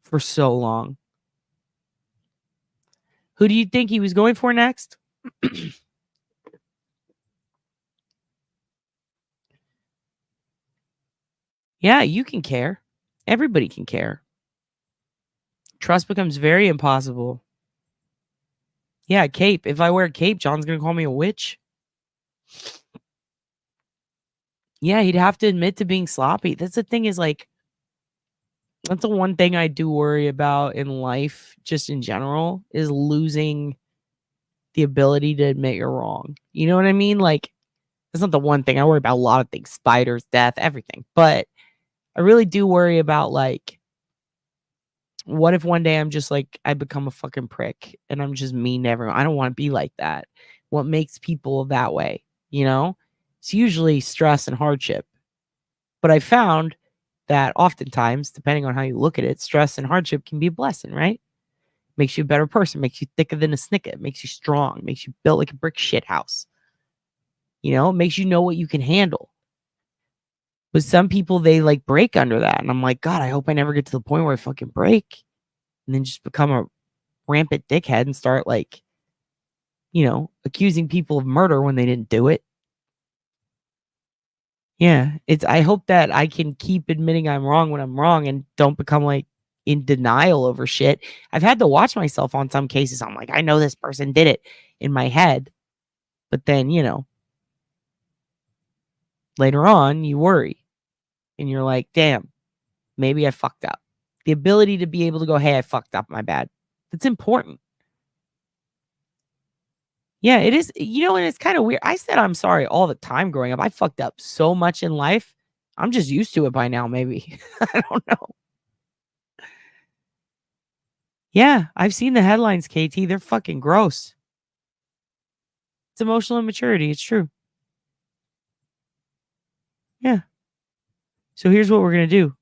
for so long. Who do you think he was going for next? Yeah, you can care. Everybody can care. Trust becomes very impossible. Yeah, cape. If I wear a cape, John's going to call me a witch. Yeah, he'd have to admit to being sloppy. That's the thing is like, that's the one thing I do worry about in life, just in general, is losing the ability to admit you're wrong. You know what I mean? Like, that's not the one thing. I worry about a lot of things, spiders, death, everything. But I really do worry about like, what if one day I'm just like, I become a fucking prick and I'm just mean to everyone? I don't want to be like that. What makes people that way? You know, it's usually stress and hardship. But I found that oftentimes, depending on how you look at it, stress and hardship can be a blessing, right? Makes you a better person, makes you thicker than a snicket, makes you strong, makes you built like a brick shit house. You know, makes you know what you can handle. But some people, they like break under that. And I'm like, God, I hope I never get to the point where I fucking break and then just become a rampant dickhead and start like, you know, accusing people of murder when they didn't do it. Yeah, I hope that I can keep admitting I'm wrong when I'm wrong and don't become like in denial over shit. I've had to watch myself on some cases. I'm like, I know this person did it in my head. But then, later on, you worry. And you're like, damn, maybe I fucked up. The ability to be able to go, hey, I fucked up, my bad. That's important. Yeah, it is. And it's kind of weird. I said I'm sorry all the time growing up. I fucked up so much in life. I'm just used to it by now, maybe. I don't know. Yeah, I've seen the headlines, KT. They're fucking gross. It's emotional immaturity. It's true. Yeah. So here's what we're going to do.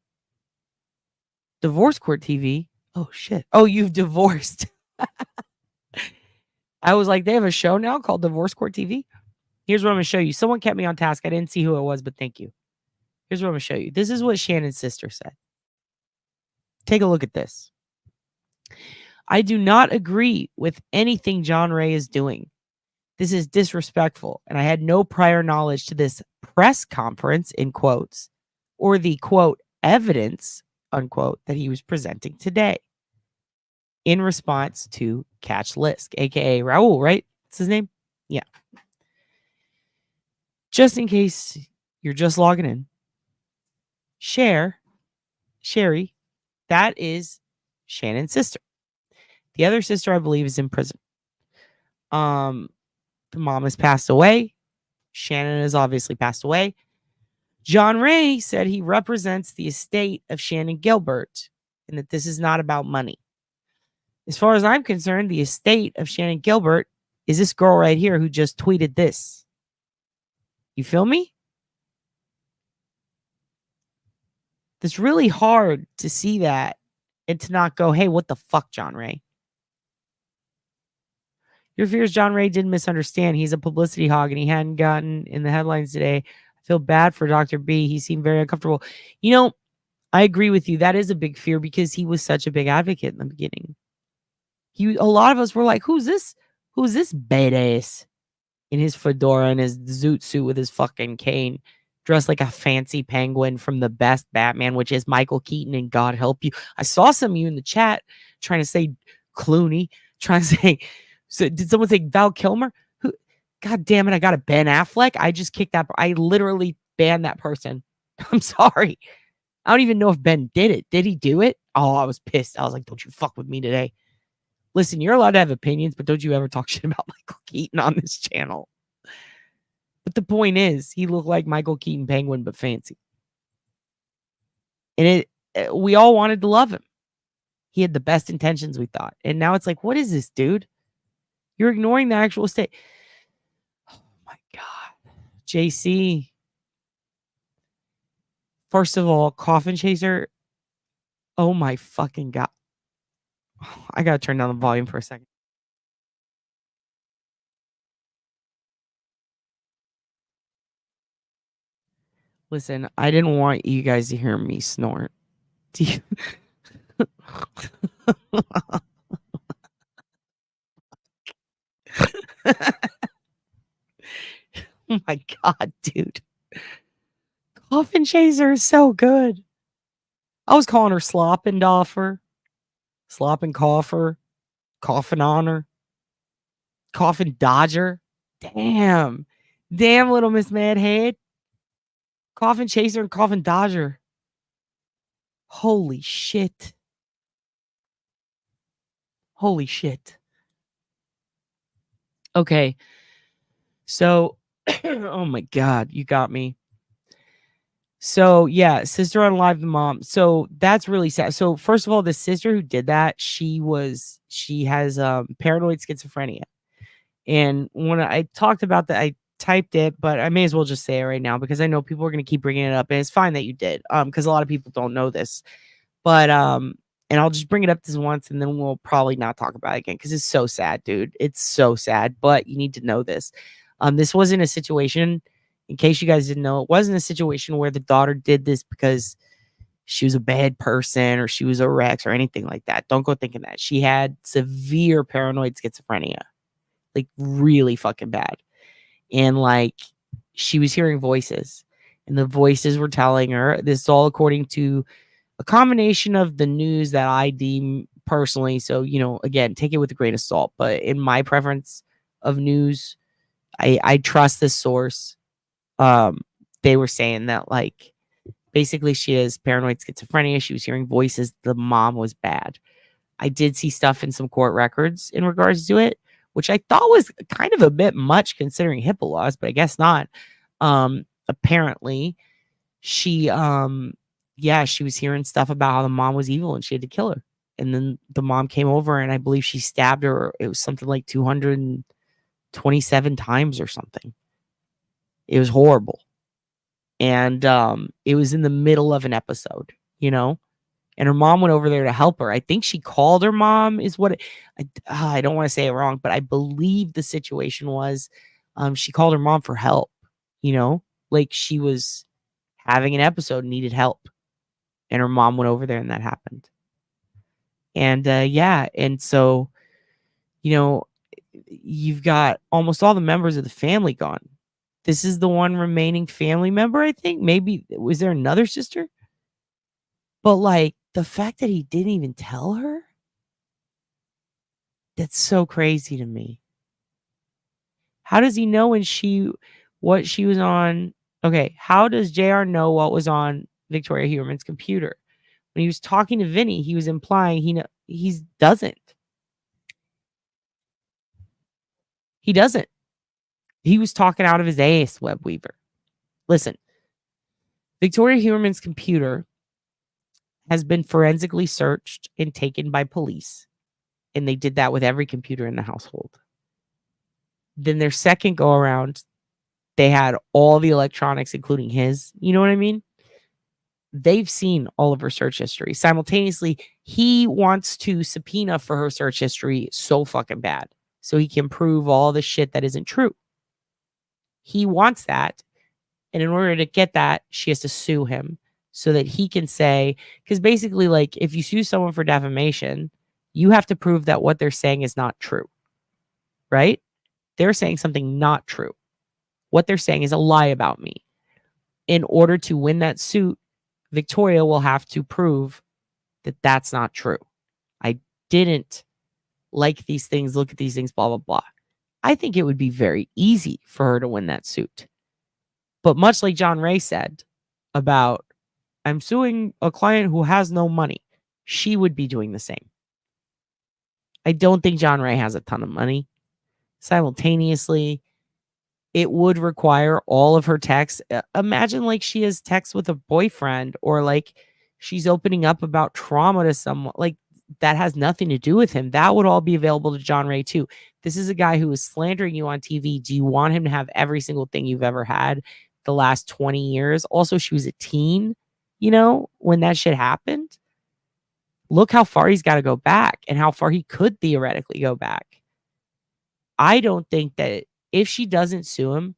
Divorce Court TV. Oh, shit. Oh, you've divorced. I was like, they have a show now called Divorce Court TV. Here's what I'm going to show you. Someone kept me on task. I didn't see who it was, but thank you. Here's what I'm going to show you. This is what Shannon's sister said. Take a look at this. I do not agree with anything John Ray is doing. This is disrespectful, and I had no prior knowledge to this press conference, in quotes, or the, quote, evidence, unquote, that he was presenting today in response to Catch Lisk, a.k.a. Raul, right? That's his name? Yeah. Just in case you're just logging in, Sherry, that is Shannon's sister. The other sister, I believe, is in prison. The mom has passed away. Shannon has obviously passed away. John Ray said he represents the estate of Shannon Gilbert and that this is not about money. As far as I'm concerned, the estate of Shannon Gilbert is this girl right here who just tweeted this. You feel me? It's really hard to see that and to not go, hey, what the fuck, John Ray? Your fears John Ray didn't misunderstand. He's a publicity hog and he hadn't gotten in the headlines today. I feel bad for Dr. B. He seemed very uncomfortable. I agree with you. That is a big fear because he was such a big advocate in the beginning. A lot of us were like, who's this badass in his fedora and his zoot suit with his fucking cane, dressed like a fancy penguin from the best Batman, which is Michael Keaton, and God help you. I saw some of you in the chat trying to say Clooney, trying to say, so did someone say Val Kilmer? Who? God damn it, I got a Ben Affleck. I just kicked that. I literally banned that person. I'm sorry. I don't even know if Ben did it. Did he do it? Oh, I was pissed. I was like, don't you fuck with me today. Listen, you're allowed to have opinions, but don't you ever talk shit about Michael Keaton on this channel. But the point is, he looked like Michael Keaton Penguin, but fancy. And we all wanted to love him. He had the best intentions, we thought. And now it's like, what is this, dude? You're ignoring the actual state. Oh, my God. JC. First of all, Coffin Chaser. Oh, my fucking God. I got to turn down the volume for a second. Listen, I didn't want you guys to hear me snort. Do you... Oh my God, dude. Coffin Chaser is so good. I was calling her Sloppendoffer, Sloppin' Coffer, Coffin Honor, Coffin Dodger. Damn, little Miss Madhead. Coffin Chaser and Coffin Dodger. Holy shit. Holy shit. Okay. So, oh my God, you got me. So, yeah, sister on live the mom. So, that's really sad. So, first of all, the sister who did that, she has paranoid schizophrenia. And when I talked about that, I typed it, but I may as well just say it right now because I know people are going to keep bringing it up, and it's fine that you did, because a lot of people don't know this. But and I'll just bring it up this once, and then we'll probably not talk about it again because it's so sad, dude. It's so sad, but you need to know this. This wasn't a situation. In case you guys didn't know, it wasn't a situation where the daughter did this because she was a bad person or she was a Rex or anything like that. Don't go thinking that. She had severe paranoid schizophrenia, like really fucking bad. And like she was hearing voices, and the voices were telling her, this is all according to a combination of the news that I deem personally. So, again, take it with a grain of salt. But in my preference of news, I trust this source. They were saying that like basically she has paranoid schizophrenia. She was hearing voices. The mom was bad. I did see stuff in some court records in regards to it, which I thought was kind of a bit much considering HIPAA laws, but I guess not. Apparently she she was hearing stuff about how the mom was evil and she had to kill her. And then the mom came over and I believe she stabbed her. It was something like 227 times or something. It was horrible. And it was in the middle of an episode, you know? And her mom went over there to help her. I think she called her mom is what I don't want to say it wrong, but I believe the situation was she called her mom for help, you know? Like she was having an episode, needed help. And her mom went over there and that happened. And and so, you know, you've got almost all the members of the family gone. This is the one remaining family member, I think. Maybe was there another sister? But like the fact that he didn't even tell her, that's so crazy to me. How does he know what she was on? Okay, how does JR know what was on Victoria Heuermann's computer? When he was talking to Vinny, he was implying he doesn't. He doesn't. He was talking out of his ass, Webweaver. Listen, Victoria Heuermann's computer has been forensically searched and taken by police. And they did that with every computer in the household. Then their second go around, they had all the electronics, including his. You know what I mean? They've seen all of her search history. Simultaneously, he wants to subpoena for her search history so fucking bad. So he can prove all the shit that isn't true. He wants that. And in order to get that, she has to sue him so that he can say, because basically, like, if you sue someone for defamation, you have to prove that what they're saying is not true. Right? They're saying something not true. What they're saying is a lie about me. In order to win that suit, Victoria will have to prove that that's not true. I didn't like these things, look at these things, blah, blah, blah. I think it would be very easy for her to win that suit. But much like John Ray said about, I'm suing a client who has no money, she would be doing the same. I don't think John Ray has a ton of money. Simultaneously, it would require all of her texts. Imagine like she has texts with a boyfriend or like she's opening up about trauma to someone. Like that has nothing to do with him. That would all be available to John Ray too. This is a guy who is slandering you on TV. Do you want him to have every single thing you've ever had the last 20 years? Also, she was a teen, you know, when that shit happened. Look how far he's got to go back and how far he could theoretically go back. I don't think that if she doesn't sue him,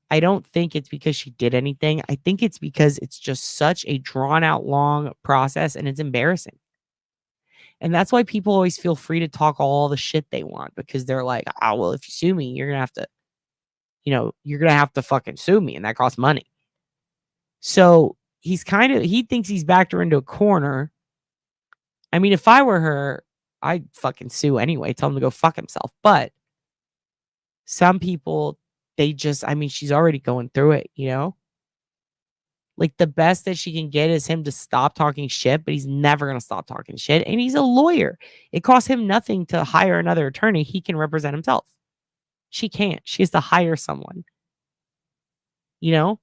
I don't think it's because she did anything. I think it's because it's just such a drawn out long process and it's embarrassing. And that's why people always feel free to talk all the shit they want because they're like, oh, well, if you sue me, you're going to have to, you know, you're going to have to fucking sue me and that costs money. So he thinks he's backed her into a corner. I mean, if I were her, I'd fucking sue anyway, tell him to go fuck himself. But some people, she's already going through it, you know? Like the best that she can get is him to stop talking shit, but he's never going to stop talking shit. And he's a lawyer. It costs him nothing to hire another attorney. He can represent himself. She can't. She has to hire someone, you know?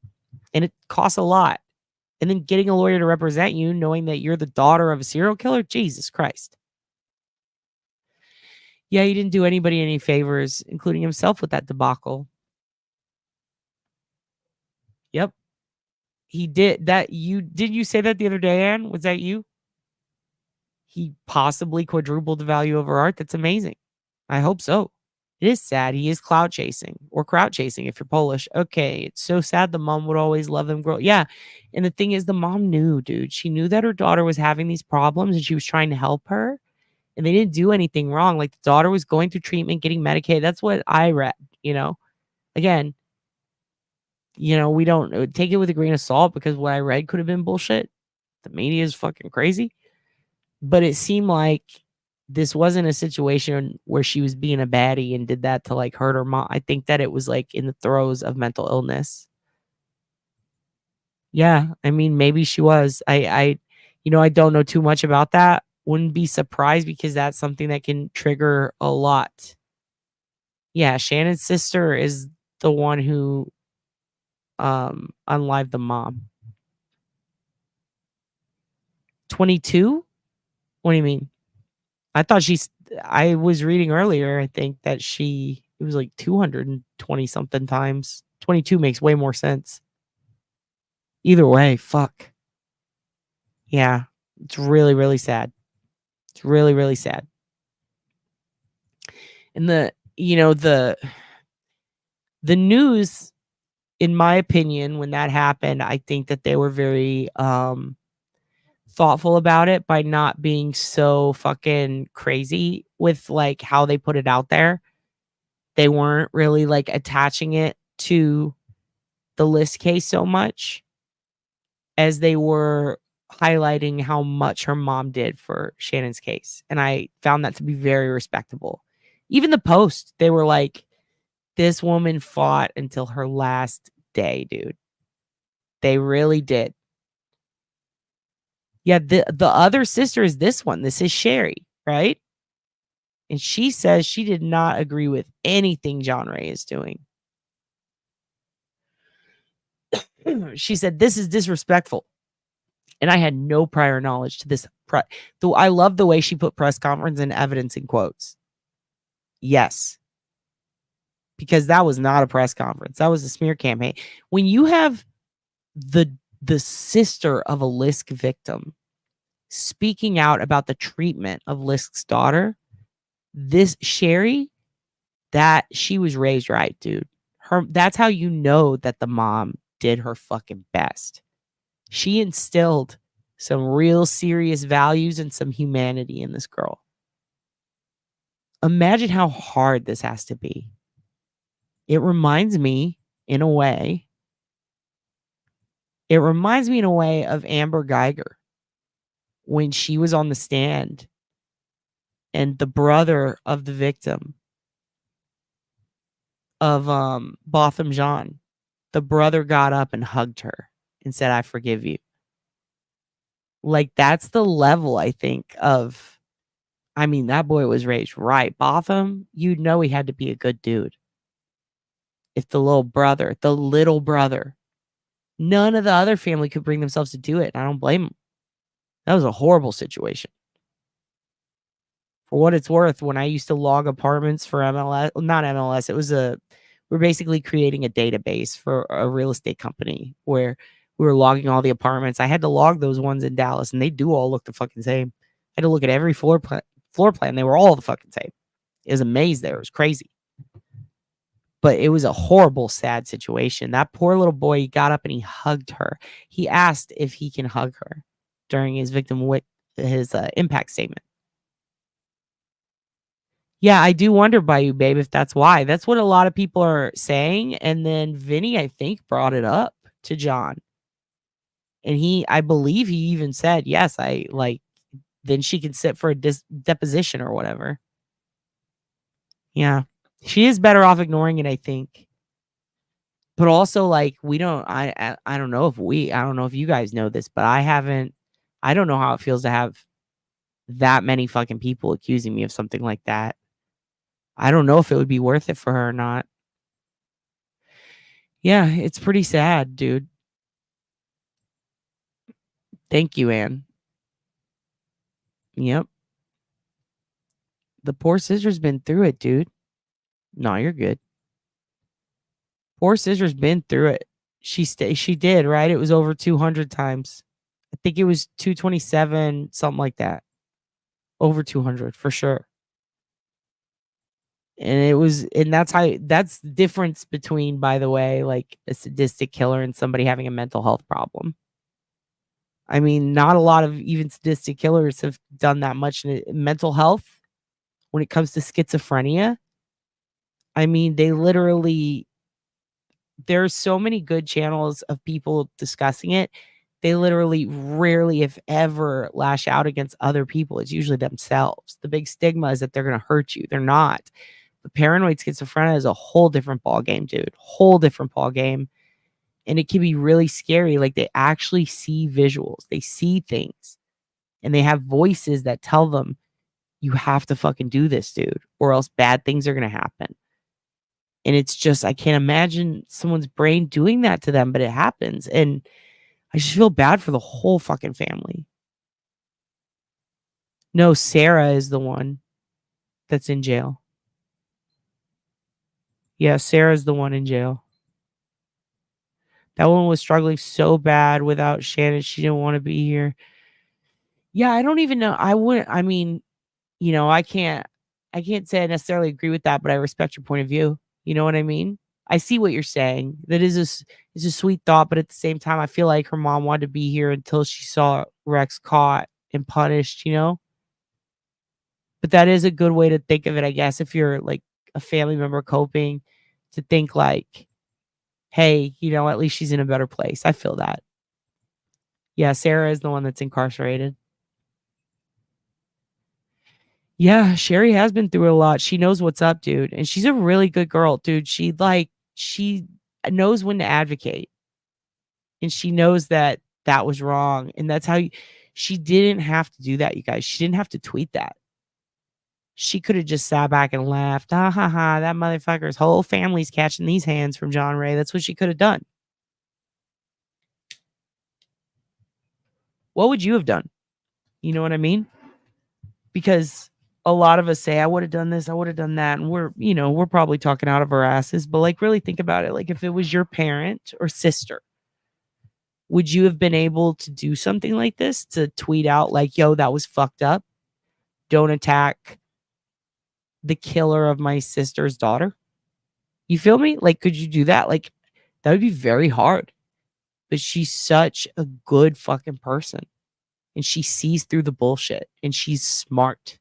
And it costs a lot. And then getting a lawyer to represent you, knowing that you're the daughter of a serial killer, Jesus Christ. Yeah, he didn't do anybody any favors, including himself with that debacle. Yep. He did that. Did you say that the other day, Ann? Was that you? He possibly quadrupled the value of her art. That's amazing. I hope so. It is sad. He is clout chasing or crowd chasing if you're Polish. Okay. It's so sad. The mom would always love them girl. Yeah. And the thing is, the mom knew, dude. She knew that her daughter was having these problems and she was trying to help her. And they didn't do anything wrong. Like the daughter was going through treatment, getting medicated. That's what I read, you know? Again, you know, we don't take it with a grain of salt because what I read could have been bullshit. The media is fucking crazy. But it seemed like this wasn't a situation where she was being a baddie and did that to like hurt her mom. I think that it was like in the throes of mental illness. Yeah, I mean, maybe she was. I don't know too much about that. Wouldn't be surprised because that's something that can trigger a lot. Yeah, Shannon's sister is the one who unlived the mom. 22? What do you mean? I was reading earlier, I think that it was like 220 something times. 22 makes way more sense. Either way, fuck. Yeah, it's really, really sad. It's really, really sad. And the news, in my opinion, when that happened, I think that they were very thoughtful about it by not being so fucking crazy with like how they put it out there. They weren't really like attaching it to the list case so much as they were highlighting how much her mom did for Shannon's case. And I found that to be very respectable. Even the Post, they were like, this woman fought until her last day, dude. They really did. Yeah, the other sister is this one. This is Sherry, right? And she says she did not agree with anything John Ray is doing. She said, this is disrespectful. And I had no prior knowledge to this. Though I love the way she put press conference and evidence in quotes. Yes. Because that was not a press conference. That was a smear campaign. When you have the sister of a Lisk victim speaking out about the treatment of Lisk's daughter, this Sherry, that she was raised right, dude. That's how you know that the mom did her fucking best. She instilled some real serious values and some humanity in this girl. Imagine how hard this has to be. It reminds me in a way of Amber Geiger when she was on the stand and the brother of the victim of Botham Jean, the brother got up and hugged her and said, I forgive you. Like, that's the level, I think, of, I mean, that boy was raised right. Botham, you'd know he had to be a good dude. If the little brother, none of the other family could bring themselves to do it. And I don't blame him. That was a horrible situation. For what it's worth, when I used to log apartments for MLS, not MLS, we're basically creating a database for a real estate company where we were logging all the apartments. I had to log those ones in Dallas, and they do all look the fucking same. I had to look at every floor plan. They were all the fucking same. It was a maze there. It was crazy. But it was a horrible, sad situation. That poor little boy, he got up and he hugged her. He asked if he can hug her during his impact statement. Yeah, I do wonder by you, babe, if that's why. That's what a lot of people are saying. And then Vinny, I think, brought it up to John. And I believe he even said, yes, then she can sit for a deposition or whatever. Yeah. She is better off ignoring it, I think. But also, like, I don't know if you guys know this, but I don't know how it feels to have that many fucking people accusing me of something like that. I don't know if it would be worth it for her or not. Yeah, it's pretty sad, dude. Thank you, Anne. Yep. The poor sister's been through it, dude. No, you're good. Poor sister's been through it. She did, right? It was over 200 times. I think it was 227, something like that. Over 200 for sure. And that's the difference between, by the way, like a sadistic killer and somebody having a mental health problem. I mean, not a lot of even sadistic killers have done that much in mental health when it comes to schizophrenia. I mean, there's so many good channels of people discussing it. They literally rarely, if ever, lash out against other people. It's usually themselves. The big stigma is that they're going to hurt you. They're not. But paranoid schizophrenia is a whole different ballgame, dude. Whole different ballgame. And it can be really scary. Like, they actually see visuals. They see things. And they have voices that tell them, you have to fucking do this, dude, or else bad things are going to happen. And it's just, I can't imagine someone's brain doing that to them, but it happens. And I just feel bad for the whole fucking family. No, Sarah is the one that's in jail. Yeah, Sarah's the one in jail. That one was struggling so bad without Shannon. She didn't want to be here. Yeah, I don't even know. I mean, you know, I can't say I necessarily agree with that, but I respect your point of view. You know what I mean? I see what you're saying. That is a sweet thought, but at the same time, I feel like her mom wanted to be here until she saw Rex caught and punished, you know? But that is a good way to think of it, I guess, if you're like a family member coping, to think like, hey, you know, at least she's in a better place. I feel that. Yeah, Sarah is the one that's incarcerated. Yeah, Sherry has been through a lot. She knows what's up, dude. And she's a really good girl, dude. She knows when to advocate. And she knows that that was wrong. And that's how she didn't have to do that, you guys. She didn't have to tweet that. She could have just sat back and laughed. Ha ha ha, that motherfucker's whole family's catching these hands from John Ray. That's what she could have done. What would you have done? You know what I mean? Because a lot of us say, I would have done this, I would have done that. And we're probably talking out of our asses, but like, really think about it. Like, if it was your parent or sister, would you have been able to do something like this, to tweet out like, yo, that was fucked up? Don't attack the killer of my sister's daughter. You feel me? Like, could you do that? Like, that would be very hard. But she's such a good fucking person. And she sees through the bullshit. And she's smart.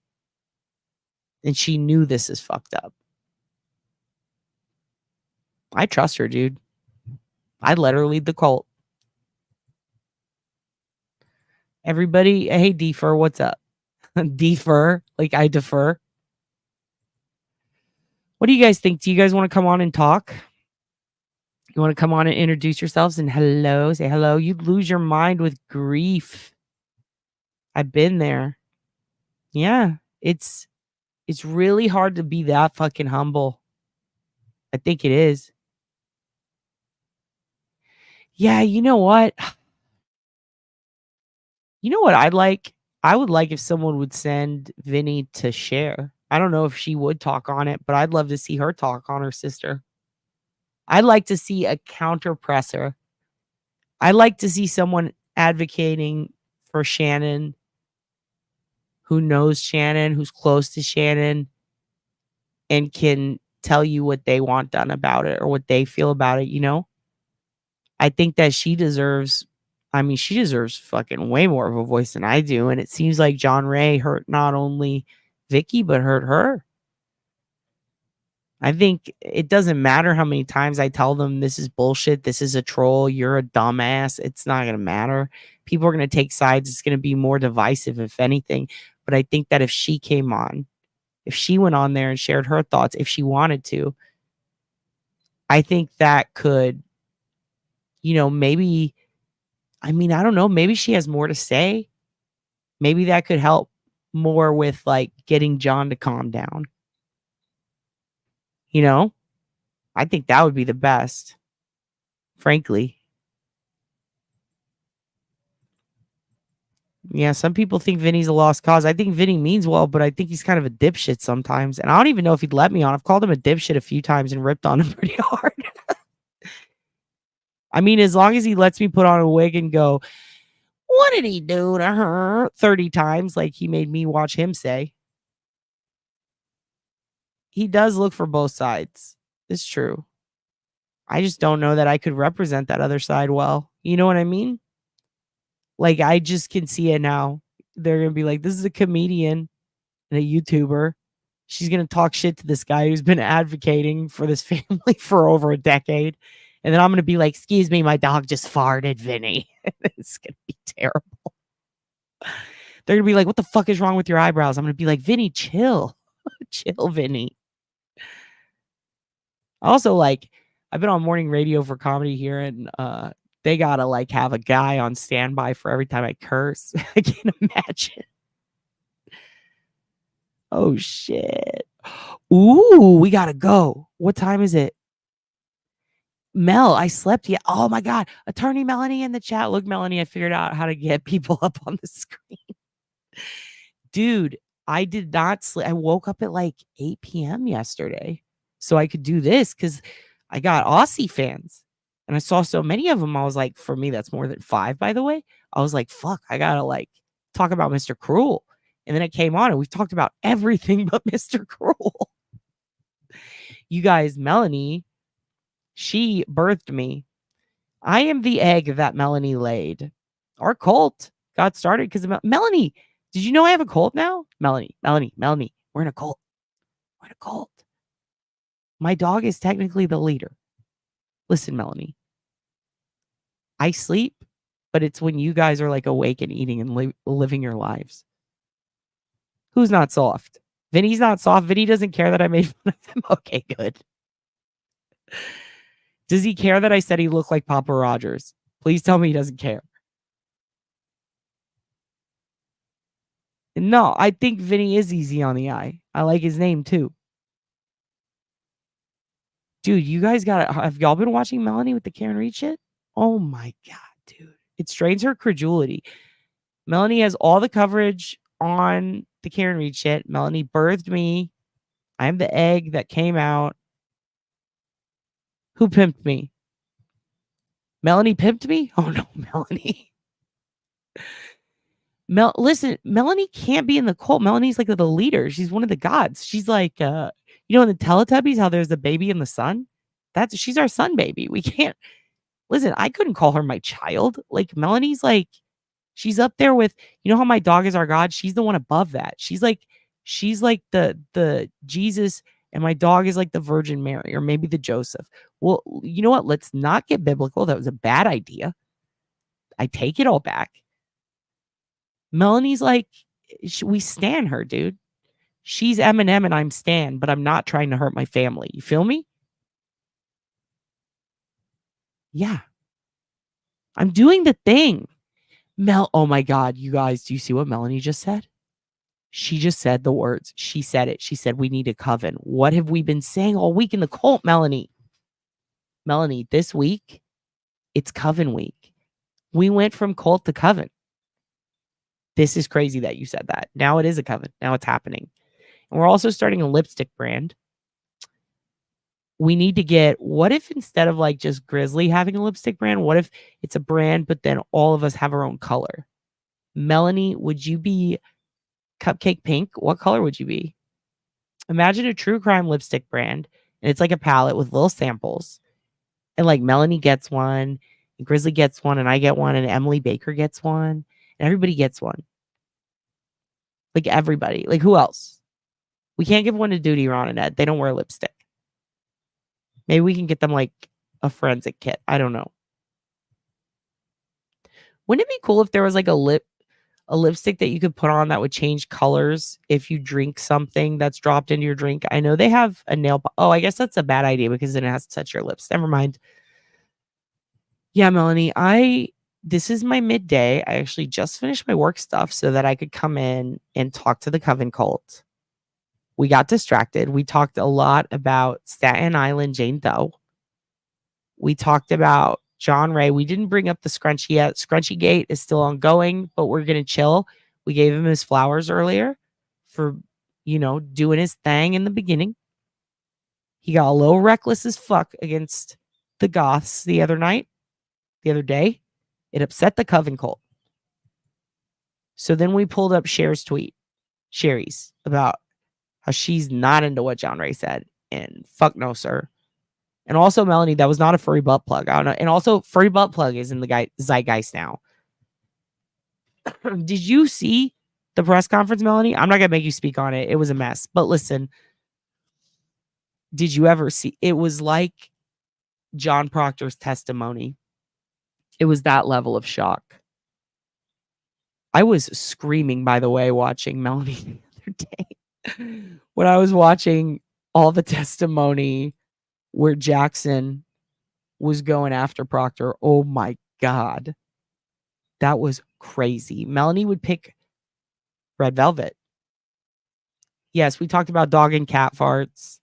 And she knew this is fucked up. I trust her, dude. I'd let her lead the cult. Everybody, hey, Defer, what's up? Defer, like I defer. What do you guys think? Do you guys want to come on and talk? You want to come on and introduce yourselves and hello, say hello. You'd lose your mind with grief. I've been there. Yeah, it's really hard to be that fucking humble. I think it is. Yeah, you know what? You know what I'd like? I would like if someone would send Vinny to share. I don't know if she would talk on it, but I'd love to see her talk on her sister. I'd like to see a counter-presser. I'd like to see someone advocating for Shannon, who knows Shannon, who's close to Shannon, and can tell you what they want done about it or what they feel about it, you know? I think that she deserves fucking way more of a voice than I do. And it seems like John Ray hurt not only Vicky, but hurt her. I think it doesn't matter how many times I tell them this is bullshit, this is a troll, you're a dumbass. It's not going to matter. People are going to take sides. It's going to be more divisive, if anything. But I think that if she came on, if she went on there and shared her thoughts, if she wanted to, I think that could, maybe, I don't know, maybe she has more to say. Maybe that could help more with like getting John to calm down. I think that would be the best, frankly. Yeah, some people think Vinny's a lost cause. I think Vinny means well, but I think he's kind of a dipshit sometimes. And I don't even know if he'd let me on. I've called him a dipshit a few times and ripped on him pretty hard. As long as he lets me put on a wig and go, what did he do to her? 30 times, like he made me watch him say. He does look for both sides. It's true. I just don't know that I could represent that other side well. You know what I mean? Like, I just can see it now. They're going to be like, this is a comedian and a YouTuber. She's going to talk shit to this guy who's been advocating for this family for over a decade. And then I'm going to be like, excuse me, my dog just farted, Vinny. It's going to be terrible. They're going to be like, what the fuck is wrong with your eyebrows? I'm going to be like, Vinny, chill. Chill, Vinny. Also, like, I've been on morning radio for comedy here, and they got to, like, have a guy on standby for every time I curse. I can't imagine. Oh, shit. Ooh, we got to go. What time is it? Mel, I slept yet. Oh my God. Attorney Melanie in the chat. Look, Melanie, I figured out how to get people up on the screen. Dude, I did not sleep. I woke up at like 8 p.m. yesterday so I could do this because I got Aussie fans and I saw so many of them. I was like, for me, that's more than 5, by the way. I was like, fuck, I got to like talk about Mr. Cruel. And then it came on and we've talked about everything but Mr. Cruel. You guys, Melanie, she birthed me. I am the egg that Melanie laid. Our cult got started because of Melanie. Did you know I have a cult now? Melanie. We're in a cult. We're in a cult. My dog is technically the leader. Listen, Melanie. I sleep, but it's when you guys are like awake and eating and living your lives. Who's not soft? Vinny's not soft. Vinny doesn't care that I made fun of him. Okay, good. Does he care that I said he looked like Papa Rogers? Please tell me he doesn't care. No, I think Vinny is easy on the eye. I like his name too. Dude, you guys have y'all been watching Melanie with the Karen Reed shit? Oh my God, dude. It strains her credulity. Melanie has all the coverage on the Karen Reed shit. Melanie birthed me. I am the egg that came out. Who pimped me? Melanie pimped me? Oh no, Melanie. Listen, Melanie can't be in the cult. Melanie's like the leader. She's one of the gods. She's like, in the Teletubbies, how there's the baby and the sun? She's our sun baby. We can't, listen, I couldn't call her my child. Like, Melanie's like, she's up there with, you know how my dog is our God? She's the one above that. She's like the Jesus, and my dog is like the Virgin Mary, or maybe the Joseph. Well, you know what? Let's not get biblical. That was a bad idea. I take it all back. Melanie's like, we stan her, dude. She's Eminem and I'm Stan, but I'm not trying to hurt my family. You feel me? Yeah. I'm doing the thing. Oh my God, you guys, do you see what Melanie just said? She just said the words. She said it. She said, we need a coven. What have we been saying all week in the cult, Melanie? Melanie, this week, it's coven week. We went from cult to coven. This is crazy that you said that. Now it is a coven. Now it's happening. And we're also starting a lipstick brand. We need to get, what if instead of like just Grizzly having a lipstick brand, what if it's a brand, but then all of us have our own color? Melanie, would you be Cupcake Pink? What color would you be? Imagine a true crime lipstick brand, and it's like a palette with little samples. And like Melanie gets one, and Grizzly gets one, and I get one, and Emily Baker gets one, and everybody gets one. Like everybody. Like who else? We can't give one to Duty, Ron, and Ed. They don't wear lipstick. Maybe we can get them like a forensic kit. I don't know. Wouldn't it be cool if there was like a lipstick that you could put on that would change colors if you drink something that's dropped into your drink? I know they have a nail. Oh, I guess that's a bad idea because then it has to touch your lips. Never mind. Yeah, Melanie, this is my midday. I actually just finished my work stuff so that I could come in and talk to the Coven Cult. We got distracted. We talked a lot about Staten Island Jane Doe. We talked about John Ray. We didn't bring up the scrunchie yet. Scrunchie Gate is still ongoing, but we're going to chill. We gave him his flowers earlier for, doing his thing in the beginning. He got a little reckless as fuck against the Goths the other day. It upset the Coven Cult. So then we pulled up Cher's tweet, Sherry's, about how she's not into what John Ray said. And fuck no, sir. And also, Melanie, that was not a furry butt plug. I don't know. And also, furry butt plug is in the zeitgeist now. Did you see the press conference, Melanie? I'm not going to make you speak on it. It was a mess. But listen, did you ever see? It was like John Proctor's testimony. It was that level of shock. I was screaming, by the way, watching Melanie the other day. When I was watching all the testimony where Jackson was going after Proctor. Oh my God. That was crazy. Melanie would pick Red Velvet. Yes, we talked about dog and cat farts.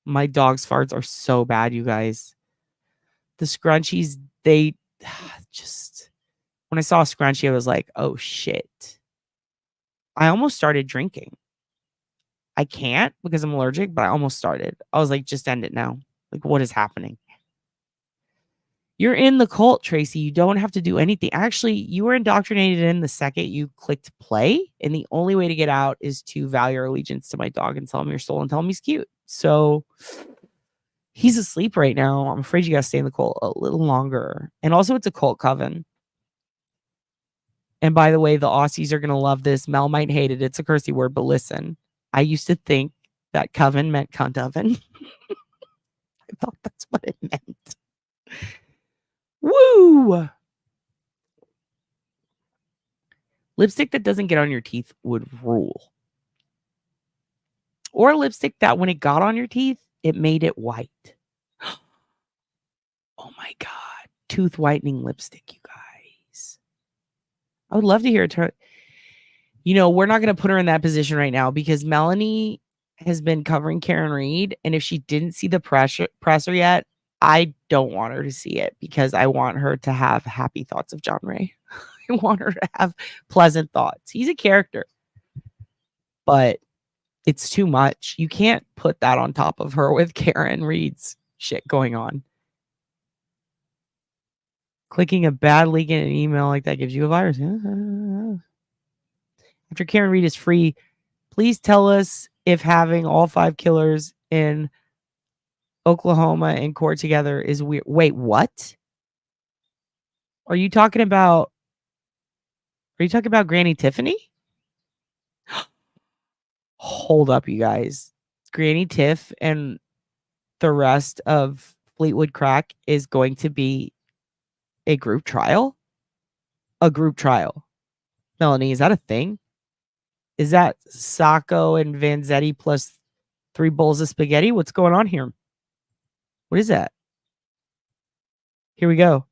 My dog's farts are so bad, you guys. The scrunchies, they just... When I saw a scrunchie, I was like, oh shit. I almost started drinking. I can't because I'm allergic, but I almost started. I was like, just end it now. Like, what is happening? You're in the cult, Tracy. You don't have to do anything. Actually, you were indoctrinated in the second you clicked play. And the only way to get out is to vow your allegiance to my dog and tell him your soul and tell him he's cute. So he's asleep right now. I'm afraid you got to stay in the cult a little longer. And also, it's a cult coven. And by the way, the Aussies are going to love this. Mel might hate it. It's a cursey word, but listen. I used to think that coven meant cunt oven. I thought that's what it meant. Woo! Lipstick that doesn't get on your teeth would rule. Or lipstick that when it got on your teeth, it made it white. Oh my God. Tooth whitening lipstick, you guys. I would love to hear it. You know, we're not going to put her in that position right now because Melanie has been covering Karen Reed. And if she didn't see the presser yet, I don't want her to see it because I want her to have happy thoughts of John Ray. I want her to have pleasant thoughts. He's a character, but it's too much. You can't put that on top of her with Karen Reed's shit going on. Clicking a bad link in an email like that gives you a virus. After Karen Reed is free, please tell us if having all 5 killers in Oklahoma in court together is weird. Wait, what? Are you talking about Granny Tiffany? Hold up, you guys. Granny Tiff and the rest of Fleetwood Crack is going to be a group trial? A group trial. Melanie, is that a thing? Is that Sacco and Vanzetti plus 3 bowls of spaghetti? What's going on here? What is that? Here we go.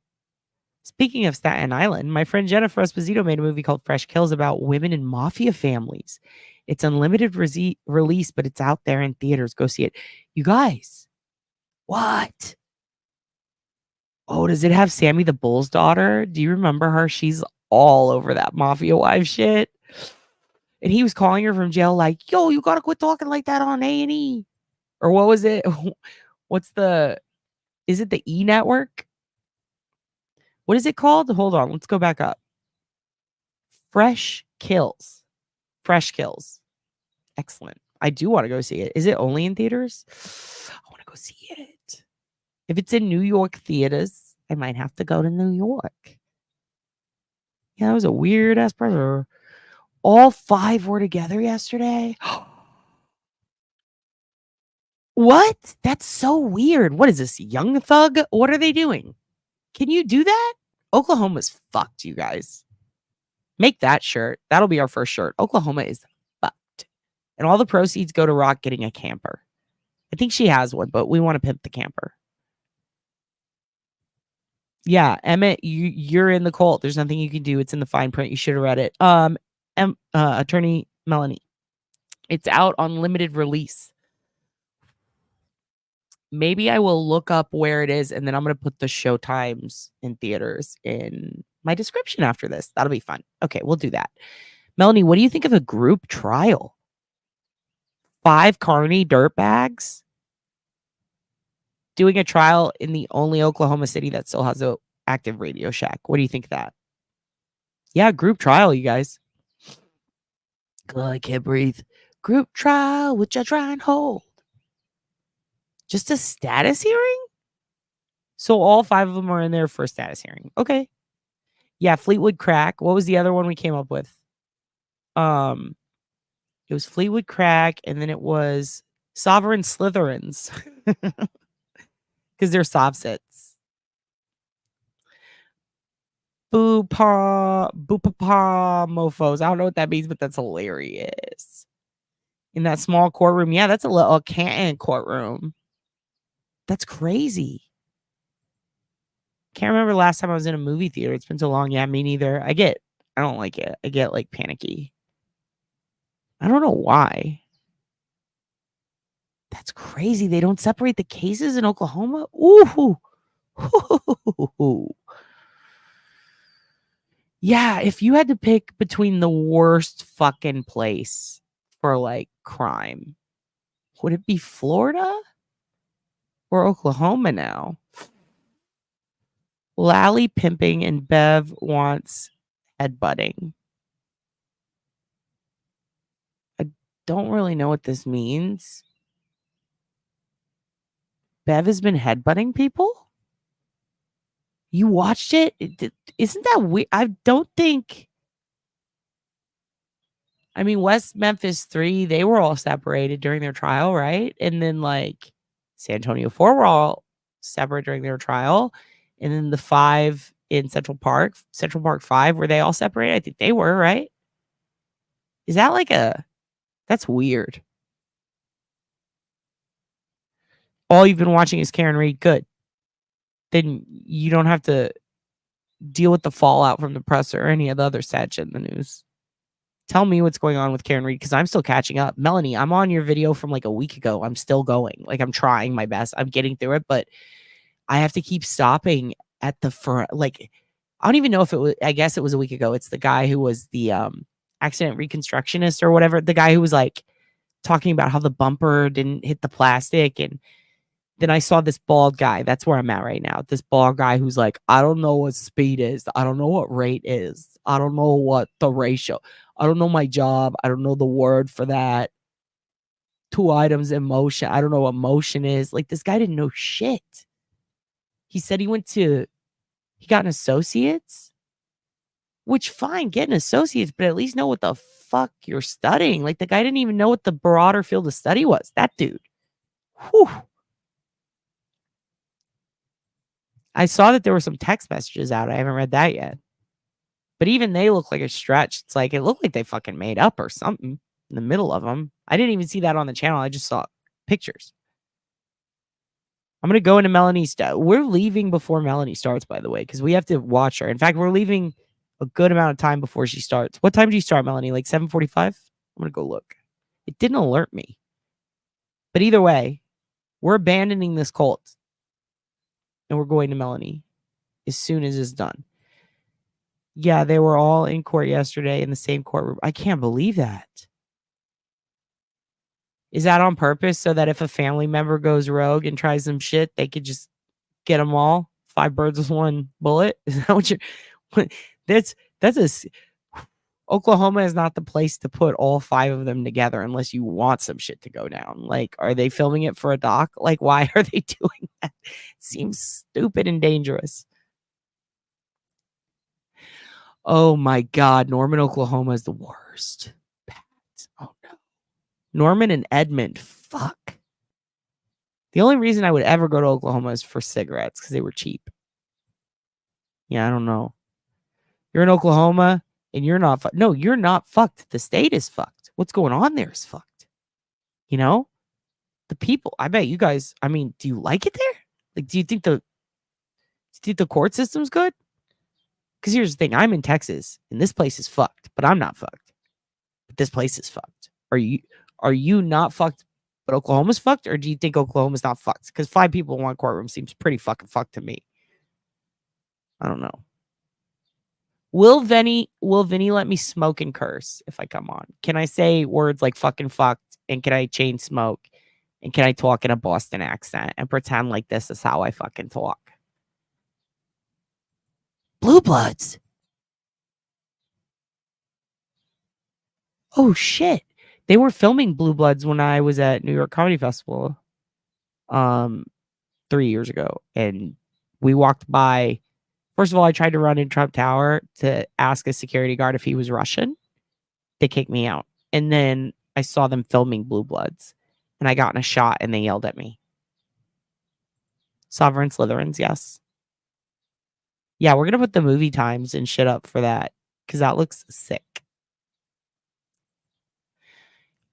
Speaking of Staten Island, my friend Jennifer Esposito made a movie called Fresh Kills about women in mafia families. It's unlimited release, but it's out there in theaters. Go see it. You guys, what? Oh, does it have Sammy the Bull's daughter? Do you remember her? She's all over that mafia wife shit. And he was calling her from jail like, yo, you got to quit talking like that on A&E. Or what was it? Is it the E Network? What is it called? Hold on. Let's go back up. Fresh Kills. Fresh Kills. Excellent. I do want to go see it. Is it only in theaters? I want to go see it. If it's in New York theaters, I might have to go to New York. Yeah, that was a weird ass presser. All 5 were together yesterday. What? That's so weird. What is this? Young Thug? What are they doing? Can you do that? Oklahoma's fucked, you guys. Make that shirt. That'll be our first shirt. Oklahoma is fucked. And all the proceeds go to Rock getting a camper. I think she has one, but we want to pimp the camper. Yeah, Emmett, you're in the cult. There's nothing you can do. It's in the fine print. You should have read it. Attorney Melanie. It's out on limited release. Maybe I will look up where it is, and then I'm going to put the show times in theaters in my description after this. That'll be fun. Okay, we'll do that. Melanie, what do you think of a group trial? 5 carny dirtbags doing a trial in the only Oklahoma city that still has an active Radio Shack. What do you think of that? Yeah, group trial, you guys. God, I can't breathe. Group trial, which I try and hold. Just a status hearing? So all 5 of them are in there for a status hearing. Okay. Yeah, Fleetwood Crack. What was the other one we came up with? It was Fleetwood Crack, and then it was Sovereign Slytherins. because they're soft sits. Boopah mofos. I don't know what that means, but that's hilarious. In that small courtroom. Yeah, that's a little Canton courtroom. That's crazy. Can't remember last time I was in a movie theater. It's been so long. Yeah, me neither. I don't like it. I get like panicky. I don't know why. That's crazy. They don't separate the cases in Oklahoma. Ooh. Yeah, if you had to pick between the worst fucking place for like crime, would it be Florida or Oklahoma now? Lally pimping and Bev wants headbutting. I don't really know what this means. Bev has been headbutting people? You watched it? Isn't that weird? I don't think. I mean, West Memphis 3, they were all separated during their trial, right? And then like San Antonio 4 were all separate during their trial. And then the 5 in Central Park 5, were they all separated? I think they were, right? Is that like that's weird. All you've been watching is Karen Reed. Good. Then you don't have to deal with the fallout from the press or any of the other sad shit in the news. Tell me what's going on with Karen Reed, because I'm still catching up. Melanie, I'm on your video from like a week ago. I'm still going. Like, I'm trying my best. I'm getting through it, but I have to keep stopping at the front. Like, I don't even know if it was, I guess it was a week ago. It's the guy who was the accident reconstructionist or whatever. The guy who was like talking about how the bumper didn't hit the plastic. And then I saw this bald guy. That's where I'm at right now. This bald guy who's like, I don't know what speed is. I don't know what rate is. I don't know what the ratio. I don't know my job. I don't know the word for that. 2 items in motion. I don't know what motion is. Like, this guy didn't know shit. He said he got an associate's, which fine, get an associate's, but at least know what the fuck you're studying. Like, the guy didn't even know what the broader field of study was. That dude. Whew. I saw that there were some text messages out. I haven't read that yet. But even they look like a stretch. It's like, it looked like they fucking made up or something in the middle of them. I didn't even see that on the channel. I just saw pictures. I'm going to go into Melanie's stuff. We're leaving before Melanie starts, by the way, because we have to watch her. In fact, we're leaving a good amount of time before she starts. What time do you start, Melanie? Like 7:45? I'm going to go look. It didn't alert me. But either way, we're abandoning this cult. And we're going to Melanie as soon as it's done. Yeah, they were all in court yesterday in the same courtroom. I can't believe that. Is that on purpose so that if a family member goes rogue and tries some shit, they could just get them all? 5 birds with 1 bullet? Is that what you're... Oklahoma is not the place to put all 5 of them together unless you want some shit to go down. Like, are they filming it for a doc? Like, why are they doing that? It seems stupid and dangerous. Oh my God, Norman, Oklahoma is the worst. Oh no. Norman and Edmond, fuck. The only reason I would ever go to Oklahoma is for cigarettes because they were cheap. Yeah, I don't know. You're in Oklahoma and you're not fucked. No, you're not fucked. The state is fucked. What's going on there is fucked. You know? The people, I bet you guys, I mean, do you like it there? Like, do you think the court system's good? Because here's the thing, I'm in Texas, and this place is fucked, but I'm not fucked. But this place is fucked. Are you not fucked, but Oklahoma's fucked, or do you think Oklahoma's not fucked? Because 5 people in 1 courtroom seems pretty fucking fucked to me. I don't know. Will Vinny let me smoke and curse if I come on? Can I say words like fucking fucked, and can I chain smoke, and can I talk in a Boston accent and pretend like this is how I fucking talk? Blue Bloods. Oh shit. They were filming Blue Bloods when I was at New York Comedy Festival 3 years ago. And we walked by. First of all, I tried to run in Trump Tower to ask a security guard if he was Russian. They kicked me out. And then I saw them filming Blue Bloods. And I got in a shot and they yelled at me. Sovereign Slytherins, yes. Yeah, we're gonna put the movie times and shit up for that because that looks sick.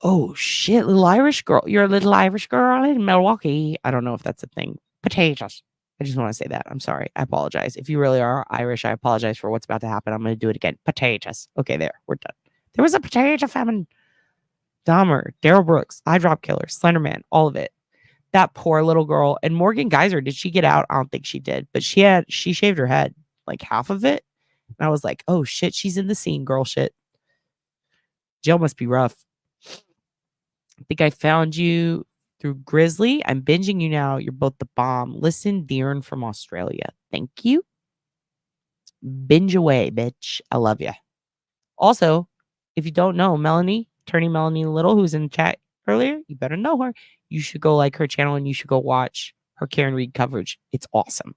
Oh shit, little Irish girl. You're a little Irish girl in Milwaukee. I don't know if that's a thing. Potatoes. I just want to say that. I'm sorry. I apologize. If you really are Irish, I apologize for what's about to happen. I'm going to do it again. Potatoes. Okay, there. We're done. There was a potato famine. Dahmer, Daryl Brooks, Eye Drop Killer, Slenderman, all of it. That poor little girl. And Morgan Geyser, did she get out? I don't think she did. But she shaved her head, like half of it. And I was like, oh shit, she's in the scene, girl shit. Jail must be rough. I think I found you through Grizzly. I'm binging you now. You're both the bomb. Listen, Deern from Australia. Thank you. Binge away, bitch. I love you. Also, if you don't know Melanie, Attorney Melanie Little, who's in the chat earlier, you better know her. You should go like her channel and you should go watch her Karen Reed coverage. It's awesome.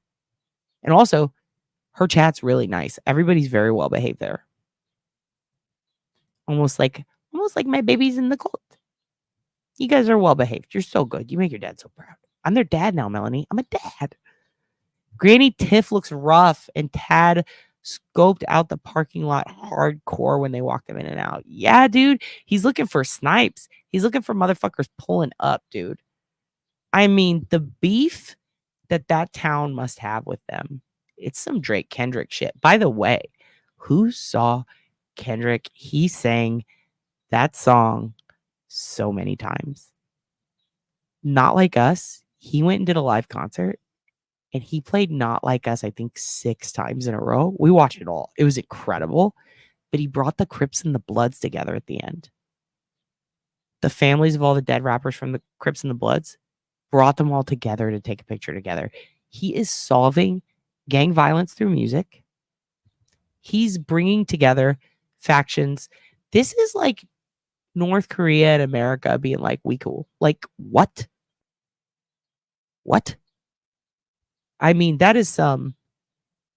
And also, her chat's really nice. Everybody's very well behaved there. Almost like my babies in the cult. You guys are well behaved. You're so good. You make your dad so proud. I'm their dad now, Melanie. I'm a dad. Granny Tiff looks rough, and Tad scoped out the parking lot hardcore when they walked him in and out. Yeah, dude. He's looking for snipes. He's looking for motherfuckers pulling up, dude. I mean, the beef that town must have with them. It's some Drake Kendrick shit. By the way, who saw Kendrick? He sang that song so many times. Not Like Us. He went and did a live concert and he played Not Like Us, I think 6 times in a row. We watched it all. It was incredible. But he brought the Crips and the Bloods together at the end. The families of all the dead rappers from the Crips and the Bloods brought them all together to take a picture together. He is solving gang violence through music. He's bringing together factions. This is like North Korea and America being like, we cool. Like, what? What? I mean, that is some,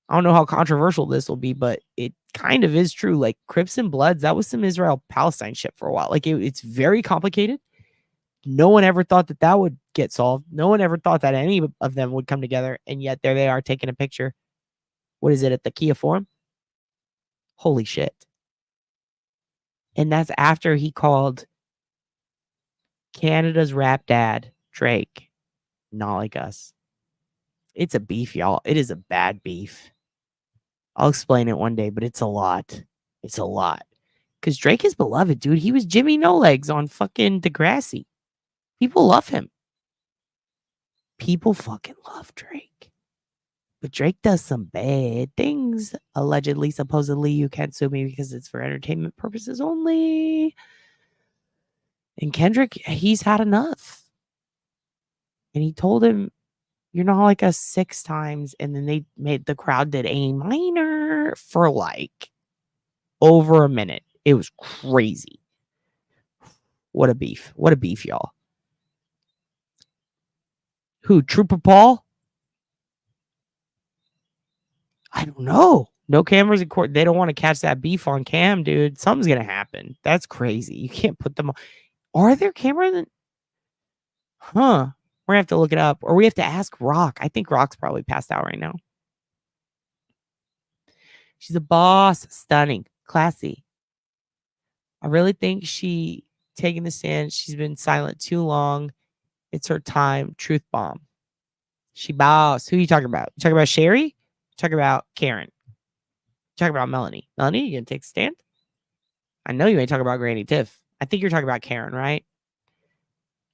I don't know how controversial this will be, but it kind of is true. Like, Crips and Bloods, that was some Israel-Palestine shit for a while. Like, it's very complicated. No one ever thought that would get solved. No one ever thought that any of them would come together. And yet there they are taking a picture. What is it, at the Kia Forum? Holy shit. And that's after he called Canada's rap dad, Drake, Not Like Us. It's a beef, y'all. It is a bad beef. I'll explain it one day, but it's a lot. It's a lot. Because Drake is beloved, dude. He was Jimmy No Legs on fucking Degrassi. People love him. People fucking love Drake. But Drake does some bad things. Allegedly, supposedly, you can't sue me because it's for entertainment purposes only. And Kendrick, he's had enough. And he told him, you're Not Like Us 6 times. And then the crowd did A minor for like over a minute. It was crazy. What a beef. What a beef, y'all. Who? Trooper Paul? I don't know. No cameras in court. They don't want to catch that beef on cam, dude. Something's going to happen. That's crazy. You can't put them on. Are there cameras? We're going to have to look it up. Or we have to ask Rock. I think Rock's probably passed out right now. She's a boss. Stunning. Classy. I really think she taking the stand. She's been silent too long. It's her time. Truth bomb. She boss. Who are you talking about? You talking about Sherry? You talking about Karen? You talking about Melanie? Melanie, you gonna take a stand? I know you ain't talking about Granny Tiff. I think you're talking about Karen, right?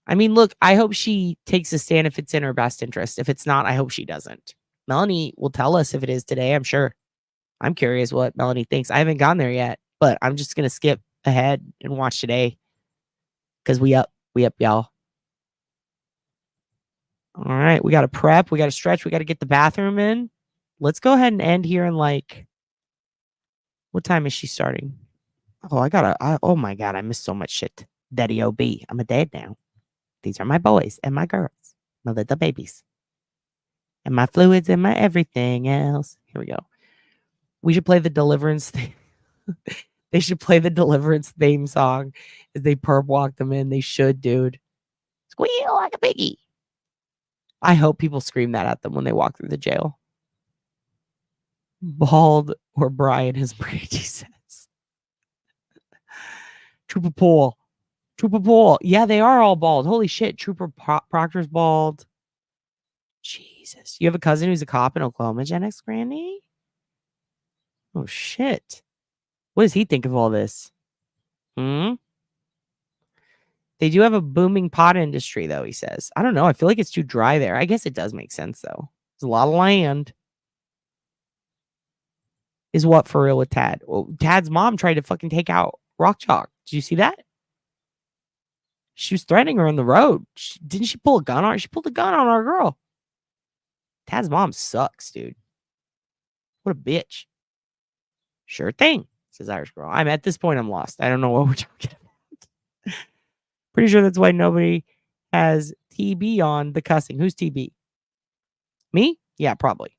I mean, look, I hope she takes a stand if it's in her best interest. If it's not, I hope she doesn't. Melanie will tell us if it is today, I'm sure. I'm curious what Melanie thinks. I haven't gone there yet, but I'm just gonna skip ahead and watch today. Because we up, y'all. All right, we got to prep, we got to stretch, we got to get the bathroom in. Let's go ahead and end here in like, what time is she starting? Oh, oh my God, I missed so much shit. Daddy OB, I'm a dad now. These are my boys and my girls, my little babies. And my fluids and my everything else. Here we go. We should play the Deliverance thing. They should play the Deliverance theme song as they perp walk them in. They should, dude. Squeal like a piggy. I hope people scream that at them when they walk through the jail. Bald or Brian, as Brady says. Trooper Paul. Trooper Paul. Yeah, they are all bald. Holy shit. Trooper Proctor's bald. Jesus. You have a cousin who's a cop in Oklahoma, Gen X Granny? Oh, shit. What does he think of all this? They do have a booming pot industry, though, he says. I don't know. I feel like it's too dry there. I guess it does make sense, though. There's a lot of land. Is what for real with Tad? Well, Tad's mom tried to fucking take out Rock Chalk. Did you see that? She was threatening her on the road. Didn't she pull a gun on her? She pulled a gun on our girl. Tad's mom sucks, dude. What a bitch. Sure thing, says Irish girl. I'm at this point, I'm lost. I don't know what we're talking about. Pretty sure that's why nobody has TB on the cussing. Who's TB? Me? Yeah, probably.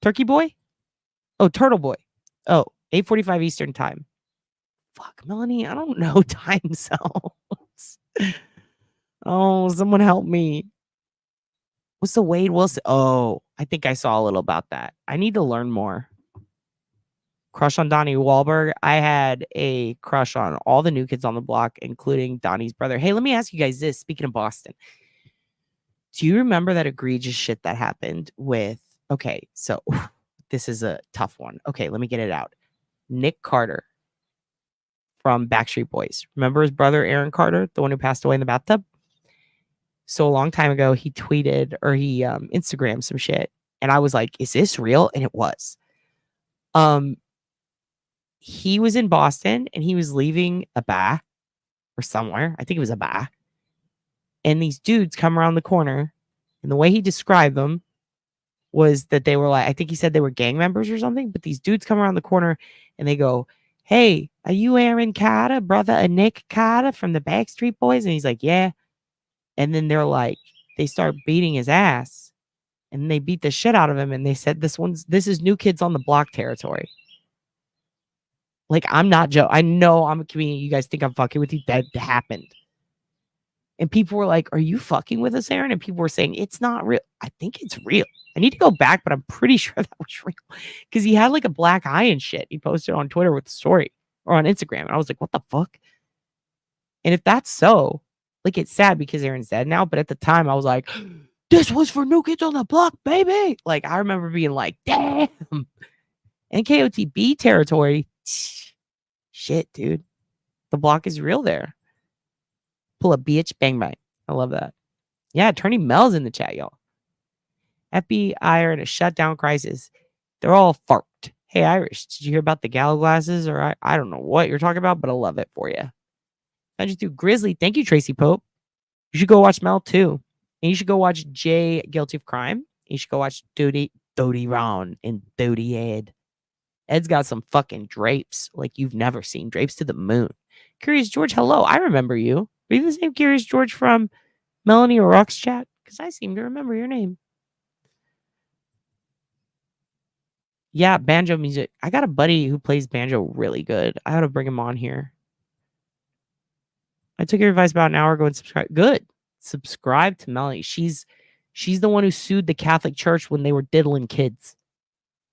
Turkey boy? Oh, Turtle boy. Oh, 8:45 Eastern time. Fuck, Melanie, I don't know time zones. Oh, someone help me. What's the Wade Wilson? Oh, I think I saw a little about that. I need to learn more. Crush on Donnie Wahlberg. I had a crush on all the New Kids on the Block, including Donnie's brother. Hey, let me ask you guys this. Speaking of Boston, do you remember that egregious shit that happened with, okay, so this is a tough one. Okay, let me get it out. Nick Carter from Backstreet Boys. Remember his brother, Aaron Carter, the one who passed away in the bathtub? So a long time ago, he tweeted or he Instagrammed some shit. And I was like, is this real? And it was. He was in Boston and he was leaving a bar or somewhere. I think it was a bar. And these dudes come around the corner. And the way he described them was that they were like, I think he said they were gang members or something. But these dudes come around the corner and they go, hey, are you Aaron Carter, brother of Nick Carter from the Backstreet Boys? And he's like, yeah. And then they're like, they start beating his ass. And they beat the shit out of him. And they said, this is New Kids on the Block territory. Like, I'm not joking. I know I'm a comedian. You guys think I'm fucking with you. That happened. And people were like, are you fucking with us, Aaron? And people were saying, it's not real. I think it's real. I need to go back, but I'm pretty sure that was real. Because he had like a black eye and shit. He posted on Twitter with the story or on Instagram. And I was like, what the fuck? And if that's so, like, it's sad because Aaron's dead now. But at the time, I was like, this was for New Kids on the Block, baby. Like, I remember being like, damn. NKOTB territory. Shit, dude. The Block is real there. Pull a bitch, bang bang. I love that. Yeah, Attorney Mel's in the chat, y'all. FBI are in a shutdown crisis. They're all farked. Hey, Irish, did you hear about the Gallo glasses? Or I don't know what you're talking about, but I love it for you. Found you through Grizzly. Thank you, Tracy Pope. You should go watch Mel too. And you should go watch Jay Guilty of Crime. You should go watch Dodie Ron and Dodie Ed. Ed's got some fucking drapes like you've never seen. Drapes to the moon. Curious George, hello. I remember you. Are you the same Curious George from Melanie O'Rourke's chat? Because I seem to remember your name. Yeah, banjo music. I got a buddy who plays banjo really good. I ought to bring him on here. I took your advice about an hour ago and subscribe. Good. Subscribe to Melanie. She's the one who sued the Catholic Church when they were diddling kids.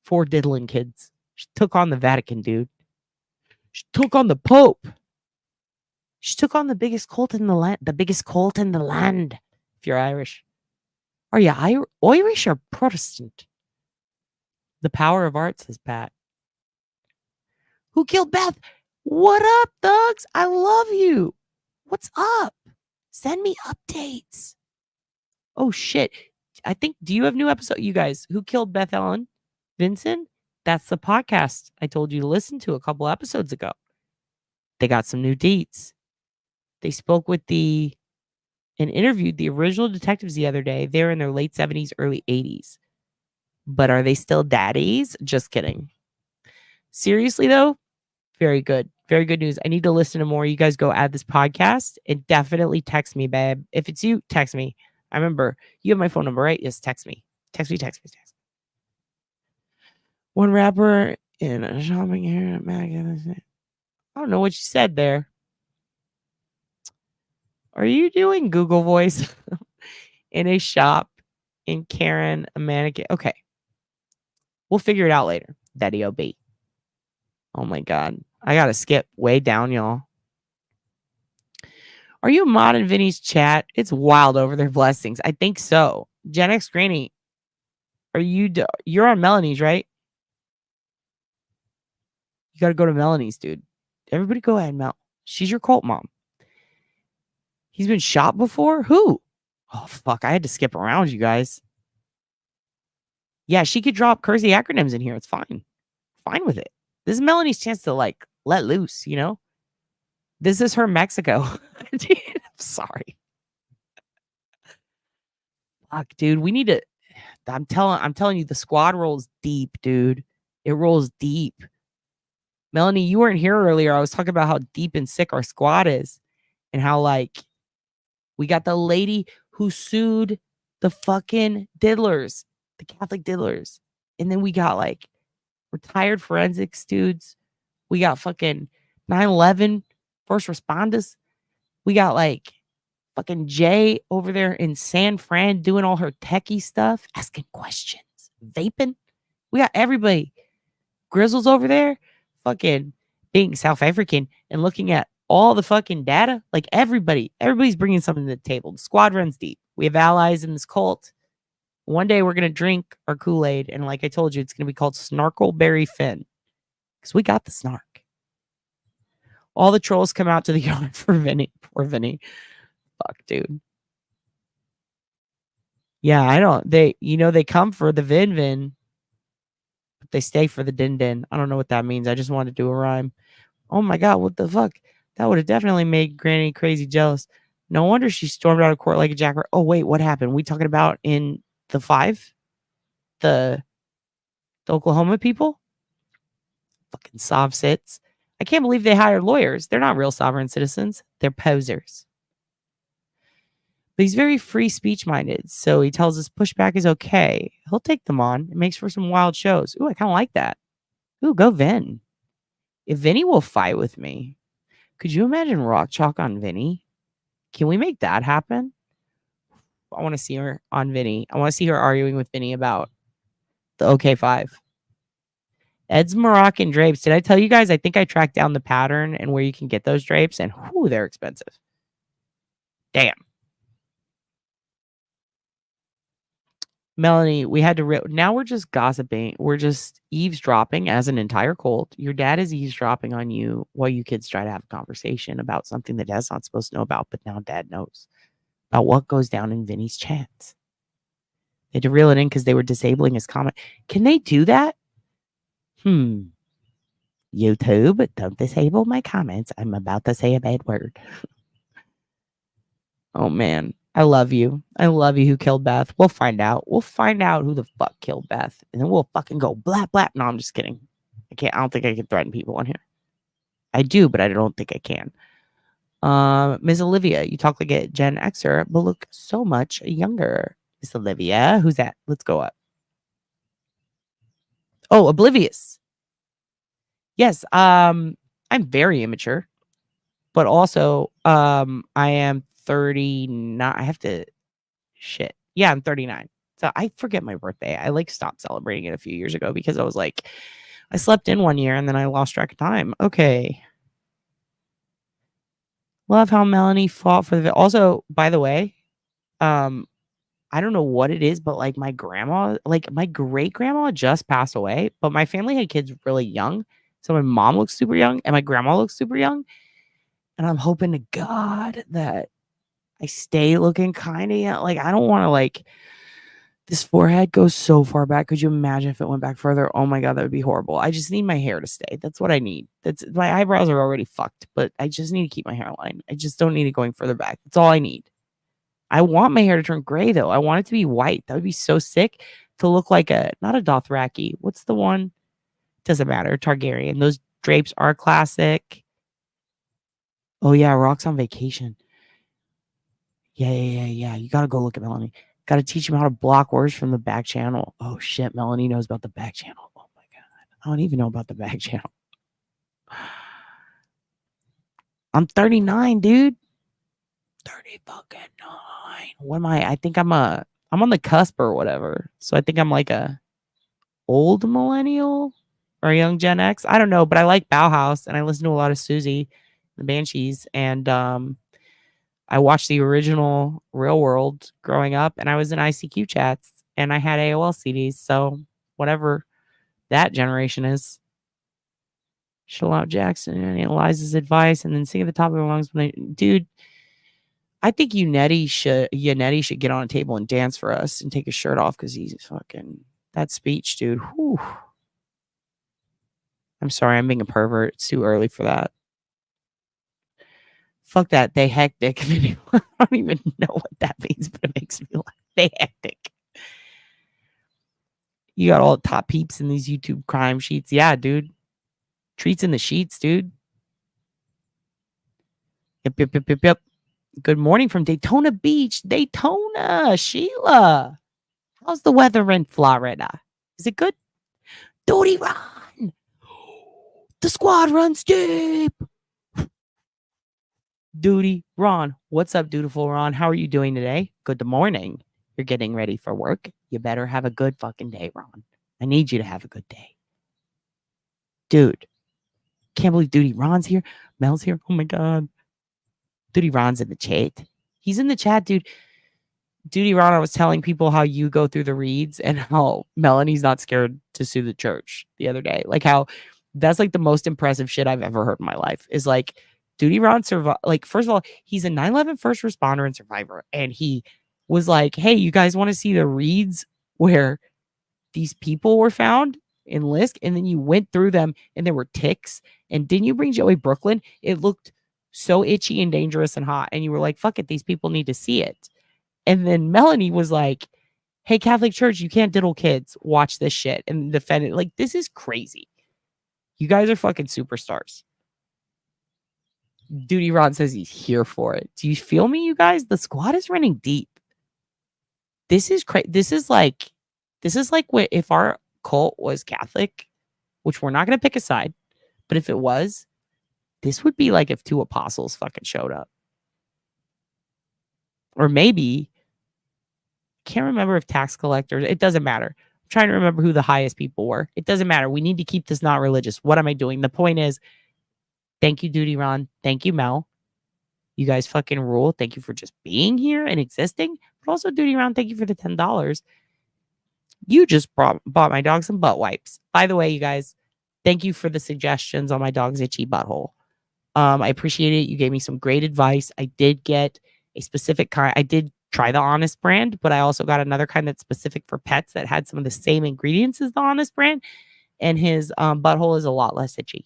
For diddling kids. She took on the Vatican, dude. She took on the Pope. She took on the biggest cult in the land. The biggest cult in the land. If you're Irish. Are you Irish or Protestant? The power of art, says Pat. Who killed Beth? What up, thugs? I love you. What's up? Send me updates. Oh, shit. I think, do you have new episode? You guys, who killed Beth Ellen? Vincent? That's the podcast I told you to listen to a couple episodes ago. They got some new deets. They spoke with and interviewed the original detectives the other day. They're in their late 70s, early 80s. But are they still daddies? Just kidding. Seriously, though, very good. Very good news. I need to listen to more. You guys go add this podcast and definitely text me, babe. If it's you, text me. I remember you have my phone number, right? Yes, text me. Text me. One rapper in a shopping area at Mac. I don't know what you said there. Are you doing Google Voice? in a shop in Karen, a mannequin. Okay. We'll figure it out later. Daddy OB. Oh my God. I got to skip way down, y'all. Are you a mod in Vinny's chat? It's wild over their blessings. I think so. Gen X Granny, you're on Melanie's, right? You got to go to Melanie's, dude. Everybody go ahead, Mel. She's your cult mom. He's been shot before? Who? Oh, fuck. I had to skip around, you guys. Yeah, she could drop cursy acronyms in here. It's fine. Fine with it. This is Melanie's chance to, like, let loose, you know? This is her Mexico. Dude, I'm sorry. Fuck, dude. We need to... I'm telling you, the squad rolls deep, dude. It rolls deep. Melanie, you weren't here earlier. I was talking about how deep and sick our squad is. And how, like, we got the lady who sued the fucking diddlers, the Catholic diddlers. And then we got, like, retired forensics dudes. We got fucking 9/11 first responders. We got, like, fucking Jay over there in San Fran doing all her techie stuff, asking questions, vaping. We got everybody. Grizzle's over there, fucking being South African and looking at all the fucking data. Like everybody's bringing something to the table. The squad runs deep. We have allies in this cult. One day we're going to drink our Kool-Aid. And like I told you, it's going to be called Snarkleberry Finn. Because we got the snark. All the trolls come out to the yard for Vinny. Poor Vinny. Fuck, dude. Yeah, I don't. They come for the Vin. But they stay for the Din. I don't know what that means. I just wanted to do a rhyme. Oh my God, what the fuck? That would have definitely made Granny crazy jealous. No wonder she stormed out of court like a jack. Oh, wait, what happened? We talking about in the 5? The Oklahoma people? Fucking sov sits. I can't believe they hired lawyers. They're not real sovereign citizens. They're posers. But he's very free speech minded. So he tells us pushback is okay. He'll take them on. It makes for some wild shows. Ooh, I kind of like that. Ooh, go Vin. If Vinny will fight with me, could you imagine Rock Chalk on Vinny? Can we make that happen? I want to see her on Vinny. I want to see her arguing with Vinny about the OK5. Ed's Moroccan drapes. Did I tell you guys? I think I tracked down the pattern and where you can get those drapes, and whoo, they're expensive. Damn. Melanie, we had to... Now we're just gossiping. We're just eavesdropping as an entire cult. Your dad is eavesdropping on you while you kids try to have a conversation about something that dad's not supposed to know about, but now dad knows about what goes down in Vinny's chats. They had to reel it in because they were disabling his comment. Can they do that? YouTube, don't disable my comments. I'm about to say a bad word. Oh, man. I love you. I love you who killed Beth. We'll find out. We'll find out who the fuck killed Beth. And then we'll fucking go blah, blah. No, I'm just kidding. I don't think I can threaten people on here. I do, but I don't think I can. Ms. Olivia, you talk like a Gen Xer, but look so much younger. Miss Olivia, who's that? Let's go up. Oh, Oblivious. Yes, I'm very immature, but also I am 39. I have to Yeah, I'm 39. So I forget my birthday. I stopped celebrating it a few years ago because I was like, I slept in one year and then I lost track of time. Okay. Love how Melanie fought for the... Also, by the way, I don't know what it is, but like my grandma, like my great grandma just passed away, but my family had kids really young. So my mom looks super young and my grandma looks super young. And I'm hoping to God that I stay looking kind of young. Like, I don't want to, like, this forehead goes so far back. Could you imagine if it went back further? Oh my God, that would be horrible. I just need my hair to stay. That's what I need. My eyebrows are already fucked, but I just need to keep my hairline. I just don't need it going further back. That's all I need. I want my hair to turn gray though. I want it to be white. That would be so sick to look like not a Dothraki. What's the one? Doesn't matter. Targaryen. Those drapes are classic. Oh yeah, Rock's on vacation. Yeah. You gotta go look at Melanie. Gotta teach him how to block words from the back channel. Oh shit, Melanie knows about the back channel. Oh my God. I don't even know about the back channel. I'm 39, dude. 30 fucking 9. What am I? I think I'm on the cusp or whatever. So I think I'm like a old millennial or a young Gen X. I don't know, but I like Bauhaus and I listen to a lot of Susie, the Banshees, and I watched the original Real World growing up, and I was in ICQ chats, and I had AOL CDs. So whatever that generation is, chill out, Jackson, and Eliza's advice, and then sing at the top of their lungs. Dude, I think Unetti should get on a table and dance for us and take his shirt off because he's fucking that speech, dude. Whew. I'm sorry, I'm being a pervert. It's too early for that. Fuck that. They hectic. I don't even know what that means, but it makes me laugh. They hectic. You got all the top peeps in these YouTube crime sheets. Yeah, dude. Treats in the sheets, dude. Yep. Good morning from Daytona Beach. Daytona, Sheila. How's the weather in Florida? Is it good? Duty run. The squad runs deep. Duty, Ron. What's up, dutiful Ron? How are you doing today? Good morning. You're getting ready for work. You better have a good fucking day, Ron. I need you to have a good day. Dude, can't believe Duty Ron's here. Mel's here. Oh my God. Duty Ron's in the chat. He's in the chat, dude. Duty Ron, I was telling people how you go through the reads and how Melanie's not scared to sue the church the other day. Like how that's like the most impressive shit I've ever heard in my life is like Duty Ron survived. Like, first of all, he's a 9/11 first responder and survivor. And he was like, hey, you guys want to see the reads where these people were found in Lisk? And then you went through them and there were ticks. And didn't you bring Joey Brooklyn? It looked so itchy and dangerous and hot. And you were like, fuck it, these people need to see it. And then Melanie was like, hey, Catholic Church, you can't diddle kids. Watch this shit. And defend it. Like, this is crazy. You guys are fucking superstars. Duty Ron says he's here for it. Do you feel me, you guys? The squad is running deep. This is crazy. This is like what if our cult was Catholic, which we're not going to pick a side, but if it was, this would be like if two apostles fucking showed up. Or maybe, can't remember if tax collectors, it doesn't matter. I'm trying to remember who the highest people were. It doesn't matter. We need to keep this not religious. What am I doing? The point is, thank you, Duty Ron. Thank you, Mel. You guys fucking rule. Thank you for just being here and existing. But also, Duty Ron, thank you for the $10. You just bought my dog some butt wipes. By the way, you guys, thank you for the suggestions on my dog's itchy butthole. I appreciate it. You gave me some great advice. I did get a specific kind. I did try the Honest brand, but I also got another kind that's specific for pets that had some of the same ingredients as the Honest brand. And his butthole is a lot less itchy.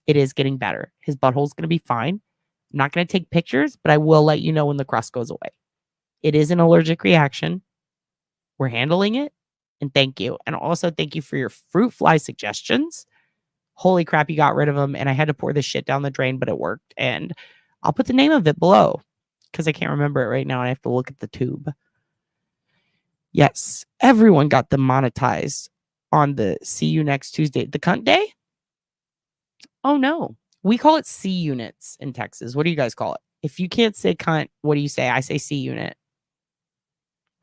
It is getting better. His butthole's going to be fine. I'm not going to take pictures, but I will let you know when the crust goes away. It is an allergic reaction. We're handling it. And thank you. And also thank you for your fruit fly suggestions. Holy crap, you got rid of them. And I had to pour this shit down the drain, but it worked. And I'll put the name of it below because I can't remember it right now. And I have to look at the tube. Yes, everyone got demonetized on the See You Next Tuesday. The cunt day? Oh, no. We call it C units in Texas. What do you guys call it? If you can't say cunt, what do you say? I say C unit.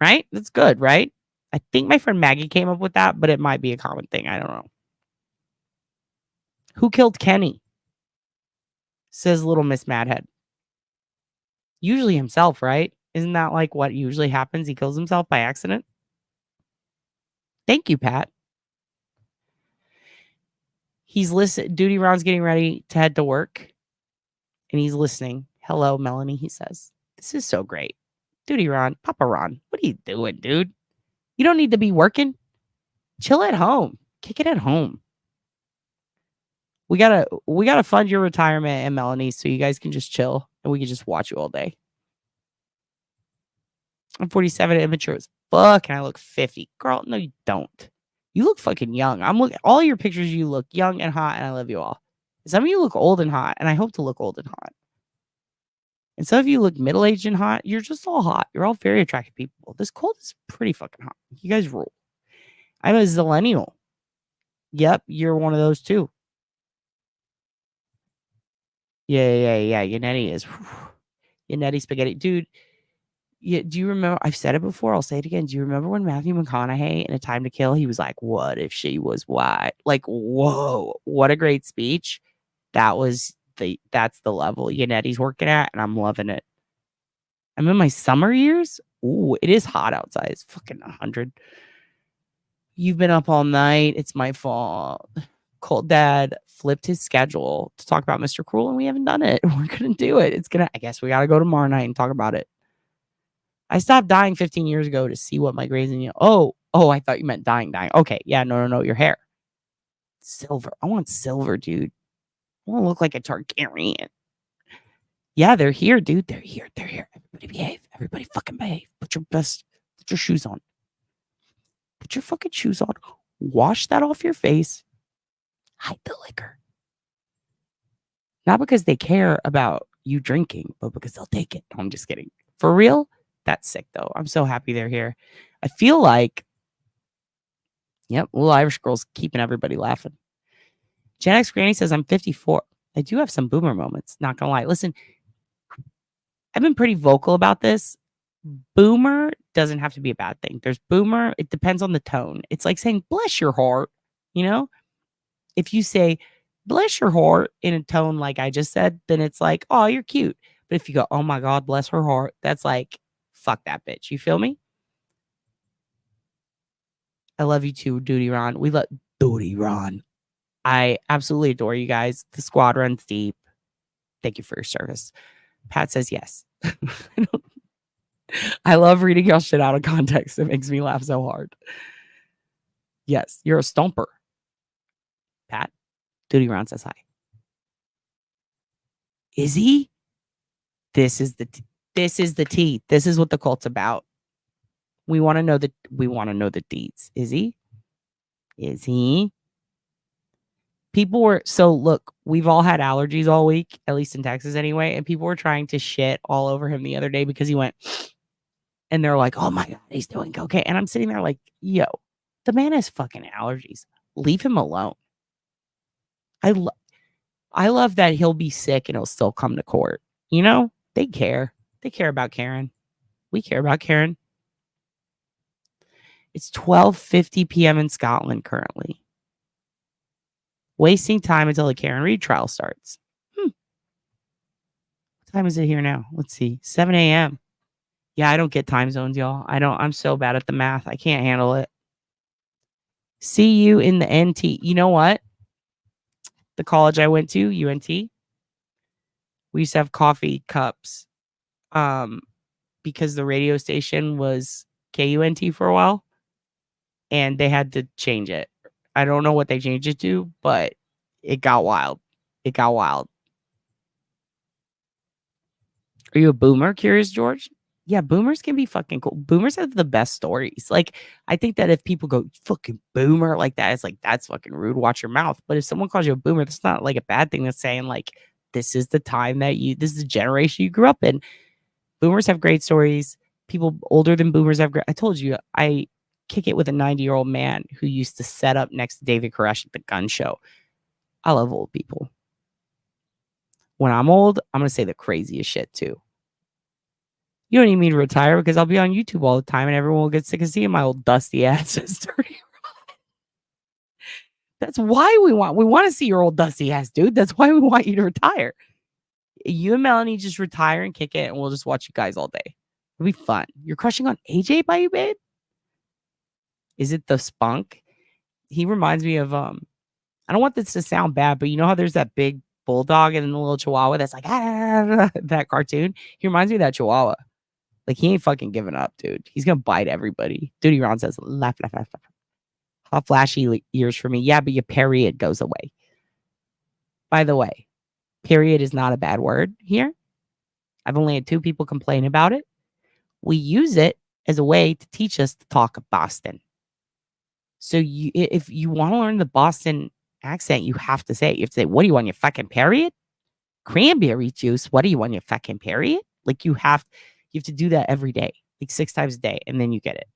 Right? That's good, right? I think my friend Maggie came up with that, but it might be a common thing. I don't know. Who killed Kenny? Says little Miss Madhead. Usually himself, right? Isn't that like what usually happens? He kills himself by accident. Thank you, Pat. He's listening. Duty Ron's getting ready to head to work. And he's listening. Hello, Melanie, he says. This is so great. Duty Ron, Papa Ron, what are you doing, dude? You don't need to be working. Chill at home. Kick it at home. We gotta fund your retirement and Melanie so you guys can just chill and we can just watch you all day. I'm 47 and immature as fuck and I look 50. Girl, no, you don't. You look fucking young. I'm looking all your pictures, you look young and hot, and I love you all. Some of you look old and hot, and I hope to look old and hot. And some of you look middle-aged and hot. You're just all hot. You're all very attractive people. This cold is pretty fucking hot. You guys rule. I'm a zillennial. Yep, you're one of those too. Yeah. Yannetti is. Whew. Yannetti spaghetti. Dude, do you remember? I've said it before. I'll say it again. Do you remember when Matthew McConaughey in A Time to Kill, he was like, what if she was white? Like, whoa, what a great speech. That's the level Yannetti's working at, and I'm loving it. I'm in my summer years. Ooh, it is hot outside. It's fucking 100. You've been up all night. It's my fault. Cold Dad flipped his schedule to talk about Mr. Cruel, and we haven't done it. We're gonna do it. I guess we gotta go tomorrow night and talk about it. I stopped dying 15 years ago to see what my grades in. Oh, I thought you meant dying. Okay, yeah, no, your hair. Silver. I want silver, dude. I want to look like a Targaryen. Yeah, they're here, dude. They're here. Everybody behave. Everybody fucking behave. Put your shoes on. Put your fucking shoes on. Wash that off your face. Hide the liquor. Not because they care about you drinking, but because they'll take it. No, I'm just kidding. For real? That's sick, though. I'm so happy they're here. I feel like, yep, little Irish girl's keeping everybody laughing. Gen X Granny says, I'm 54. I do have some boomer moments. Not gonna lie. Listen, I've been pretty vocal about this. Boomer doesn't have to be a bad thing. There's boomer. It depends on the tone. It's like saying, bless your heart. You know, if you say, bless your heart in a tone like I just said, then it's like, oh, you're cute. But if you go, oh my God, bless her heart, that's like, fuck that bitch. You feel me? I love you too, Duty Ron. We love Duty Ron. I absolutely adore you guys. The squad runs deep. Thank you for your service. Pat says yes. I love reading y'all shit out of context. It makes me laugh so hard. Yes, you're a stomper. Pat, Duty Ron says hi. Is he? This is the tea. This is what the cult's about. We want to know the deeds. Is he? People were, so look, we've all had allergies all week, at least in Texas anyway, and people were trying to shit all over him the other day because he went, and they're like, oh my God, he's doing cocaine. And I'm sitting there like, yo, the man has fucking allergies. Leave him alone. I love that he'll be sick and he'll still come to court. You know, they care. They care about Karen. We care about Karen. It's 12:50 p.m. in Scotland currently. Wasting time until the Karen Reid trial starts. What time is it here now? Let's see. 7 a.m. Yeah, I don't get time zones, y'all. I'm so bad at the math. I can't handle it. See you in the NT. You know what? The college I went to, UNT, we used to have coffee cups because the radio station was KUNT for a while and they had to change it. I don't know what they changed it to, but it got wild. It got wild. Are you a boomer? Curious George? Yeah, boomers can be fucking cool. Boomers have the best stories. Like, I think that if people go fucking boomer like that, it's like, that's fucking rude. Watch your mouth. But if someone calls you a boomer, that's not like a bad thing. That's saying like, this is the time that this is the generation you grew up in. Boomers have great stories. People older than boomers have great. I told you, I kick it with a 90-year-old man who used to set up next to David Koresh at the gun show. I love old people. When I'm old, I'm going to say the craziest shit too. You don't need me to retire because I'll be on YouTube all the time and everyone will get sick of seeing my old dusty ass as dirty. That's why we want to see your old dusty ass, dude. That's why we want you to retire. You and Melanie just retire and kick it and we'll just watch you guys all day. It'll be fun. You're crushing on AJ by you, babe? Is it the spunk? He reminds me of I don't want this to sound bad, but you know how there's that big bulldog and the little chihuahua that's like that cartoon? He reminds me of that chihuahua. Like, he ain't fucking giving up, dude. He's gonna bite everybody. Duty Ron says, laugh. How flashy ears for me. Yeah, but your period goes away. By the way, period is not a bad word here. I've only had 2 people complain about it. We use it as a way to teach us to talk Boston. So if you want to learn the Boston accent, you have to say it. You have to say, what do you want, your fucking period? Cranberry juice. What do you want, your fucking period? Like, you have to do that every day, like 6 times a day, and then you get it.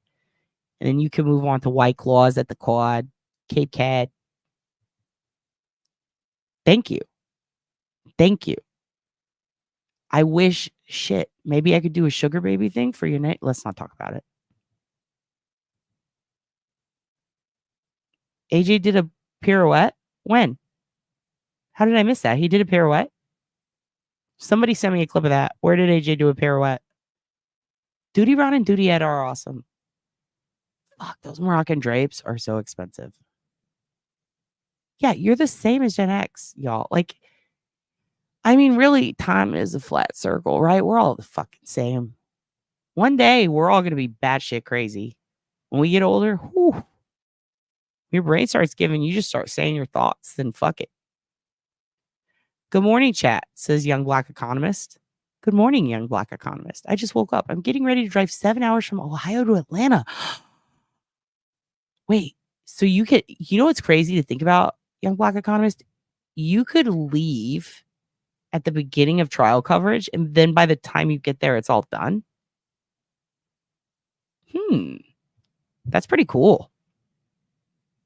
And then you can move on to White Claws at the Quad, Cape Cod. Thank you. I wish, shit, maybe I could do a sugar baby thing for your night. Let's not talk about it. AJ did a pirouette. When? How did I miss that? He did a pirouette? Somebody sent me a clip of that. Where did AJ do a pirouette? Duty Ron and Duty Ed are awesome. Fuck, those Moroccan drapes are so expensive. Yeah, you're the same as Gen X, y'all. Like, I mean, really, time is a flat circle, right? We're all the fucking same. One day, we're all going to be batshit crazy. When we get older, whew, your brain starts giving, you just start saying your thoughts, then fuck it. Good morning, chat, says Young Black Economist. Good morning, Young Black Economist. I just woke up. I'm getting ready to drive 7 hours from Ohio to Atlanta. Wait, so you know what's crazy to think about, Young Black Economist? You could leave at the beginning of trial coverage, and then by the time you get there, it's all done. That's pretty cool.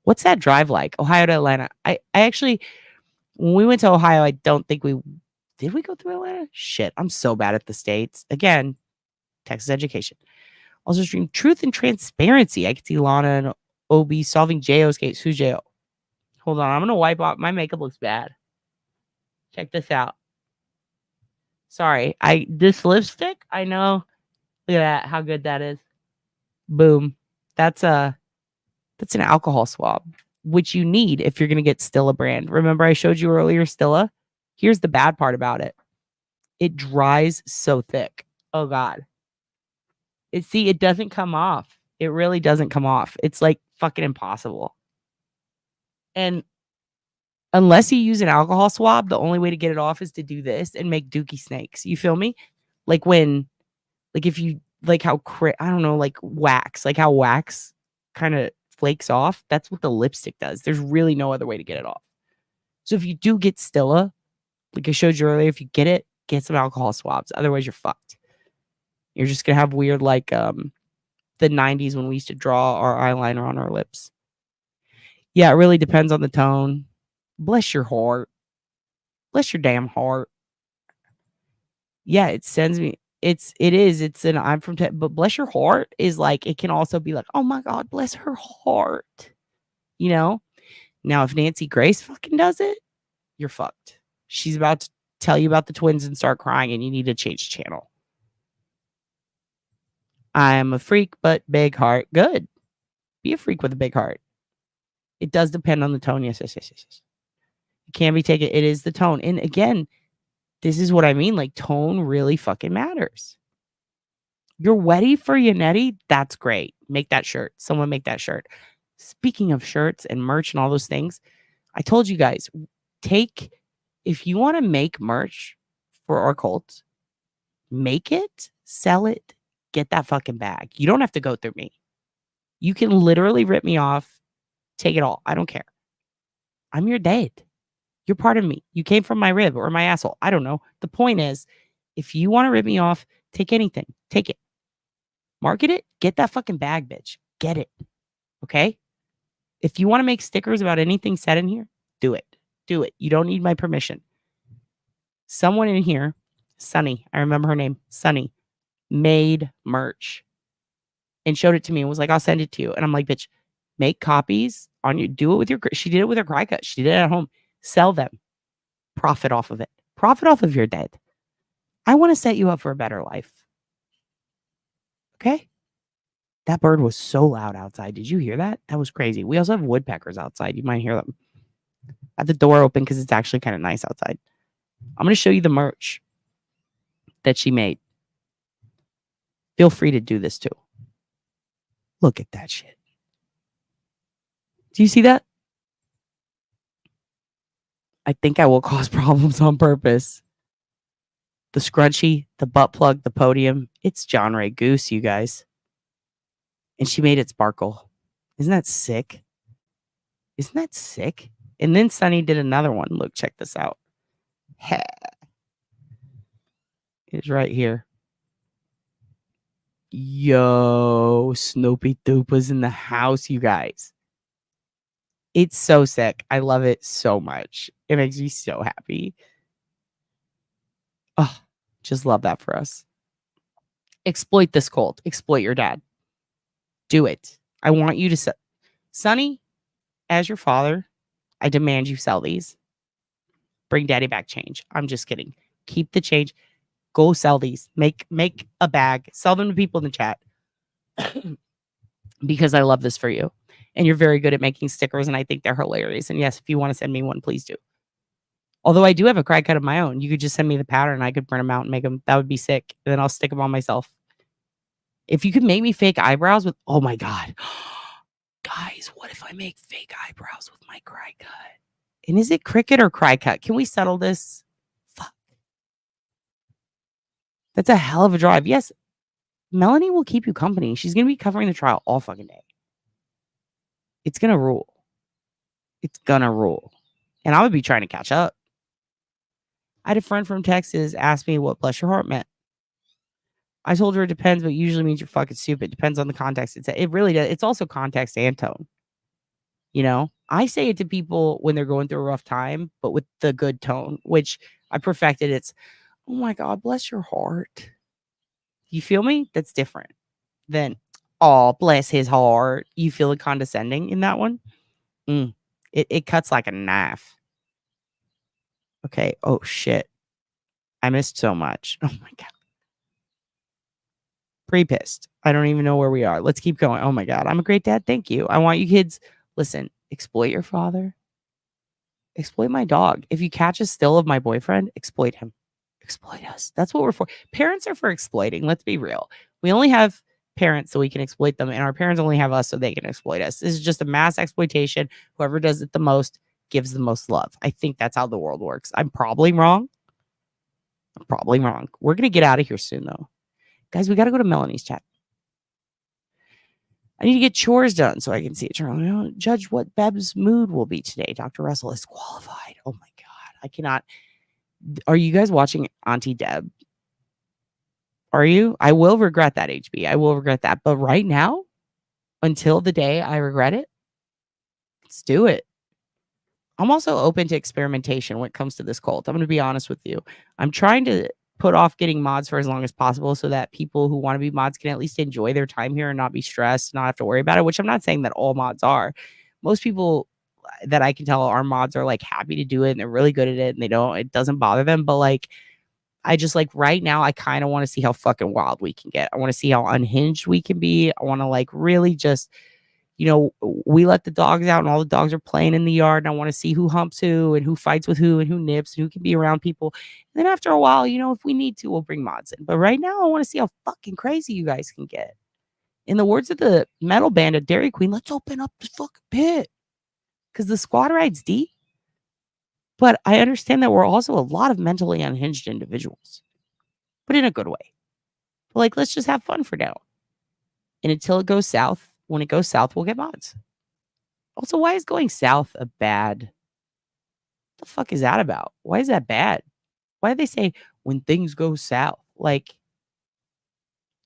What's that drive like? Ohio to Atlanta. I actually, when we went to Ohio, I don't think did we go through Atlanta? Shit, I'm so bad at the states. Again, Texas education. Also stream Truth and Transparency. I can see Lana and OB solving JO's case. Who's JO? Hold on, I'm gonna wipe off. My makeup looks bad. Check this out. Sorry, this lipstick, I know. Look at that, how good that is. Boom. That's an alcohol swab, which you need if you're gonna get Stilla brand. Remember I showed you earlier Stilla? Here's the bad part about it. It dries so thick. Oh God. It doesn't come off. It really doesn't come off. It's like fucking impossible. And unless you use an alcohol swab, the only way to get it off is to do this and make dookie snakes. You feel me? Like if you like how I don't know, like wax, like how wax kind of flakes off. That's what the lipstick does. There's really no other way to get it off. So if you do get Stilla, like I showed you earlier, if you get some alcohol swabs. Otherwise, you're fucked. You're just gonna have weird like the 90s when we used to draw our eyeliner on our lips. Yeah, it really depends on the tone. Bless your heart. Bless your damn heart. Yeah, it sends me. It's an I'm from but bless your heart is like, it can also be like, oh my God, bless her heart. You know? Now, if Nancy Grace fucking does it, you're fucked. She's about to tell you about the twins and start crying, and you need to change channel. I'm a freak, but big heart. Good. Be a freak with a big heart. It does depend on the tone. Yes. It can be taken. It is the tone. And again, this is what I mean. Like, tone really fucking matters. You're wetty for Yanetti. That's great. Make that shirt. Someone make that shirt. Speaking of shirts and merch and all those things, I told you guys, if you want to make merch for our cult, make it, sell it, get that fucking bag. You don't have to go through me. You can literally rip me off, take it all. I don't care. I'm your dad. You're part of me. You came from my rib or my asshole. I don't know. The point is, if you want to rip me off, take anything. Take it. Market it. Get that fucking bag, bitch. Get it. Okay? If you want to make stickers about anything said in here, do it. Do it. You don't need my permission. Someone in here, Sunny, I remember her name, Sunny, made merch and showed it to me and was like, I'll send it to you. And I'm like, bitch, make copies on you. Do it with she did it with her cry cut. She did it at home. Sell them. Profit off of it. Profit off of your dead. I want to set you up for a better life. Okay? That bird was so loud outside. Did you hear that? That was crazy. We also have woodpeckers outside. You might hear them. I have the door open because it's actually kind of nice outside. I'm going to show you the merch that she made. Feel free to do this too. Look at that shit. Do you see that? I think I will cause problems on purpose. The scrunchie, the butt plug, the podium. It's John Ray Goose, you guys. And she made it sparkle. Isn't that sick? Isn't that sick? And then Sunny did another one. Look, check this out. It's right here. Yo, SnoopyDupa's in the house, you guys. It's so sick. I love it so much. It makes me so happy. Oh, Just love that for us. Exploit this cult. Exploit your dad. Do it. I want you to sell. Sonny, as your father, I demand you sell these. Bring daddy back change. I'm just kidding. Keep the change. Go sell these. Make a bag. Sell them to people in the chat. Because I love this for you. And you're very good at making stickers, and I think they're hilarious. And yes, if you want to send me one, please do. Although I do have a cry cut of my own. You could just send me the pattern and I could print them out and make them. That would be sick. And then I'll stick them on myself. If you could make me fake eyebrows with, oh my God. Guys, what if I make fake eyebrows with my cry cut? And is it cricket or cry cut? Can we settle this? Fuck. That's a hell of a drive. Yes, Melanie will keep you company. She's going to be covering the trial all fucking day. It's going to rule. It's going to rule. And I would be trying to catch up. I had a friend from Texas ask me what bless your heart meant. I told her it depends, but usually means you're fucking stupid. It depends on the context. It really does. It's also context and tone. You know, I say it to people when they're going through a rough time, but with the good tone, which I perfected. It's, oh my God, bless your heart. You feel me? That's different than, oh, bless his heart. You feel it condescending in that one? It cuts like a knife. Okay. Oh, shit. I missed so much. Oh, my God. Pretty pissed. I don't even know where we are. Let's keep going. Oh, my God. I'm a great dad. Thank you. I want you kids. Listen, exploit your father. Exploit my dog. If you catch a still of my boyfriend, exploit him. Exploit us. That's what we're for. Parents are for exploiting. Let's be real. We only have parents so we can exploit them, and our parents only have us so they can exploit us. This is just a mass exploitation. Whoever does it the most gives the most love. I think that's how the world works. I'm probably wrong. We're going to get out of here soon, though. Guys, we got to go to Melanie's chat. I need to get chores done so I can see it. Judge what Beb's mood will be today. Dr. Russell is qualified. Oh, my God. I cannot. Are you guys watching Auntie Deb? Are you? I will regret that, HB. I will regret that. But right now, until the day I regret it, let's do it. I'm also open to experimentation when it comes to this cult. I'm going to be honest with you. I'm trying to put off getting mods for as long as possible so that people who want to be mods can at least enjoy their time here and not be stressed, not have to worry about it, which I'm not saying that all mods are. Most people that I can tell our mods are like happy to do it and they're really good at it and it doesn't bother them. But like, I just like right now, I kind of want to see how fucking wild we can get. I want to see how unhinged we can be. I want to like really just, you know, we let the dogs out and all the dogs are playing in the yard. And I want to see who humps who and who fights with who and who nips and who can be around people. And then after a while, you know, if we need to, we'll bring mods in. But right now, I want to see how fucking crazy you guys can get. In the words of the metal band of Dairy Queen, let's open up the fucking pit. Because the squad ride's deep. But I understand that we're also a lot of mentally unhinged individuals. But in a good way. But like, let's just have fun for now. And until it goes south, when it goes south, we'll get mods. Also, why is going south a bad? What the fuck is that about? Why is that bad? Why do they say when things go south? Like,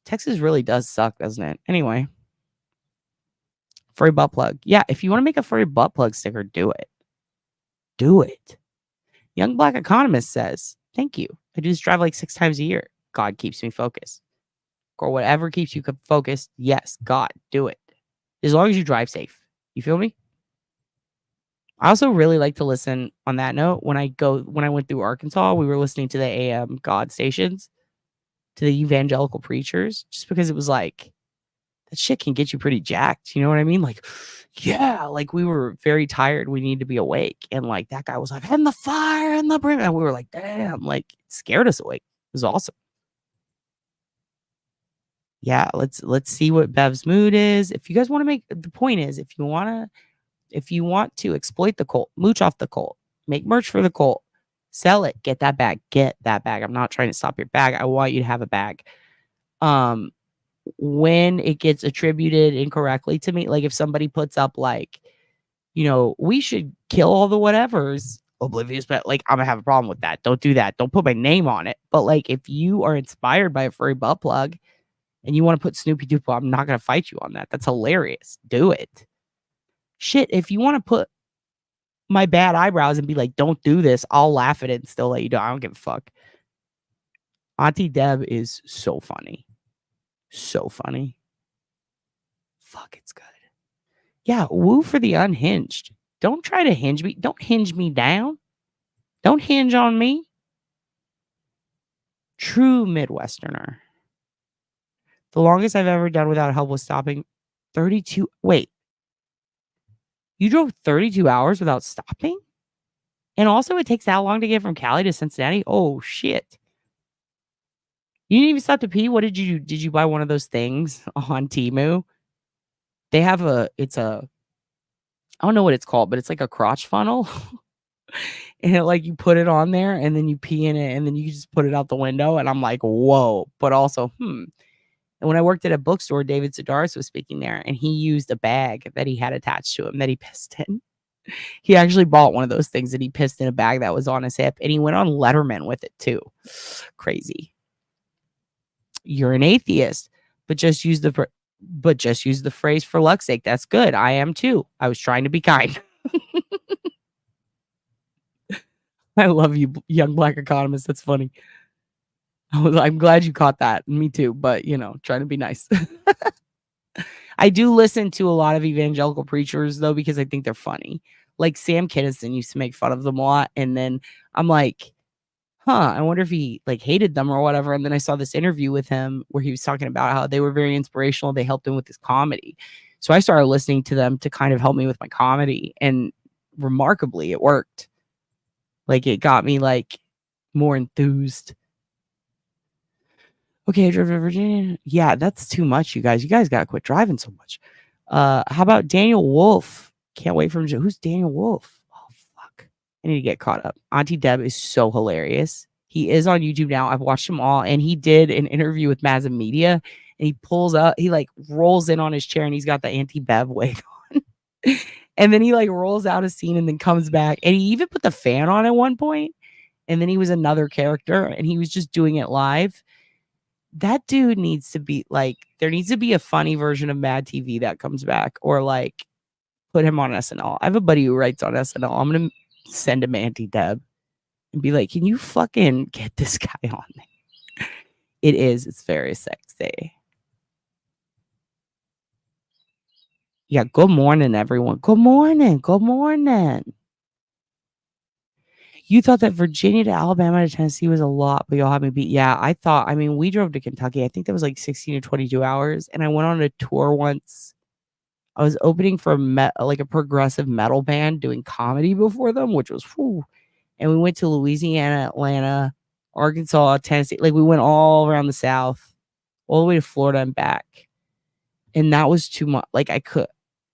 Texas really does suck, doesn't it? Anyway. Furry butt plug. Yeah, if you want to make a furry butt plug sticker, do it. Do it. Young Black Economist says, thank you. I do this drive like 6 times a year. God keeps me focused. Or whatever keeps you focused. Yes, God, do it. As long as you drive safe. You feel me? I also really like to listen on that note. When I went through Arkansas, we were listening to the AM God stations, to the evangelical preachers, just because it was like, that shit can get you pretty jacked. You know what I mean? Like, yeah, like we were very tired. We need to be awake. And like that guy was like, and the fire and the brim. And we were like, damn, like it scared us awake. It was awesome. Yeah, let's see what Bev's mood is. If you guys want to make the point is, if you want to exploit the cult, mooch off the cult, make merch for the cult, sell it, get that bag. I'm not trying to stop your bag. I want you to have a bag. When it gets attributed incorrectly to me, like if somebody puts up like, you know, we should kill all the whatevers, oblivious, but like I'm gonna have a problem with that. Don't do that. Don't put my name on it. But like if you are inspired by a furry butt plug and you want to put SnoopyDupa, I'm not gonna fight you on that. That's hilarious. Do it. Shit, if you want to put my bad eyebrows and be like, don't do this, I'll laugh at it and still let you know. I don't give a fuck. Auntie Deb is so funny. So funny. Fuck, it's good. Yeah, woo for the unhinged. Don't try to hinge me. Don't hinge me down. Don't hinge on me. True Midwesterner. The longest I've ever done without help was stopping 32. Wait. You drove 32 hours without stopping? And also it takes that long to get from Cali to Cincinnati? Oh, shit. You didn't even stop to pee? What did you do? Did you buy one of those things on Temu? They have I don't know what it's called, but it's like a crotch funnel. And like you put it on there and then you pee in it and then you just put it out the window. And I'm like, whoa. But also, And when I worked at a bookstore, David Sedaris was speaking there and he used a bag that he had attached to him that he pissed in. He actually bought one of those things that he pissed in a bag that was on his hip and he went on Letterman with it too. Crazy. You're an atheist, but just use the phrase for luck's sake. That's good. I am too. I was trying to be kind. I love you, young black economist. That's funny. I'm glad you caught that. Me too. But, trying to be nice. I do listen to a lot of evangelical preachers, though, because I think they're funny. Like Sam Kinison used to make fun of them a lot. And then I'm like, I wonder if he hated them or whatever. And then I saw this interview with him where he was talking about how they were very inspirational. They helped him with his comedy. So I started listening to them to kind of help me with my comedy. And remarkably, it worked. It got me more enthused. Okay, I drove to Virginia. Yeah, that's too much, you guys. You guys gotta quit driving so much. How about Daniel Wolf? Can't wait for him. Who's Daniel Wolf? Oh, fuck. I need to get caught up. Auntie Deb is so hilarious. He is on YouTube now. I've watched them all. And he did an interview with Mazza Media. And he pulls up, he rolls in on his chair and he's got the anti-Bev wig on. And then he rolls out a scene and then comes back. And he even put the fan on at one point. And then he was another character and he was just doing it live. That dude needs to be there needs to be a funny version of Mad TV that comes back or put him on SNL. I have a buddy who writes on SNL. I'm going to send him Auntie Deb and be like, can you fucking get this guy on there? It's very sexy. Yeah, good morning, everyone. Good morning. Good morning. You thought that Virginia to Alabama to Tennessee was a lot, but y'all had me beat. Yeah, we drove to Kentucky. I think that was 16 to 22 hours. And I went on a tour once. I was opening for a progressive metal band doing comedy before them, which was whew. And we went to Louisiana, Atlanta, Arkansas, Tennessee. We went all around the South, all the way to Florida and back. And that was too much.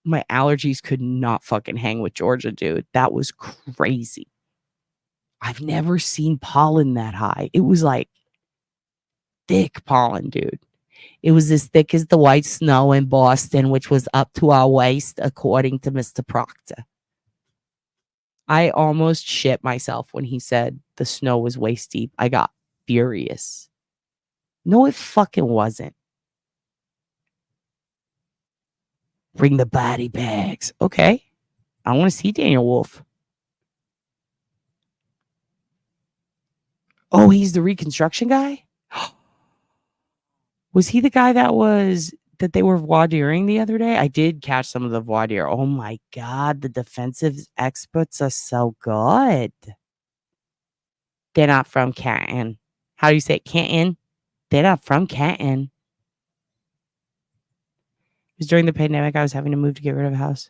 My allergies could not fucking hang with Georgia, dude. That was crazy. I've never seen pollen that high. It was thick pollen, dude. It was as thick as the white snow in Boston, which was up to our waist, according to Mr. Proctor. I almost shit myself when he said the snow was waist deep. I got furious. No, it fucking wasn't. Bring the body bags. Okay. I want to see Daniel Wolf. Oh, he's the reconstruction guy? Was he the guy that they were voir direing the other day? I did catch some of the voir dire. Oh my God, the defensive experts are so good. They're not from Canton. How do you say it? Canton? They're not from Canton. It was during the pandemic. I was having to move to get rid of a house.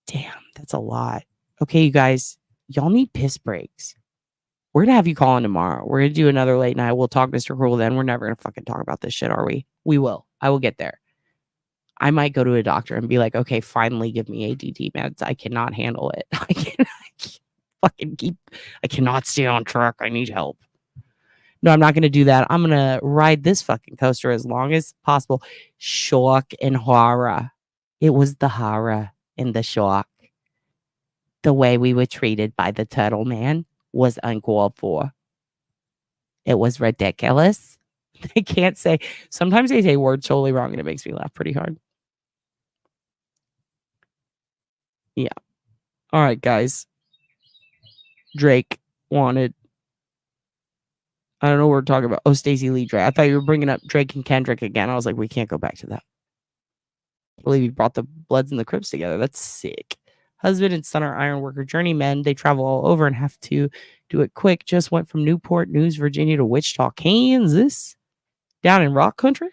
Damn, that's a lot. Okay, you guys, y'all need piss breaks. We're going to have you call in tomorrow. We're going to do another late night. We'll talk Mr. Cruel then. We're never going to fucking talk about this shit, are we? We will. I will get there. I might go to a doctor and be like, okay, finally give me ADD meds. I cannot handle it. I cannot stay on track. I need help. No, I'm not going to do that. I'm going to ride this fucking coaster as long as possible. Shock and horror. It was the horror and the shock. The way we were treated by the turtle man was uncalled for. It was ridiculous. They can't say, sometimes they say words totally wrong and it makes me laugh pretty hard. Yeah. All right, guys. Drake wanted. I don't know what we're talking about. Oh, Stacey Lee Drake. I thought you were bringing up Drake and Kendrick again. I was like, we can't go back to that. I believe you brought the Bloods and the Crips together. That's sick. Husband and son are ironworker journeymen. They travel all over and have to do it quick. Just went from Newport News, Virginia to Wichita, Kansas. Down in rock country.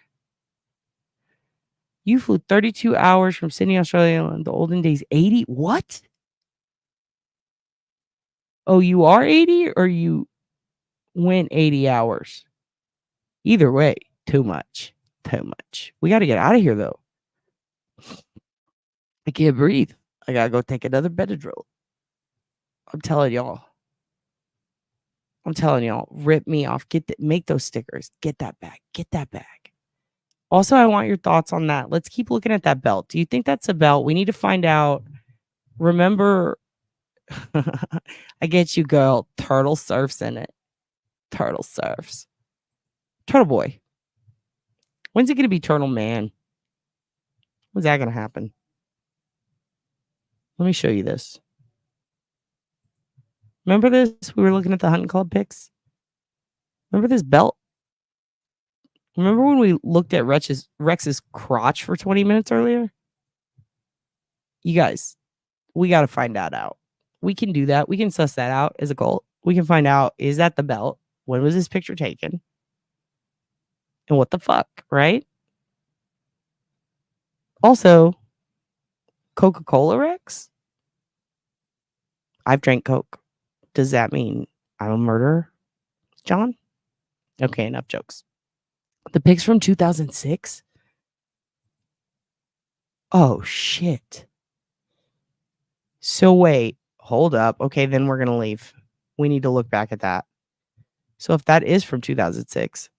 You flew 32 hours from Sydney, Australia in the olden days. 80? What? Oh, you are 80 or you went 80 hours? Either way, too much. Too much. We got to get out of here, though. I can't breathe. I got to go take another Benadryl. I'm telling y'all. Rip me off. Make those stickers. Get that back. Get that back. Also, I want your thoughts on that. Let's keep looking at that belt. Do you think that's a belt? We need to find out. Remember, I get you, girl. Turtle surfs in it. Turtle surfs. Turtle boy. When's it going to be Turtle man? When's that going to happen? Let me show you this. Remember this? We were looking at the hunting club pics. Remember this belt? Remember when we looked at Rex's crotch for 20 minutes earlier? You guys, we got to find that out. We can do that. We can suss that out as a goal. We can find out, is that the belt? When was this picture taken? And what the fuck, right? Also, Coca-Cola Rex? I've drank Coke. Does that mean I'm a murderer, John? Okay, enough jokes. The pics from 2006? Oh, shit. So wait, hold up. Okay, then we're going to leave. We need to look back at that. So if that is from 2006,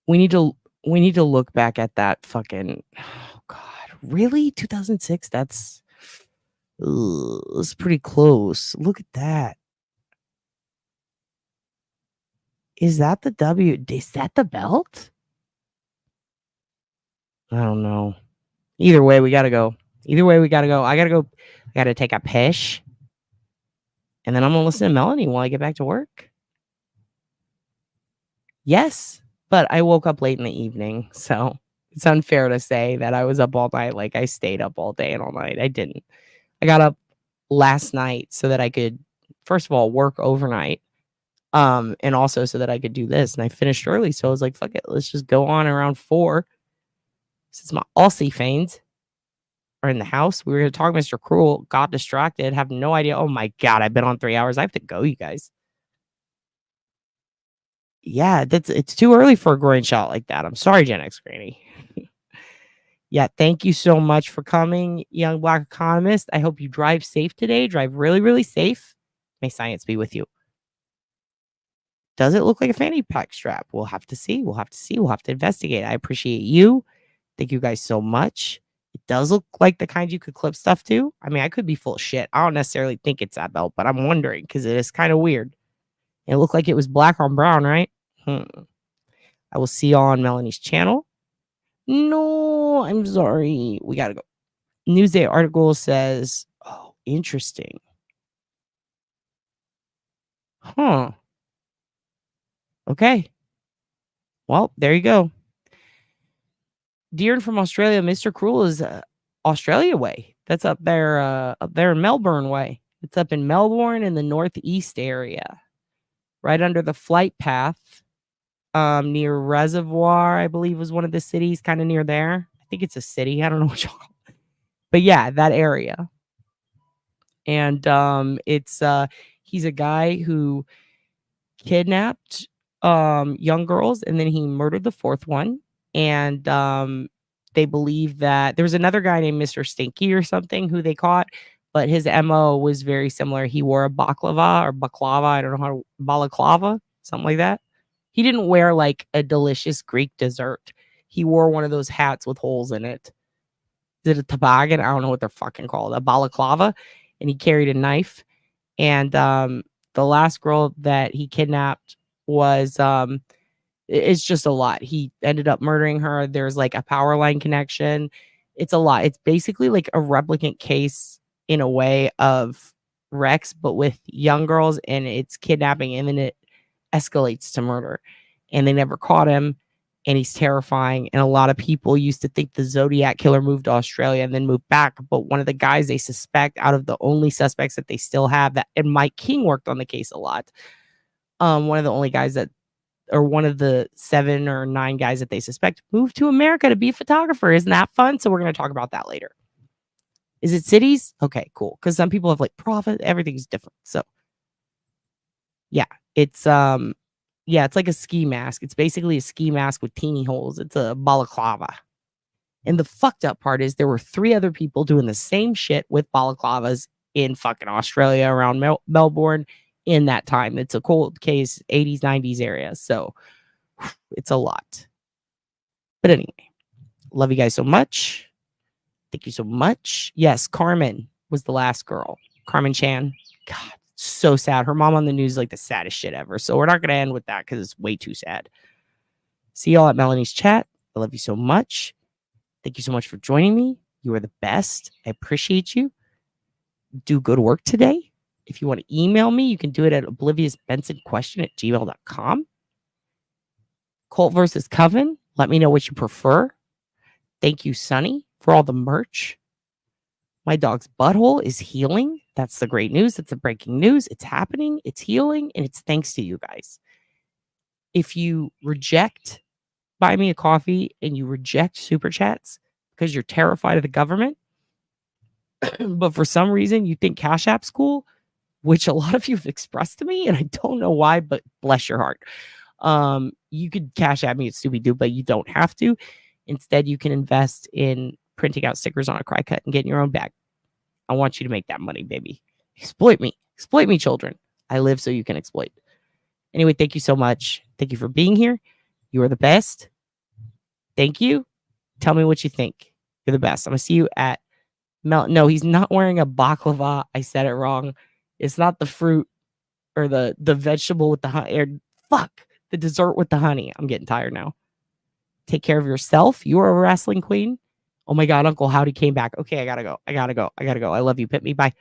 we need to look back at that fucking, oh God, really? 2006? That's pretty close. Look at that. Is that the is that the belt? I don't know. Either way, we got to go. I got to take a piss. And then I'm going to listen to Melanie while I get back to work. Yes, but I woke up late in the evening, so it's unfair to say that I was up all night. Like I stayed up all day and all night. I didn't. I got up last night so that I could, first of all, work overnight. And also so that I could do this. And I finished early, so I was like, fuck it, let's just go on around 4. Since my Aussie fiends are in the house, we were going to talk Mr. Cruel, got distracted, have no idea. Oh my God, I've been on 3 hours. I have to go, you guys. Yeah, it's too early for a groin shot like that. I'm sorry, Gen X Granny. Yeah, thank you so much for coming, young black economist. I hope you drive safe today. Drive really, really safe. May science be with you. Does it look like a fanny pack strap? We'll have to see. We'll have to investigate. I appreciate you. Thank you guys so much. It does look like the kind you could clip stuff to. I mean, I could be full of shit. I don't necessarily think it's that belt, but I'm wondering because it is kind of weird. It looked like it was black on brown, right? I will see y'all on Melanie's channel. No, I'm sorry. We got to go. Newsday article says, oh, interesting. Huh. Okay. Well, there you go. Deer from Australia, Mr. Cruel is Australia way. That's up there in Melbourne way. It's up in Melbourne in the northeast area. Right under the flight path. Near Reservoir, I believe was one of the cities, kind of near there. I think it's a city. I don't know what y'all call it. But yeah, that area. And it's he's a guy who kidnapped young girls and then he murdered the fourth one. And they believe that there was another guy named Mr. Stinky or something who they caught, but his MO was very similar. He wore a baklava, I don't know how to, balaclava, something like that. He didn't wear like a delicious Greek dessert. He wore one of those hats with holes in it. Is it a toboggan? I don't know what they're fucking called. A balaclava. And he carried a knife. And the last girl that he kidnapped was it's just a lot. He ended up murdering her. There's like a power line connection. It's a lot. It's basically like a replicant case in a way of Rex, but with young girls, and it's kidnapping, imminent escalates to murder. And they never caught him. And he's terrifying. And a lot of people used to think the Zodiac killer moved to Australia and then moved back. But one of the guys they suspect, out of the only suspects that they still have, that, and Mike King worked on the case a lot. One of the only guys that, or one of the 7 or 9 guys that they suspect, moved to America to be a photographer. Isn't that fun? So we're going to talk about that later. Is it cities? Okay, cool. Because some people have like profit. Everything's different. So yeah, it's it's like a ski mask. It's basically a ski mask with teeny holes. It's a balaclava. And the fucked up part is there were 3 other people doing the same shit with balaclavas in fucking Australia, around Melbourne in that time. It's a cold case, 80s, 90s area. So it's a lot. But anyway, love you guys so much. Thank you so much. Yes, Carmen was the last girl. Carmen Chan. God, so sad. Her mom on the news is like the saddest shit ever. So we're not going to end with that because it's way too sad. See y'all at Melanie's chat. I love you so much. Thank you so much for joining me. You are the best. I appreciate you. Do good work today. If you want to email me, you can do it at obliviousbensonquestion@gmail.com. Cult versus Coven. Let me know what you prefer. Thank you, Sonny, for all the merch. My dog's butthole is healing. That's the great news. That's the breaking news. It's happening. It's healing. And it's thanks to you guys. If you reject Buy Me a Coffee and you reject Super Chats because you're terrified of the government, but for some reason you think Cash App's cool, which a lot of you have expressed to me, and I don't know why, but bless your heart. You could Cash App me at SnoopyDupa, but you don't have to. Instead, you can invest in printing out stickers on a cry cut and getting your own bag. I want you to make that money, baby. Exploit me. Exploit me, children. I live so you can exploit. Anyway, thank you so much. Thank you for being here. You are the best. Thank you. Tell me what you think. You're the best. I'm going to see you at No, he's not wearing a baklava. I said it wrong. It's not the fruit or the vegetable with the honey. The dessert with the honey. I'm getting tired now. Take care of yourself. You are a wrestling queen. Oh my God, Uncle Howdy came back. Okay, I gotta go. I love you. Pit me. Bye.